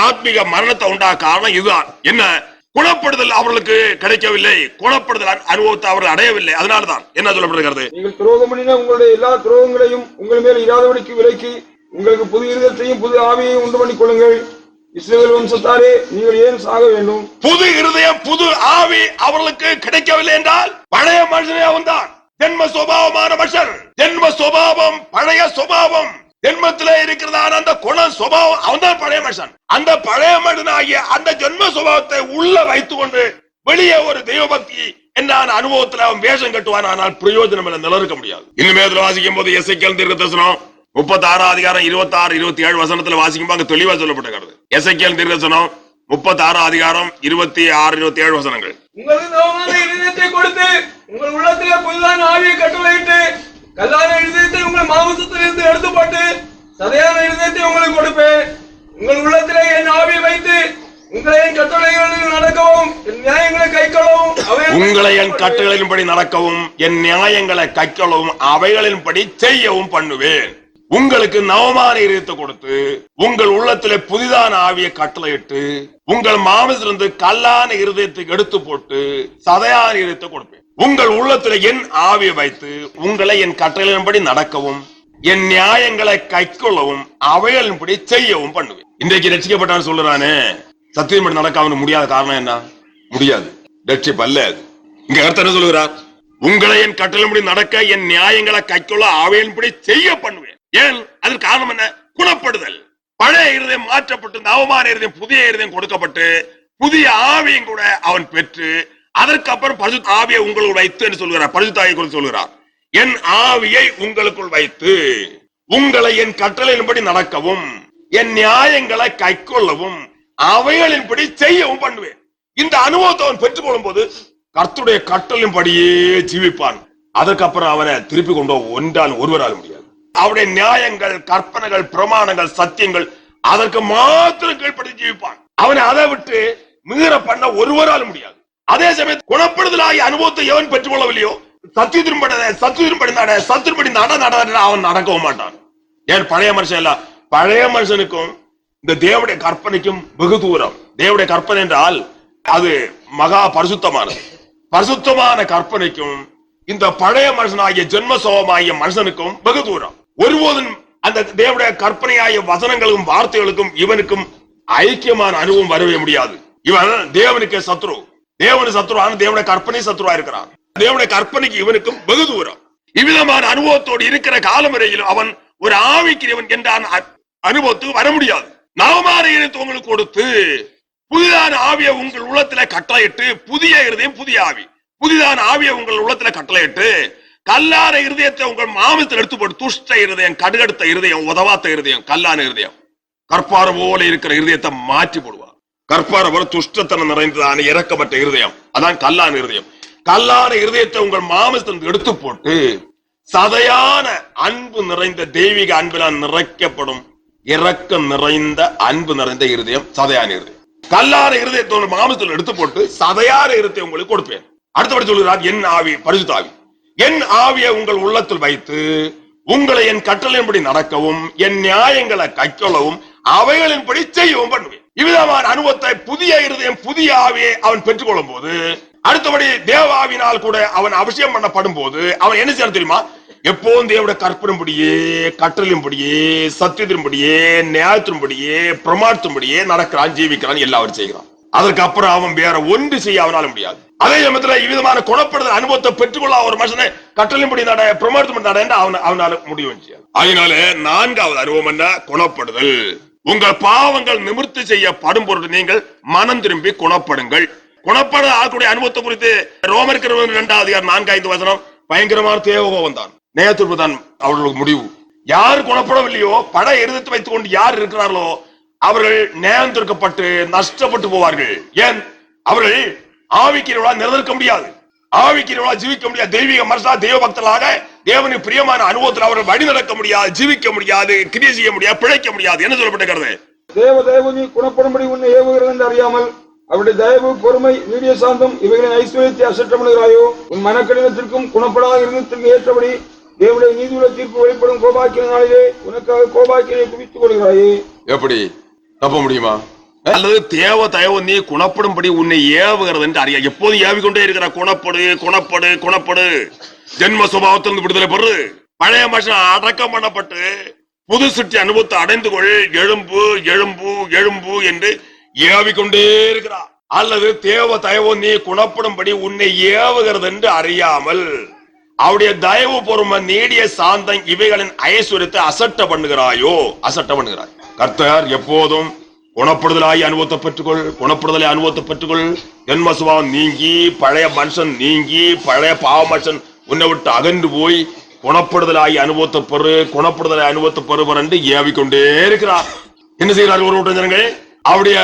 ஆத்மீக மரணத்தை உண்டாக காரணம் இதுதான். என்ன? குணப்படுதல் அவர்களுக்கு கிடைக்கவில்லை. குணப்படுதல் அனுபவத்தை அவர்கள் அடையவில்லை. அதனால்தான் என்ன சொல்லப்படுகிறது? நீங்கள் துரோகம் பண்ணின உங்களுடைய எல்லா துரோகங்களையும் உங்கள் மேல் இராதபடிக்கு விலக்கி உங்களுக்கு புது இருதயத்தையும் புது ஆவியையும் உண்டு பண்ணி கொள்ளுங்கள். இஸ்ரவேல் வம்சத்தாரே நீங்கள் ஏன் சாக வேண்டும்? புது இருதயம் புது ஆவி அவர்களுக்கு கிடைக்கவில்லை என்றால் பழைய மனுஷனே அவன்தான். ஜென்ம சுபாவமான மனுஷன். ஜென்ம சுபாவம் பழைய சுபாவம் ஜென்மத்திலே இருக்கிறதான அந்த குண சுபாவம் அவன்தான் பழைய மனுஷன். அந்த பழைய மனிதனாகிய அந்த ஜென்ம சுபாவத்தை உள்ள வைத்துக் கொண்டு வெளியே ஒரு தெய்வபக்தி என்னான அனுபவத்தில் அவன் வேஷம் கட்டுவான். ஆனால் பிரயோஜனம் இல்லை, நிலர்க்க முடியாது. இன்னுமே வாசிக்கும் போது எசேக்கியேல் தீர்க்க தரிசனம் 36ஆம் அதிகாரம் 26 27 வசனத்துல வாசிக்கும் போது தெளிவா சொல்லப்பட்டிருக்கிறது. எசேக்கியேல் தீர்க்க தரிசனம் 36ஆம் அதிகாரம் 26 27 வசனங்கள். உங்களுக்கு நவமான இருதயத்தை கொடுத்து உங்கள் உள்ளத்திலே புதிதான ஆவியை கட்டளையிட்டு கல்லான இருதயத்தை உங்கள் மாம்சத்திலிருந்து எடுத்து போட்டு சதையான இருதயத்தை உங்களுக்கு கொடுப்பேன். உங்கள் உள்ளத்திலே என் ஆவியை வைத்து உங்களை என் கட்டளைகளில் நடக்கவும் என் நியாயங்களை கைக்கொள்ளவும் உங்களை என் கட்டளையின்படி நடக்கவும் என் நியாயங்களை கைக்கொள்ளவும் அவைகளின்படி செய்யவும் பண்ணுவேன். உங்களுக்கு நவமான இருதயத்தை கொடுத்து உங்கள் உள்ளத்திலே புதிதான ஆவியை கட்டளையிட்டு உங்கள் மாம்சத்திலிருந்து கல்லான இருதயத்தை எடுத்து போட்டு சதையான இருதயத்தை கொடுப்பேன். உங்கள் உள்ளத்திலே என் ஆவியை வைத்து உங்களை என் கட்டளையின்படி நடக்கவும் என் நியாயங்களை கைக்கொள்ளவும் அவைகளின்படி செய்யவும் பண்ணுவேன். இன்றைக்கு ரட்சிக்கப்பட்டான்னு சொல்றானே, சத்தியம்படி நடக்க முடியாத காரணம் என்ன? முடியாது, ரட்சிப்பு அல்ல. இங்க கர்த்தர் என்ன சொல்லுகிறார்? உங்களை என் கட்டளையின்படி நடக்க என் நியாயங்களை கைக்கொள்ள அவைகளின்படி செய்ய பண்ணுவேன். ஏன்? அதற்கு காரணம் என்ன? குணப்படுதல். பழைய இருதயம் மாற்றப்பட்டு நவமான இருதயம் புதிய இருதயம் கொடுக்கப்பட்டு புதிய ஆவியும் கூட அவன் பெற்று அதற்கப்புறம் பரிசுத்த ஆவியை உங்களுக்குள் வைத்து என்று சொல்கிறார். பரிசுத்த ஆவியை குறித்து சொல்கிறார். என் ஆவியை உங்களுக்குள் வைத்து உங்களை என் கட்டளையின்படி நடக்கவும் என் நியாயங்களை கைக்கொள்ளவும் அவைகளின்படி செய்யவும் பண்ணுவேன். இந்த அனுபவத்தை அவன் பெற்றுக் கொள்ளும் போது கர்த்தருடைய கட்டளையின்படியே ஜீவிப்பான். அதற்கப்புறம் அவனை திருப்பி கொண்டு ஒன்றால் ஒருவரால் முடியாது. அவருடைய நியாயங்கள் கற்பனைகள் பிரமாணங்கள் சத்தியங்கள் அதற்கு மாத்திரம் கீழ்படி ஜீவிப்பான். அவனை அதை விட்டு மீற பண்ண ஒருவரால் முடியாது. அதே சமயத்தில் குணப்படுதலாகிய அனுபவத்தை எவன் பெற்றுக் கொள்ளவில்லையோ சத்துருப்படி அவன் நடக்கவும் மாட்டான். ஏன்? பழைய மனுஷன் இல்ல. பழைய மனுஷனுக்கும் இந்த தேவனுடைய கற்பனைக்கும் வெகு தூரம். தேவனுடைய கற்பனை என்றால் அது மகா பரிசுத்தமானது. பரிசுத்தமான கற்பனைக்கும் இந்த பழைய மனுஷனாகிய ஜென்மசோகமாகிய மனுஷனுக்கும் வெகு தூரம். ஒருபோதும் அந்த தேவனுடைய கற்பனையாகிய வசனங்களுக்கும் வார்த்தைகளுக்கும் இவனுக்கும் ஐக்கியமான அனுபவம் வரவே முடியாது. இவன் தேவனுக்கு சத்ரு. தேவனு சத்ருவான தேவனுடைய கற்பனை சத்ருவா இருக்கிறான். தேவனுடைய கற்பனைக்கு இவனுக்கும் வெகு தூரம். இவ்விதமான அனுபவத்தோடு இருக்கிற காலம் வரையிலும் அவன் ஒரு ஆவிக்கிறவன் என்ற அனுபவத்துக்கு வர முடியாது. நவமான இனத்தை உங்களுக்கு கொடுத்து புதிதான ஆவியை உங்கள் உள்ளத்துல கட்டளையிட்டு, புதிய இருதயம் புதிய ஆவி, புதிதான ஆவியை உங்கள் உள்ளத்துல கட்டளையிட்டு, கல்லான இருதயத்தை உங்கள் மாமத்தில் எடுத்து போட்டு, துஷ்ட இருதயம், கடுகடுத்த இருதயம், உதவாத்த இருதயம், கல்லான இருதயம், கற்பார போல இருக்கிற இருதயத்தை மாற்றி போடுவார். கற்பார போல துஷ்டத்தனம் நிறைந்ததான இறக்கப்பட்ட இருதயம், அதான் கல்லான இருதயம். கல்லான இருதயத்தை உங்கள் மாமத்தில் எடுத்து போட்டு சதையான அன்பு நிறைந்த தெய்வீக அன்பினால் நிறைக்கப்படும் இரக்கம் நிறைந்த அன்பு நிறைந்த இருதயம் சதையான இருதயம். கல்லான இருதயத்தை உங்கள் மாமத்தில் எடுத்து போட்டு சதையான இருதயத்தை உங்களுக்கு கொடுப்பேன். அடுத்தபடி சொல்கிறார், என் ஆவி பரிசுத்த ஆவி, என் ஆவியை உங்கள் உள்ளத்தில் வைத்து உங்களை என் கட்டளையின்படி நடக்கவும் என் நியாயங்களை கைக்கொள்ளவும் அவைகளின்படி செய்யவும் பண்ணுவேன். இவ்விதமான அனுபவத்தை புதிய இருதயம் புதிய ஆவியை அவன் பெற்றுக்கொள்ளும் போது, அடுத்தபடி தேவாவினால் கூட அவன் அபிஷேகம் பண்ணப்படும் போது அவன் என்ன செய்ய தெரியுமா? எப்போதும் தேவனுடைய கற்பனைப்படியே, கட்டளின்படியே, சத்தியத்தின்படியே, நியாயத்தின்படியே, பிரமாணத்தின்படியே நடக்கிறான், ஜீவிக்கிறான், எல்லாரும் செய்கிறான். அதற்கு அப்புறம் அவன் வேற ஒன்று செய்ய அவனால முடியாது. அதே சமயத்துல இவ்விதமான குணப்படுதல் அனுபவத்தை பெற்றுக்கொள்ள ஒரு மனுஷனை கட்டளின்படி நட, பிரமாணத்தின்படி நட அவனால முடியும் செய்யாது. அதனால நான்காவது அனுபவம் என்ன? குணப்படுதல். உங்கள் பாவங்கள் நிமிர்த்தி செய்யப்படும் பொருட்டு நீங்கள் மனம் திரும்பி குணப்படுங்கள். குணப்பட ஆக்கூடிய அனுபவத்தை குறித்து ரோமருக்கு 2:4-5 பயங்கரமான தேவகோபம் தான், நேயத்திற்கு தான் அவர்களுக்கு முடிவு. யார் குணப்படவில்லையோ, பட இருதத்தை வைத்துக் கொண்டு யார் இருக்கிறார்களோ அவர்கள் நியாயத்திற்கப்பட்டு நஷ்டப்பட்டு போவார்கள். ஏன்? அவர்கள் ஆவிக்கிறவர்களால் நிலைநிற்க முடியாது, ஆவிக்கிறவர்களால் ஜீவிக்க முடியாது. தெய்வீக மனுஷா தெய்வ பக்தர்களாக தேவனுக்கு பிரியமான அனுபவத்தில் அவர்கள் வழி நடக்க முடியாது, ஜீவிக்க முடியாது, கிரியை செய்ய முடியாது, பிழைக்க முடியாது. என்ன சொல்லப்பட்டிருக்கிறது? தேவனி குணப்படும்படி உன்னை ஏவுகிறது என்று அறியாமல் அவருடைய தயவு, பொறுமை, நீடிய சாந்தம் இவைகளின் ஐஸ்வர்யத்தை அசட்ட பண்ணுகிறாயோ? உன் மனக்கடினத்திற்கும் குணப்படாத இருந்தத்திற்கு ஏற்றபடி தேவனுடைய நீதியுள்ள தீர்ப்பு வெளிப்படும் கோபாக்கிய நாளிலே உனக்காக கோபாக்கியை குவித்துக் கொள்கிறாயே. எப்படி தப்ப முடியுமா? அல்லது தேவ தயவு நீ குணப்படும்படி உன்னை ஏவுகிறது என்று அறியா. எப்போதும் ஏவிக்கொண்டே இருக்கிற குணப்படு குணப்படு குணப்படு, ஜென்ம சுபாவத்திலிருந்து விடுதலை பெறு, பழைய மனுஷன் அடக்கம் பண்ணப்பட்டு புது சிட்டி அனுபவத்தை அடைந்து கொள், எழும்பு எழும்பு எழும்பு என்று ஏவிக்கொண்டே இருக்கிறார். அல்லது தேவ தயவு நீ குணப்படும்படி உன்னை ஏவுகிறது என்று அறியாமல் அவருடைய தயவு, பொறுமை, நீடிய சாந்தம் இவைகளின் ஐஸ்வர்யத்தை அசட்ட பண்ணுகிறாயோ? அசட்ட பண்ணுகிறாய். கர்த்தர் எப்போதும் குணப்படுதலாய் அனுபவத்தை பெற்றுக்கொள், குணப்படுதலை அனுபவத்தை பெற்றுக்கொள். ஜென்ம சுபாவம் நீங்கி, பழைய மனுஷன் நீங்கி, பழைய பாவ மனுஷன் உன்னை விட்டு அகன்று போய் குணப்படுதலாய் அனுபவத்தை பெறு, குணப்படுதலை அனுபவத்தை பெறுவர் என்று ஏவிக்கொண்டே இருக்கிறார். என்ன செய்கிறார் ஒரு கூட்டம் ஜனங்கள்? அவருடைய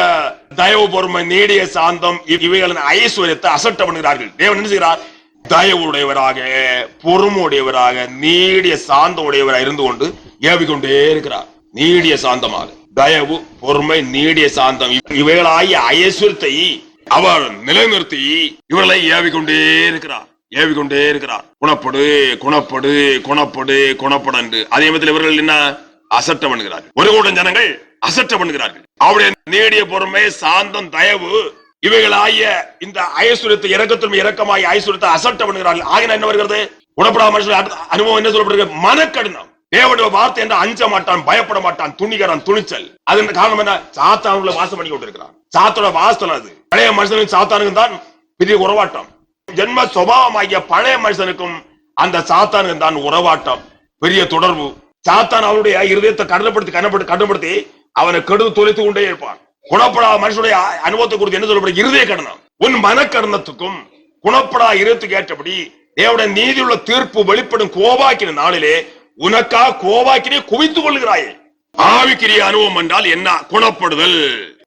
தயவு, பொறுமை, நீடிய சாந்தம் இவைகளின் ஐஸ்வர்யத்தை அசட்ட பண்ணுகிறார்கள். தேவன் என்ன செய்கிறார்? தயவு உடையவராக, பொறுமை உடையவராக, நீடிய சாந்தம் உடையவராக இருந்து கொண்டு ஏவிக்கொண்டே இருக்கிறார். நீடிய சாந்தமாக தயவு, பொறுமை, நீடிய சாந்தம் இவைகளாகிய ஐஸ்வர்யத்தை அவர் நிலைநிறுத்தி இவர்களை ஏவிக்கொண்டே இருக்கிறார், ஏவிக்கொண்டே இருக்கிறார். குணப்படு குணப்படு குணப்படு குணப்படு என்று. அதே மாதிரி இவர்கள் என்ன அசட்ட பண்ணுகிறார்கள். ஒரு கூட்டம் ஜனங்கள் அசட்ட பண்ணுகிறார்கள். அவருடைய நீடிய பொறுமை, சாந்தம், தயவு இவைகளாகிய இந்த ஐஸ்வர்யத்தை, இரக்கத்திலும் இரக்கமாய் ஐஸ்வர்யத்தை அசட்ட பண்ணுகிறார்கள். ஆகினா என்ன வருகிறது? குணப்படாத மனுஷன் அனுபவம் என்ன சொல்லப்படுகிறது? மனக்கடினம். தேவனுடைய வார்த்தை என்று அஞ்ச மாட்டான், பயப்பட மாட்டான், துணிகரான், துணிச்சல். அதன் காரணம் என்ன? சாத்தானுக்குள்ள வாசம் பண்ணி கொண்டிருக்கிறான். சாத்தோட வாசம் அது. பழைய மனுஷனுக்கு சாத்தானுக்கு தான் பெரிய உறவாட்டம். ஜென்ம சுபாவமாகிய பழைய மனுஷனுக்கும் அந்த சாத்தானுக்கு தான் உறவாட்டம், பெரிய தொடர்பு. சாத்தான் அவருடைய இருதயத்தை கண்டப்படுத்தி அவனை கெடுத்து தொலைத்து கொண்டே இருப்பான். குணப்படாத மனுஷனுடைய அனுபவத்தை குறித்து என்ன சொல்லப்படுது? இருதய கடனம். உன் மனக்கடனத்துக்கும் குணப்படா இருதயத்துக்கு ஏற்றபடி தேவனுடைய நீதியுள்ள தீர்ப்பு வெளிப்படும் கோபாக்கின நாளிலே உனக்காக கோபாக்கினை குவித்துக் கொள்கிறாயே. ஆவிக்குரிய அனுபவம் என்றால் என்ன? குணப்படுதல்.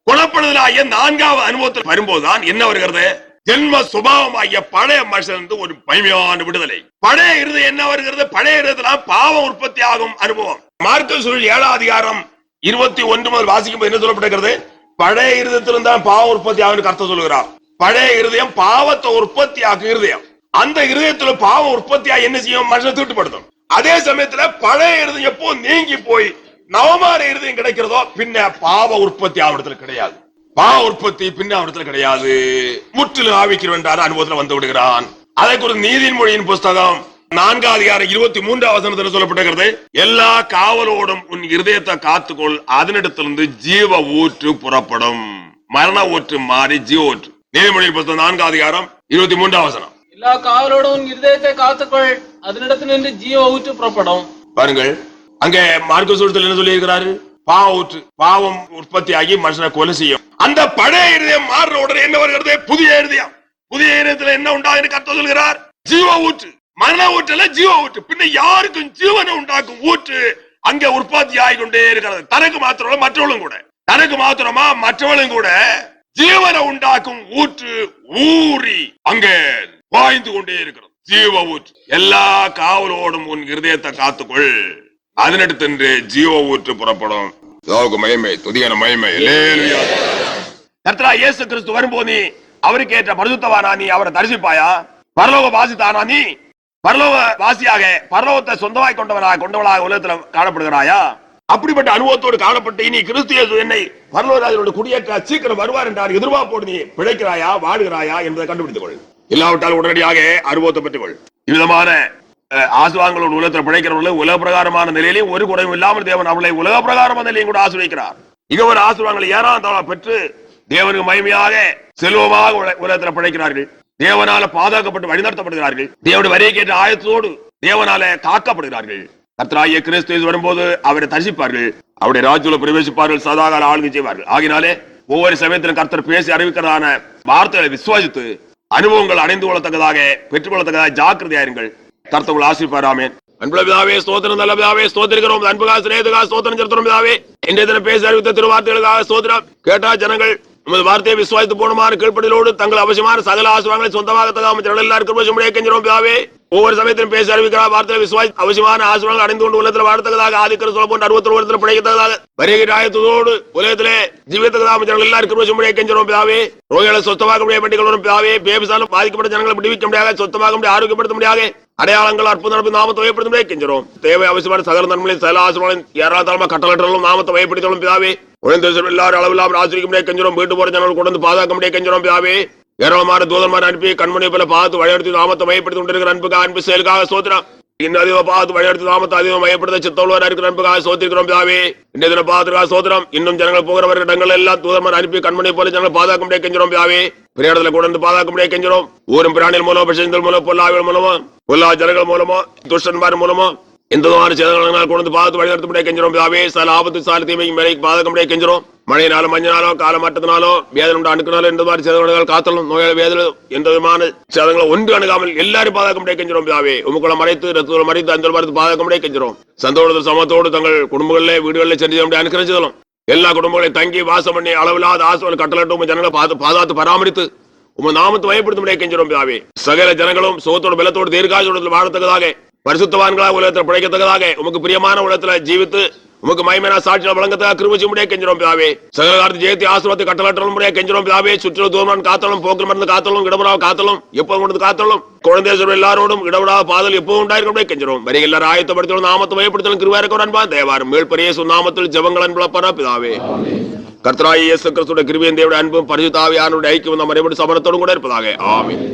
குணப்படுதலாகிய நான்காவது அனுபவத்தில் வரும்போதுதான் என்ன வருகிறது? ஜென்ம சுபாவமாகிய பழைய மனுஷன் ஒரு மகிமையான விடுதலை. பழைய இருதயம் என்ன வருகிறது? பழைய இருதயத்துல பாவம் உற்பத்தி ஆகும் அனுபவம். மார்க்கு 7:21 முதல் வாசிக்கும் என்ன சொல்லப்பட்டிருக்கிறது? பழைய இருதயத்திலிருந்தான் பாவம் உற்பத்தி ஆகும் கர்த்தர் சொல்லுகிறார். பழைய இருதயம் பாவத்தை உற்பத்தி ஆகும் இருதயம். அந்த இருதயத்துல பாவம் உற்பத்தியா என்ன செய்யும்? மனுஷனை தீட்டுப்படுத்தும். அதே சமயத்துல பழைய இருதயம் எப்போ நீங்கி போய் நவமான இருதயம் கிடைக்கிறதோ பின்ன பாவ உற்பத்தி ஆவணத்துல கிடையாது. பாவ உற்பத்தி பின்ன அவனத்துல கிடையாது. முற்றிலும் ஆவிக்கிறவன் என்ற அனுபவத்துல வந்து விடுகிறான். அதை குறித்து நீதியின் மொழியின் புஸ்தகம் 4:23 சொல்லப்பட்டிருக்கிறது. எல்லா காவலோடும் உன் இருதயத்தை காத்துக்கொள், அதனிடத்திலிருந்து ஜீவ ஊற்று புறப்படும். மரண ஊற்று மாறி ஜீவ ஊற்று. நீதிமொழிகள் புத்தகம் 4 அதிகாரம் 23 வசனம். எல்லா காவலோடும் உன் இருதயத்தை காத்துக்கொள், அதனிடத்தில் நின்று ஜீவ ஊற்று புறப்படும். பாருங்கள், அங்கே மார்க்கு சுவிசேஷத்தில் என்ன சொல்லி இருக்கிறாரு? பாவ ஊற்று, பாவம் உற்பத்தி ஆகி மனுஷனை கொலை செய்யும். அந்த பழைய இருதயம் மாறுற உடனே என்ன வருகிறது? புதிய இருதயம். புதிய இருதயத்தில் என்ன உண்டாகுன்னு கர்த்தர் சொல்கிறார்? ஜீவ ஊற்று. மரண ஊற்றுல ஜீவ ஊற்று. பின்ன யாருக்கும் ஜீவனை உண்டாக்கும் ஊற்று அங்கே உற்பத்தி ஆகிக்கொண்டே இருக்கிறது. தனக்கு மாத்திரம் மற்றவர்களும் கூட, தனக்கு மாத்திரமா மற்றவர்களும் கூட ஜீவனை உண்டாக்கும் ஊற்று ஊறி அங்கே வாய்ந்து கொண்டே இருக்கிறது. ஜீவ ஊற்று. எல்லா காவலோடும் உன் இருதயத்தை காத்துக்கொள், அதனிடத்தின்று ஜீவ ஊற்று புறப்படும். மகிமை, துதியான மகிமை. கர்த்தராகிய இயேசு கிறிஸ்து வரும்போது நீ அவருக்கு ஏற்ற பரிசுத்தவானா, நீ அவரை தரிசிப்பாயா? பரலோக வாசித்தானா? நீ பரலோக வாசியாக பரலோகத்தை சொந்தமாய் கொண்டவனாக உலகத்துல காணப்படுகிறாயா? அப்படிப்பட்ட அனுபவத்தோடு காணப்பட்டு நீ கிறிஸ்து இயேசு என்னை பரலோகராஜனோடு குடியேற்ற சீக்கிரம் வருவார் என்றார் எதிர்பார்ப்போடு நீ பிழைக்கிறாயா, வாடுகிறாயா என்பதை கண்டுபிடித்துக் கொள். இல்லாவிட்டால் உடனடியாக அனுபவத்தை பெற்றுக்கொள். இவ்விதமான ஆசீர்வாதங்களோடு உலகத்தில் பிழைக்கிறவர்கள் உலக பிரகாரமான நிலையிலும் ஒரு குறையும் இல்லாமல் தேவன் அவர்களை உலக பிரகாரமான நிலையும் கூட ஆசீர்வதிக்கிறார். இக ஒரு ஆசீர்வாதங்களை ஏராளம் பெற்று தேவனுக்கு மகிமையாக செல்வமாக உலகத்தில் பிழைக்கிறார்கள். தேவனால பாதுகாக்கப்பட்டு வழிநடத்தப்படுகிறார்கள். தேவனுடைய வரியை கேட்ட ஆயத்தோடு தேவனால காக்கப்படுகிறார்கள். கர்த்தராகிய கிறிஸ்து வரும்போது அவரை தரிசிப்பார்கள், அவருடைய ராஜ்யத்துல பிரவேசிப்பார்கள், சதாகால ஆளுகை செய்வார்கள். ஆகினாலே ஒவ்வொரு சமயத்திலும் கர்த்தர் பேசி அறிவிக்கிறதான வார்த்தைகளை விசுவாசித்து அனுபவங்கள் அடைந்து கொள்ளத்தக்கதாக பெற்றுக் கொள்ளத்தக்கதாக ஜாக்கிரதையாயிருங்கள். கர்த்தர் ஆசீர்வதிப்பார். ஆமென். அன்புள்ள பிதாவே ஸ்தோத்திரம், நல்ல பிதாவே ஸ்தோத்திரிக்கிறோம். அன்புக்காக சிநேகத்துக்காக ஸ்தோத்திரம் செலுத்துகிறோம் பிதாவே. இன்றைய தினம் பேசி அறிவித்த திருவார்த்தைகளுக்காக ஸ்தோத்திரம். கேட்டா ஜனங்கள் உமது வார்த்தையை விசுவாசித்து போனமான கீழ்ப்படியோடு தங்கள் அவசியமான சகல ஆசீர்வாதங்களை சொந்தமாக ஜனங்கள் எல்லாருக்கும் கெஞ்சுகிறோம் பிதாவே. ஒவ்வொரு சமயத்திலும் பேசி அறிவிக்கிறார் வார்த்தையை விசுவாசி அவசியமான ஆசீர்வாதங்கள் அடைந்து கொண்டு உலகத்தில் வாழத்தக்கதாக ஆதிக்கிற சொல்ல போன்ற 60 வருடத்தில் பிழைக்கத்தக்கதாக வருகிற ஆயத்தோடு உலகத்திலே ஜீவித்தக்கதாக ஜனங்கள் எல்லாருக்கும் கெஞ்சுகிறோம் பிதாவே. ரோகிகளை சொத்தமாக முடிய பெட்டிகள் பிதாவே. பேபிசாலும் பாதிக்கப்பட்ட ஜனங்களை விடுவிக்க முடியாது, சொத்தமாக முடிய ஆரோக்கியப்படுத்த முடியாது, அடையாளங்கள் அற்புத நாமத்தை வயப்படுத்த கெஞ்சுறோம். தேவை அவசியமான சகல நன்மையும் சகல ஆசீர்வாதம் ஏராளமா கட்டளம் நாமத்தை வயப்படுத்தணும் பிதாவே. எல்லாரும் அளவில்லாமல் ஆசிரிக்க முடியாது கெஞ்சுறோம். வீட்டு போற ஜனங்கள் கொண்டு வந்து பாதுகாக்க முடியாது கெஞ்சுறோம் பிதாவே. ஏராளமான தூதன்மார் அனுப்பி கண்மணி போல பார்த்து வழியெடுத்து நாமத்தை மையப்படுத்தி கொண்டிருக்கிற அன்புக்காக அன்பு செயலுக்காக சோத்திரம். இன்னும் அதிகம் பார்த்து வழியெடுத்து நாமத்தை அதிகம் மையப்படுத்த சித்தவளர் இருக்கிற அன்புக்காக சோத்திருக்கிறோம் பிதாவே. இந்த தினம் பார்த்துக்காக சோத்திரம். இன்னும் ஜனங்கள் போகிற இடங்கள் எல்லாம் தூதன்மார் அனுப்பி கண்மணி போல ஜனங்கள் பாதுகாக்க முடியாது கெஞ்சுறோம் பிதாவே. பிரியாடத்துல கொண்டு வந்து பாதுகாக்க முடியாது கெஞ்சுறோம். ஊரும் பிராணிகள் மூலம் விஷயங்கள் மூலம் பொல்லாவிகள் மூலமோ பொல்லா ஜனங்கள் மூலமோ துஷ்டன்மார் மூலமோ எந்த விதமான சேதங்கள் கொண்டு பார்த்து வழிநடத்த முடியாது கெஞ்சுறோம் பிதாவே. சில ஆபத்து சால தீமைக்கு மேலே பாதுகாக்க முடியாது கெஞ்சுறோம். மழையினாலும் மஞ்சனாலோ காலமாட்டத்தினாலோ வேதனை அணுக்கினாலோ எந்த மாதிரி சேதங்கள் காத்தலும் நோயாளி வேதனை எந்த விதமான சேதங்களை ஒன்று அணுகாமல் எல்லாரும் பாதுகாக்க முடியாது கெஞ்சுறோம் பிதாவே. உமக்குள்ள மறைத்து ரத்தத்தில் மறைத்து அந்த மறைத்து பாதுகாக்க முடியாது கெஞ்சுறோம். சந்தோஷ சமத்தோடு தங்கள் குடும்பங்களிலே வீடுகளில் சென்று முடியாது அனுக்கிரச்சிடலாம். எல்லா குடும்பங்களையும் தங்கி வாசம் பண்ணி அளவில்லாத ஆசை கட்டளட்டும் ஜனங்களை பாதுகாத்து பராமரித்து உங்க நாமத்தை வயப்படுத்த முடியாது கெஞ்சுறோம் பிதாவே. சகல ஜனங்களும் சோத்தோடு பலத்தோடு தீர்க்காயோடு வாழத்தக்கதாக பரிசுத்தவான்களாக உலகத்தில் பிழைக்கத்தக்கதாக உமக்கு பிரியமான உலகத்துல ஜீவித்து உமக்கு மகிமையான சாட்சியில் வழங்கத்தக்க கிருபை முடியாது கெஞ்சுறோம் பிதாவே. சகல காலத்து ஜெயத்தை ஆசீர்வாதத்தை கட்டளட்டலும் முடியாது கெஞ்சுறோம் பிதாவே. சுற்றுலா தூரமான காத்தலும் போக்கு மருந்து காத்தலும் இடமுறாக காத்தலும் எப்போதும் கொண்டு காத்தலும் குழந்தை எல்லாரோடும் இடவிடாத பாதல் எப்பவும் உண்டாயிருக்க முடியாது கெஞ்சுறோம். வரி எல்லாரும் ஆயத்தப்படுத்தலும் நாமத்தை வயப்படுத்தலும் கிருபையா இருக்க அன்பா தேவாரும் மேல்பரிய நாமத்தில் ஜெபங்கள் அன்பளப்பா பிதாவே. கர்த்தராகிய இயேசு கிறிஸ்துவின் கிருபையும் தேவனுடைய அன்பும் பரிசுத்த ஆவியானவருடைய ஐக்கியம் மறைபடி சமரத்தோடும் கூட இருப்பதாக. ஆமென்.